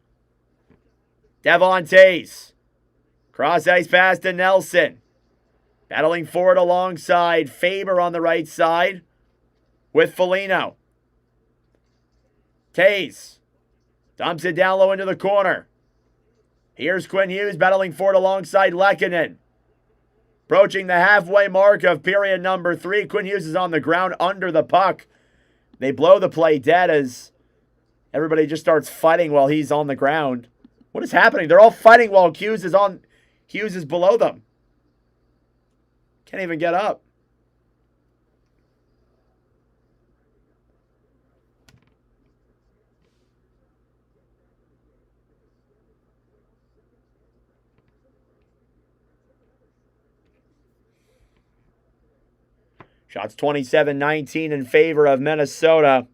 Devon Toews. Cross ice pass to Nelson. Battling forward alongside Faber on the right side with Foligno. Toews dumps it down low into the corner. Here's Quinn Hughes battling forward alongside Lehkonen. Approaching the halfway mark of period number 3. Quinn Hughes is on the ground under the puck. They blow the play dead as everybody just starts fighting while he's on the ground. What is happening? They're all fighting while Hughes is below them. Can't even get up. Shots 27-19 in favor of Minnesota.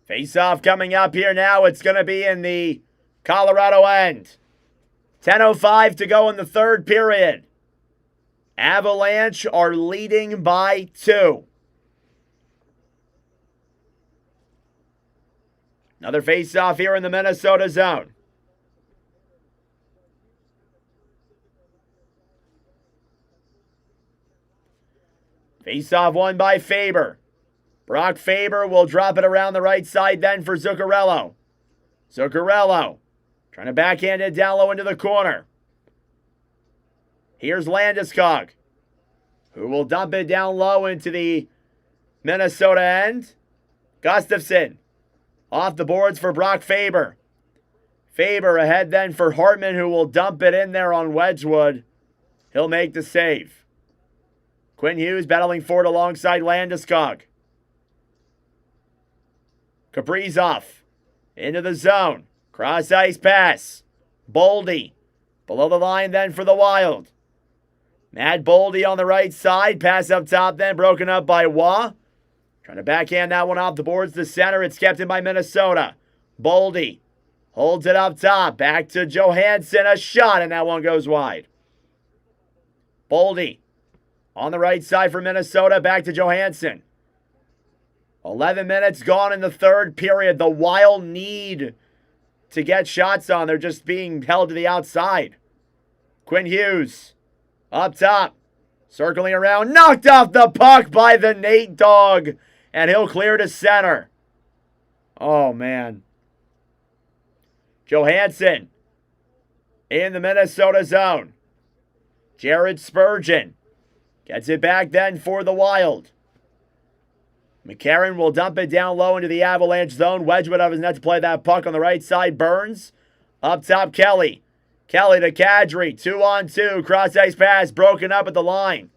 Face-off coming up here now. It's going to be in the Colorado end. 10:05 to go in the third period. Avalanche are leading by 2. Another face-off here in the Minnesota zone. Face-off won by Faber. Brock Faber will drop it around the right side then for Zuccarello. Zuccarello trying to backhand it down low into the corner. Here's Landeskog, who will dump it down low into the Minnesota end. Gustafsson off the boards for Brock Faber. Faber ahead then for Hartman, who will dump it in there on Wedgwood. He'll make the save. Quinn Hughes battling forward alongside Landeskog. Kaprizov into the zone. Cross ice pass. Boldy below the line then for the Wild. Matt Boldy on the right side. Pass up top then broken up by Waugh. Trying to backhand that one off the boards to center. It's kept in by Minnesota. Boldy holds it up top. Back to Johansson. A shot and that one goes wide. Boldy on the right side for Minnesota. Back to Johansson. 11 minutes gone in the third period. The Wild need to get shots on. They're just being held to the outside. Quinn Hughes up top. Circling around. Knocked off the puck by the Nate Dog. And he'll clear to center. Oh, man. Johansson in the Minnesota zone. Jared Spurgeon gets it back then for the Wild. McCarron will dump it down low into the Avalanche zone. Wedgwood out of his net to play that puck on the right side. Burns. Up top, Kelly. Kelly to Kadri. 2-on-2. Cross-ice pass. Broken up at the line.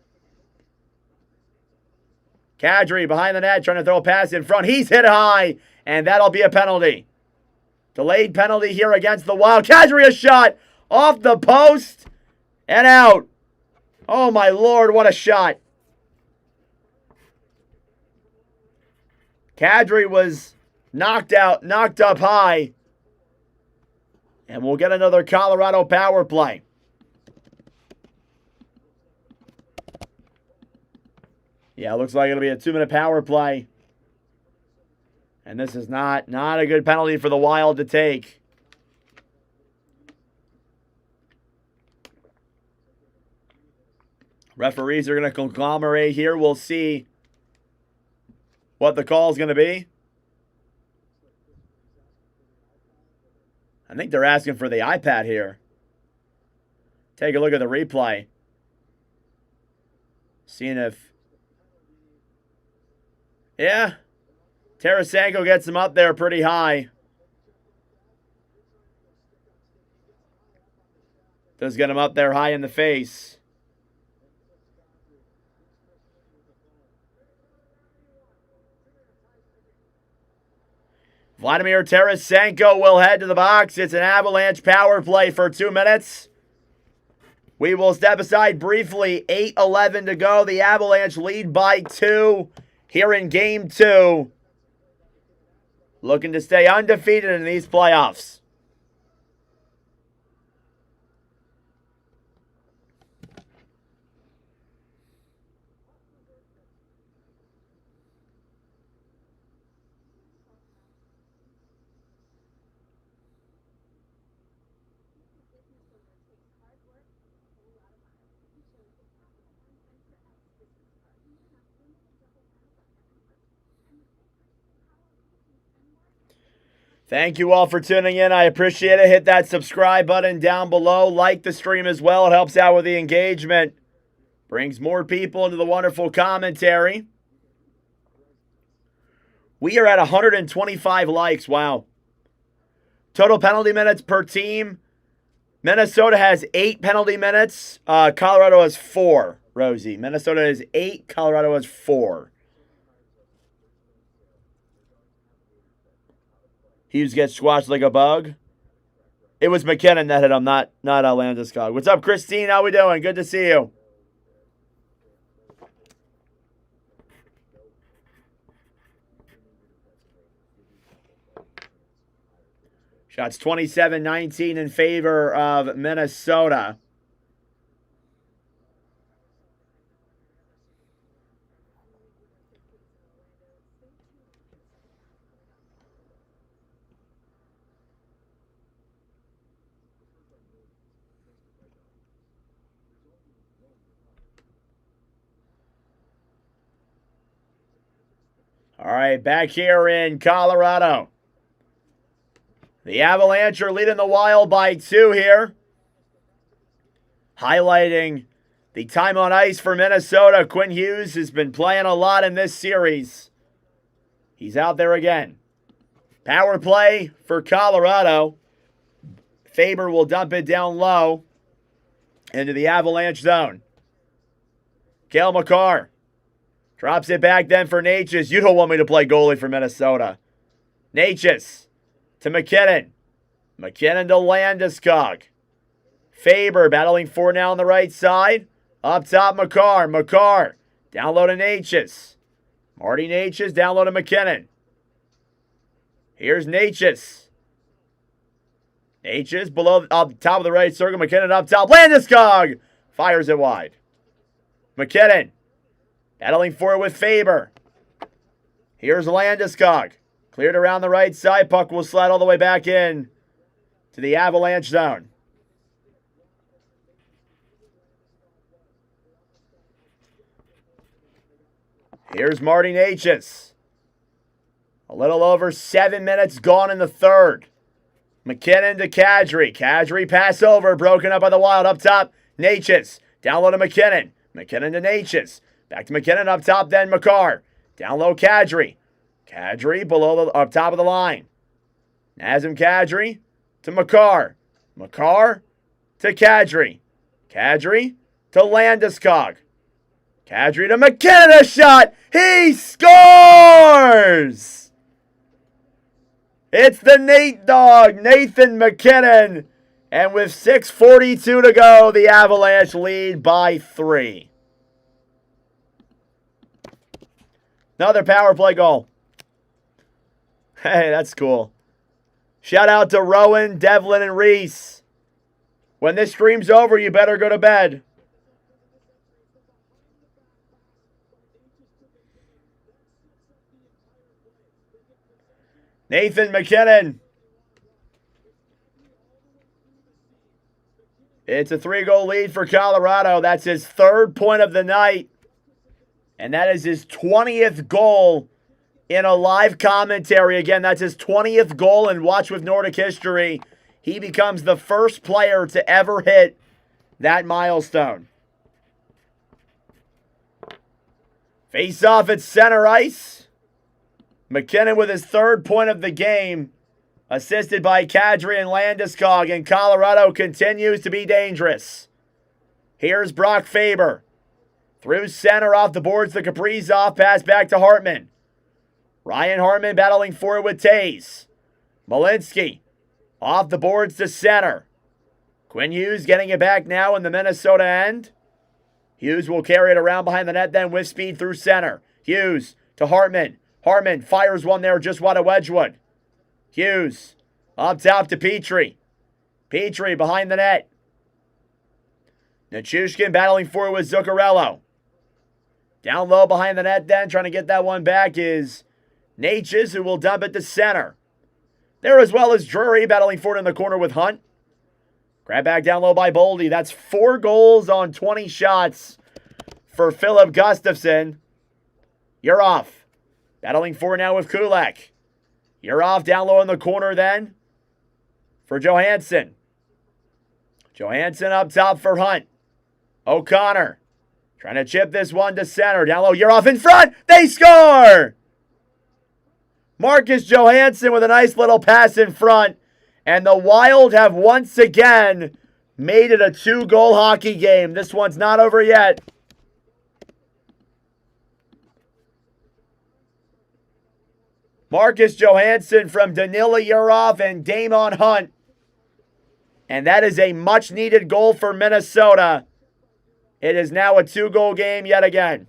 Kadri behind the net trying to throw a pass in front. He's hit high. And that'll be a penalty. Delayed penalty here against the Wild. Kadri a shot. Off the post. And out. Oh my Lord, what a shot. Kadri was knocked up high. And we'll get another Colorado power play. Yeah, looks like it'll be a 2-minute power play. And this is not a good penalty for the Wild to take. Referees are going to conglomerate here. We'll see what the call is going to be. I think they're asking for the iPad here. Take a look at the replay. Seeing if... Yeah. Tarasenko gets him up there pretty high. Does get him up there high in the face. Vladimir Tarasenko will head to the box. It's an Avalanche power play for 2 minutes. We will step aside briefly. 8:11 to go. The Avalanche lead by 2 here in Game 2. Looking to stay undefeated in these playoffs. Thank you all for tuning in. I appreciate it. Hit that subscribe button down below. Like the stream as well. It helps out with the engagement. Brings more people into the wonderful commentary. We are at 125 likes. Wow. Total penalty minutes per team. Minnesota has 8 penalty minutes. Colorado has 4, Rosie. Minnesota has 8. Colorado has 4. Hughes gets squashed like a bug. It was McKinnon that hit him, not Landeskog. What's up, Christine? How we doing? Good to see you. Shots 27-19 in favor of Minnesota. All right, back here in Colorado. The Avalanche are leading the Wild by 2 here. Highlighting the time on ice for Minnesota. Quinn Hughes has been playing a lot in this series. He's out there again. Power play for Colorado. Faber will dump it down low into the Avalanche zone. Cale Makar drops it back then for Natchez. You don't want me to play goalie for Minnesota. Natchez to McKinnon. McKinnon to Landeskog. Faber battling for now on the right side. Up top, Makar. Makar down low to Natchez. Marty Natchez down low to McKinnon. Here's Natchez. Natchez below, up top of the right circle. McKinnon up top. Landeskog fires it wide. McKinnon battling for it with Faber. Here's Landeskog. Cleared around the right side. Puck will slide all the way back in to the Avalanche zone. Here's Marty Necas. A little over 7 minutes gone in the third. McKinnon to Kadri. Kadri pass over, broken up by the Wild. Up top, Necas. Down low to McKinnon. McKinnon to Necas. Back to McKinnon up top, then Makar. Down low, Kadri. Kadri up top of the line. Nazem Kadri to Makar. Makar to Kadri. Kadri to Landeskog. Kadri to McKinnon, a shot! He scores! It's the Nate Dog, Nathan McKinnon. And with 6:42 to go, the Avalanche lead by 3. Another power play goal. Hey, that's cool. Shout out to Rowan, Devlin, and Reese. When this stream's over, you better go to bed. Nathan McKinnon. It's a 3-goal lead for Colorado. That's his 3rd point of the night. And that is his 20th goal in a live commentary. Again, that's his 20th goal in Watch with Nordic history. He becomes the first player to ever hit that milestone. Face off at center ice. McKinnon with his 3rd point of the game, assisted by Kadri and Landeskog, and Colorado continues to be dangerous. Here's Brock Faber. Through center off the boards to Kaprizov, pass back to Hartman. Ryan Hartman battling forward with Taze. Malinsky off the boards to center. Quinn Hughes getting it back now in the Minnesota end. Hughes will carry it around behind the net then with speed through center. Hughes to Hartman. Hartman fires one there just wide of Wedgwood. Hughes up top to Petrie. Petrie behind the net. Nichushkin battling forward with Zuccarello. Down low behind the net then, trying to get that one back is Necas, who will dump it to center. There as well as Drury battling forward in the corner with Hunt. Grab back down low by Boldy. That's 4 goals on 20 shots for Philip Gustafsson. You're off. Battling forward now with Kulak. You're off down low in the corner then for Johansson. Johansson up top for Hunt. O'Connor trying to chip this one to center. Down low, you're off in front. They score! Marcus Johansson with a nice little pass in front. And the Wild have once again made it a 2-goal hockey game. This one's not over yet. Marcus Johansson from Danila Yurov and Damon Hunt. And that is a much-needed goal for Minnesota. It is now a 2-goal game yet again.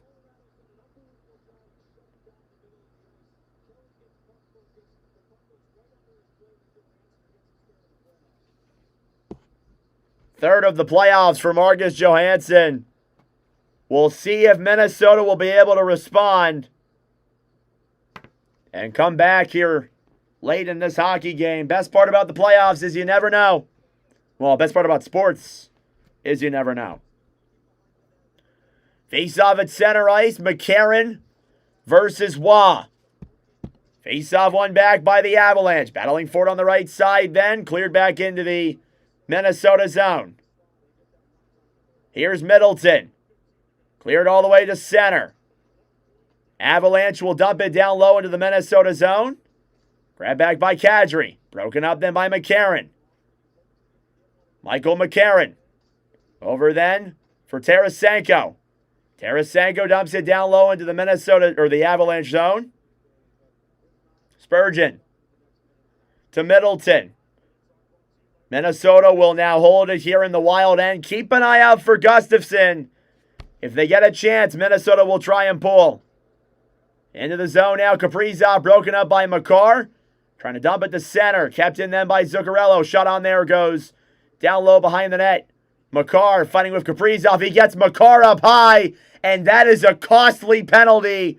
Third of the playoffs for Marcus Johansson. We'll see if Minnesota will be able to respond and come back here late in this hockey game. Best part about the playoffs is you never know. Well, best part about sports is you never know. Face-off at center ice, McCarron versus Waugh. Face-off one back by the Avalanche. Battling forward on the right side then. Cleared back into the Minnesota zone. Here's Middleton. Cleared all the way to center. Avalanche will dump it down low into the Minnesota zone. Grab back by Kadri. Broken up then by McCarron. Michael McCarron. Over then for Tarasenko. Tarasenko dumps it down low into the Minnesota or the Avalanche zone. Spurgeon to Middleton. Minnesota will now hold it here in the Wild end. Keep an eye out for Gustafsson. If they get a chance, Minnesota will try and pull. Into the zone now. Kaprizov broken up by Makar. Trying to dump it to center. Kept in then by Zuccarello. Shot on there goes down low behind the net. Makar fighting with Kaprizov. He gets Makar up high. And that is a costly penalty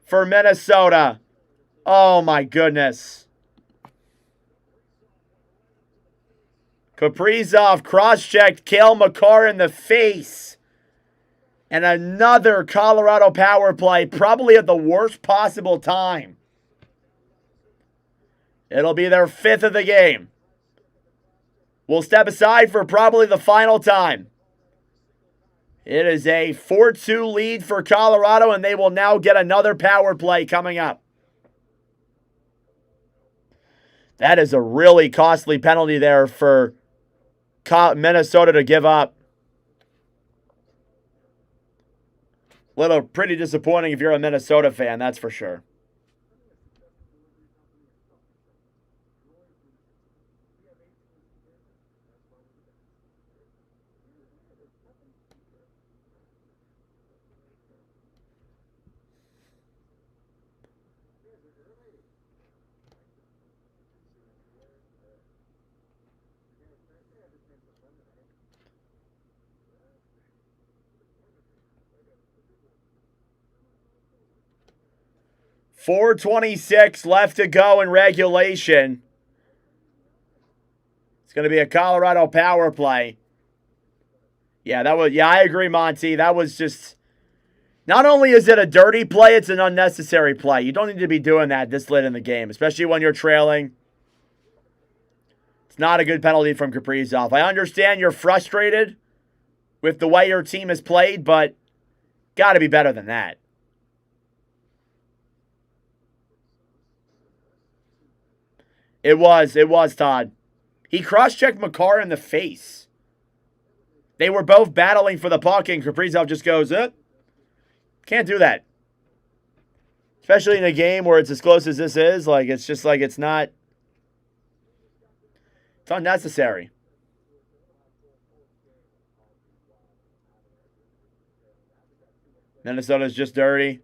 for Minnesota. Oh my goodness. Kaprizov cross-checked Cale Makar in the face. And another Colorado power play, probably at the worst possible time. It'll be their 5th of the game. We'll step aside for probably the final time. It is a 4-2 lead for Colorado, and they will now get another power play coming up. That is a really costly penalty there for Minnesota to give up. Pretty disappointing if you're a Minnesota fan, that's for sure. .426 left to go in regulation. It's going to be a Colorado power play. Yeah, I agree, Monty. That was just, not only is it a dirty play, it's an unnecessary play. You don't need to be doing that this late in the game, especially when you're trailing. It's not a good penalty from Kaprizov. I understand you're frustrated with the way your team has played, but got to be better than that. It was, Todd. He cross-checked Makar in the face. They were both battling for the puck, and Kaprizov just goes, can't do that. Especially in a game where it's as close as this is. Like, it's just like it's not. It's unnecessary. Minnesota's just dirty.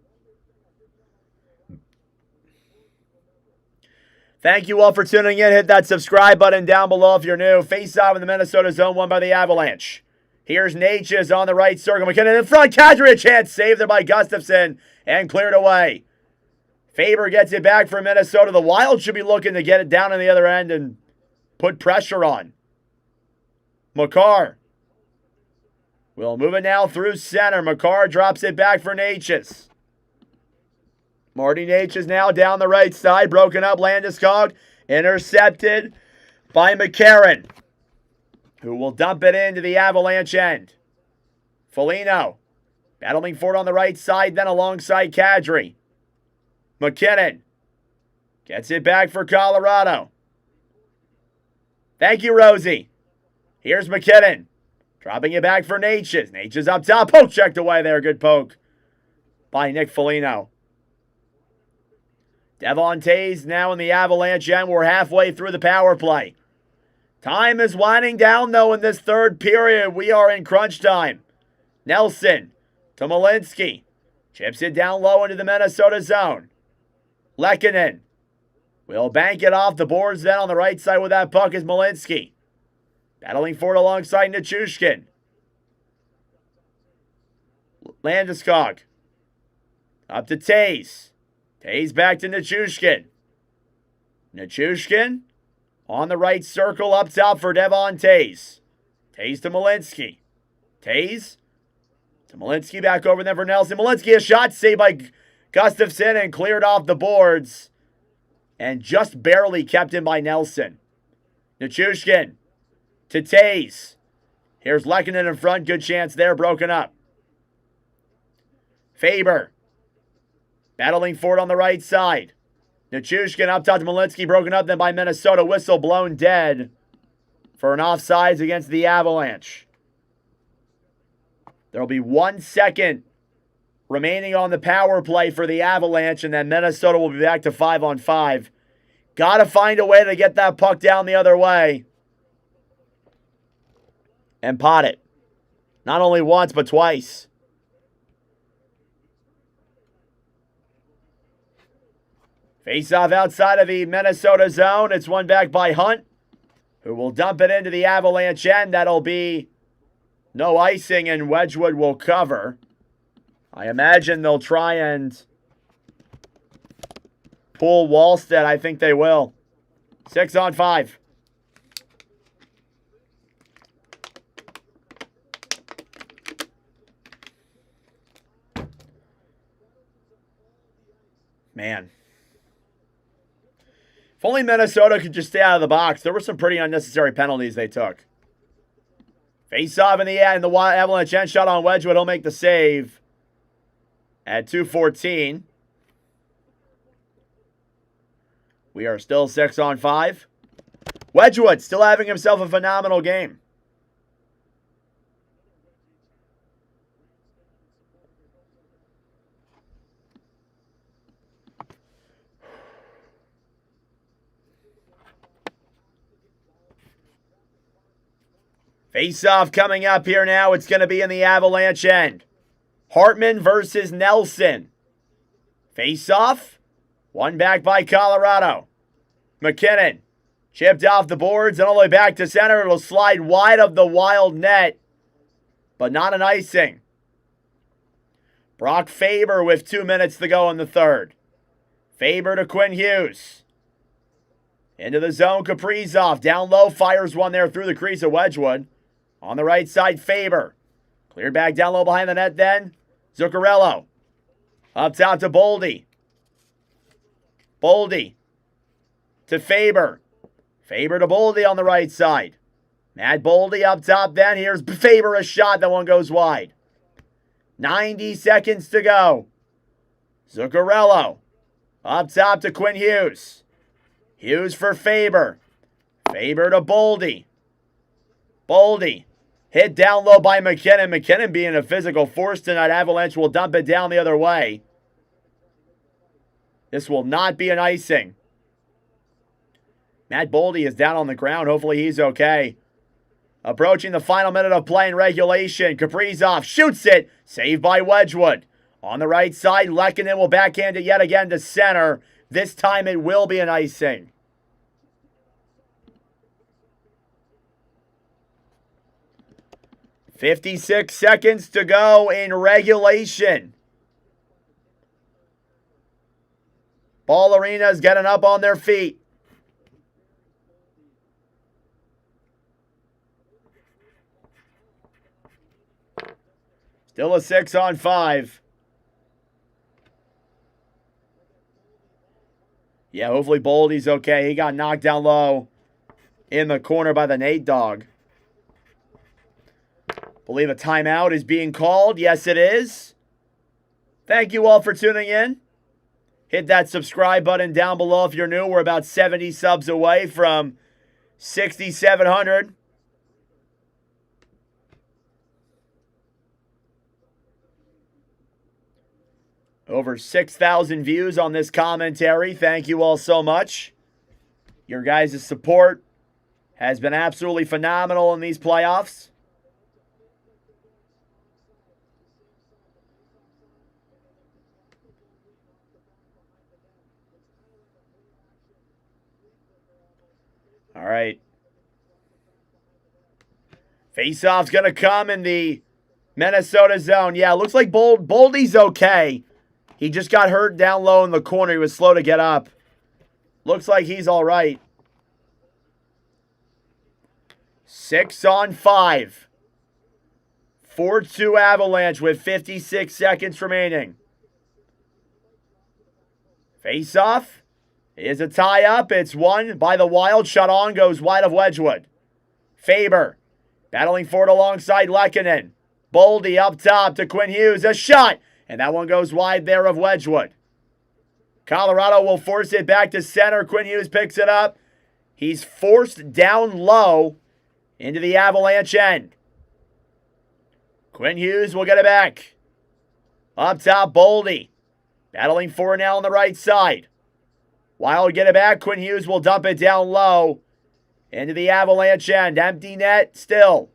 Thank you all for tuning in. Hit that subscribe button down below if you're new. Face off in the Minnesota zone, won by the Avalanche. Here's Natchez on the right circle. McKinnon in front. Kadri, a chance. Saved there by Gustafsson and cleared away. Faber gets it back for Minnesota. The Wild should be looking to get it down on the other end and put pressure on. Makar. We'll move it now through center. Makar drops it back for Natchez. Marty Natchez now down the right side. Broken up. Landeskog intercepted by McCarron, who will dump it into the Avalanche end. Foligno battling for it on the right side, then alongside Kadri. McKinnon gets it back for Colorado. Thank you, Rosie. Here's McKinnon. Dropping it back for Natchez. Natchez up top. Poke checked away there. Good poke by Nick Foligno. Devon Toews now in the Avalanche end. We're halfway through the power play. Time is winding down, though, in this third period. We are in crunch time. Nelson to Malinsky. Chips it down low into the Minnesota zone. Lehkonen will bank it off the boards then on the right side with that puck is Malinsky. Battling for it alongside Nichushkin. Landeskog. Up to Toews. Toews back to Nichushkin. Nichushkin on the right circle up top for Devon Toews. Toews to Malinsky. Toews to Malinsky back over there for Nelson. Malinsky, a shot saved by Gustafsson and cleared off the boards. And just barely kept in by Nelson. Nichushkin to Toews. Here's Lehkonen in front. Good chance there. Broken up. Faber battling for it on the right side. Nichushkin up top to Malinsky. Broken up then by Minnesota. Whistle blown dead for an offsides against the Avalanche. There will be 1 second remaining on the power play for the Avalanche, and then Minnesota will be back to 5-on-5. Got to find a way to get that puck down the other way and pot it. Not only once, but twice. Face-off outside of the Minnesota zone. It's won back by Hunt, who will dump it into the Avalanche end. That'll be no icing, and Wedgwood will cover. I imagine they'll try and pull Wallstedt. I think they will. 6-on-5. If only Minnesota could just stay out of the box. There were some pretty unnecessary penalties they took. Face off in the end. The Avalanche end shot on Wedgwood. He'll make the save at 2:14. We are still 6-on-5. Wedgwood still having himself a phenomenal game. Face-off coming up here now. It's going to be in the Avalanche end. Hartman versus Nelson. Face-off. One back by Colorado. McKinnon. Chipped off the boards and all the way back to center. It'll slide wide of the Wild net. But not an icing. Brock Faber with 2 minutes to go in the third. Faber to Quinn Hughes. Into the zone, Kaprizov. Down low, fires one there through the crease of Wedgwood. On the right side, Faber. Cleared back down low behind the net then. Zuccarello. Up top to Boldy. Boldy to Faber. Faber to Boldy on the right side. Matt Boldy up top then. Here's Faber, a shot. That one goes wide. 90 seconds to go. Zuccarello. Up top to Quinn Hughes. Hughes for Faber. Faber to Boldy. Boldy. Hit down low by McKinnon. McKinnon being a physical force tonight. Avalanche will dump it down the other way. This will not be an icing. Matt Boldy is down on the ground. Hopefully he's okay. Approaching the final minute of play in regulation. Kaprizov shoots it. Saved by Wedgwood. On the right side, Lehkonen will backhand it yet again to center. This time it will be an icing. .56 seconds to go in regulation. Ball Arena's getting up on their feet. Still a 6-on-5. Yeah, hopefully Boldy's okay. He got knocked down low in the corner by the Nate dog. Believe a timeout is being called. Yes, it is. Thank you all for tuning in. Hit that subscribe button down below if you're new. We're about 70 subs away from 6,700. Over 6,000 views on this commentary. Thank you all so much. Your guys' support has been absolutely phenomenal in these playoffs. All right. Face-off's going to come in the Minnesota zone. Yeah, looks like Boldy's okay. He just got hurt down low in the corner. He was slow to get up. Looks like he's all right. 6-on-5. 4-2 Avalanche with 56 seconds remaining. Face-off. Is a tie-up. It's won by the Wild. Shot on goes wide of Wedgwood. Faber battling for it alongside Lehkonen. Boldy up top to Quinn Hughes. A shot. And that one goes wide there of Wedgwood. Colorado will force it back to center. Quinn Hughes picks it up. He's forced down low into the Avalanche end. Quinn Hughes will get it back. Up top, Boldy. Battling for it now on the right side. Wild get it back. Quinn Hughes will dump it down low into the Avalanche end. Empty net still.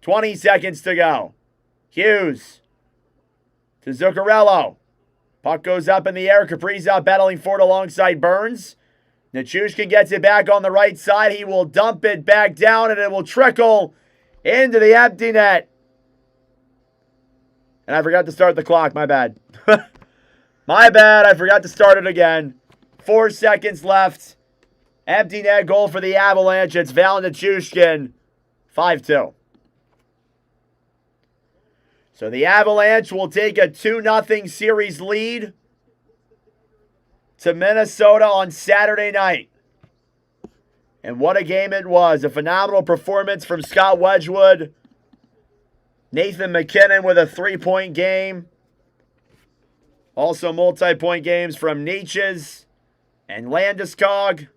20 seconds to go. Hughes to Zuccarello. Puck goes up in the air. Kaprizov battling for it alongside Burns. Nichushkin gets it back on the right side. He will dump it back down and it will trickle into the empty net. And I forgot to start the clock. My bad. My bad. I forgot to start it again. 4 seconds left. Empty net goal for the Avalanche. It's Val Nichushkin. 5-2. So the Avalanche will take a 2-0 series lead to Minnesota on Saturday night. And what a game it was. A phenomenal performance from Scott Wedgwood. Nathan McKinnon with a 3-point game. Also multi-point games from Nietzsche's and Landeskog.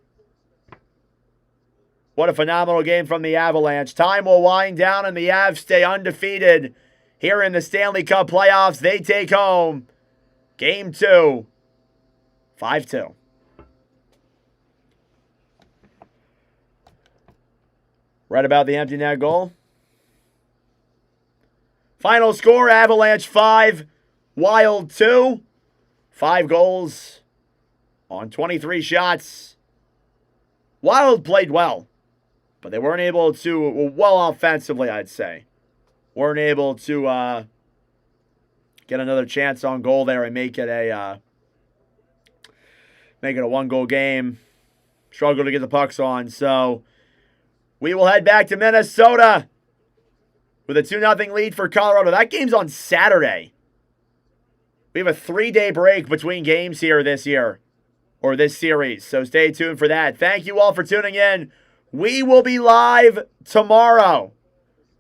What a phenomenal game from the Avalanche. Time will wind down and the Avs stay undefeated here in the Stanley Cup playoffs. They take home Game 2, 5-2. Right about the empty net goal. Final score, Avalanche 5, Wild 2. 5 goals on 23 shots. Wild played well, but they weren't able to, well, offensively, I'd say. Weren't able to get another chance on goal there and make it a 1-goal game. Struggled to get the pucks on, so we will head back to Minnesota with a 2-0 lead for Colorado. That game's on Saturday. We have a 3-day break between games here this year, or this series, so stay tuned for that. Thank you all for tuning in. We will be live tomorrow.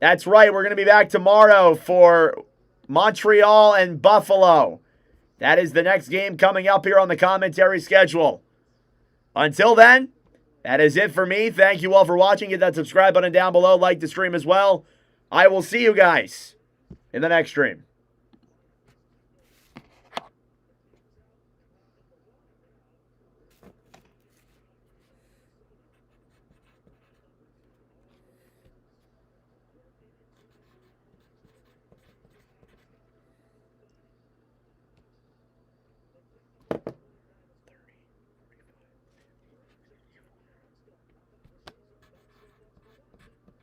That's right, we're going to be back tomorrow for Montreal and Buffalo. That is the next game coming up here on the commentary schedule. Until then, that is it for me. Thank you all for watching. Hit that subscribe button down below. Like the stream as well. I will see you guys in the next stream.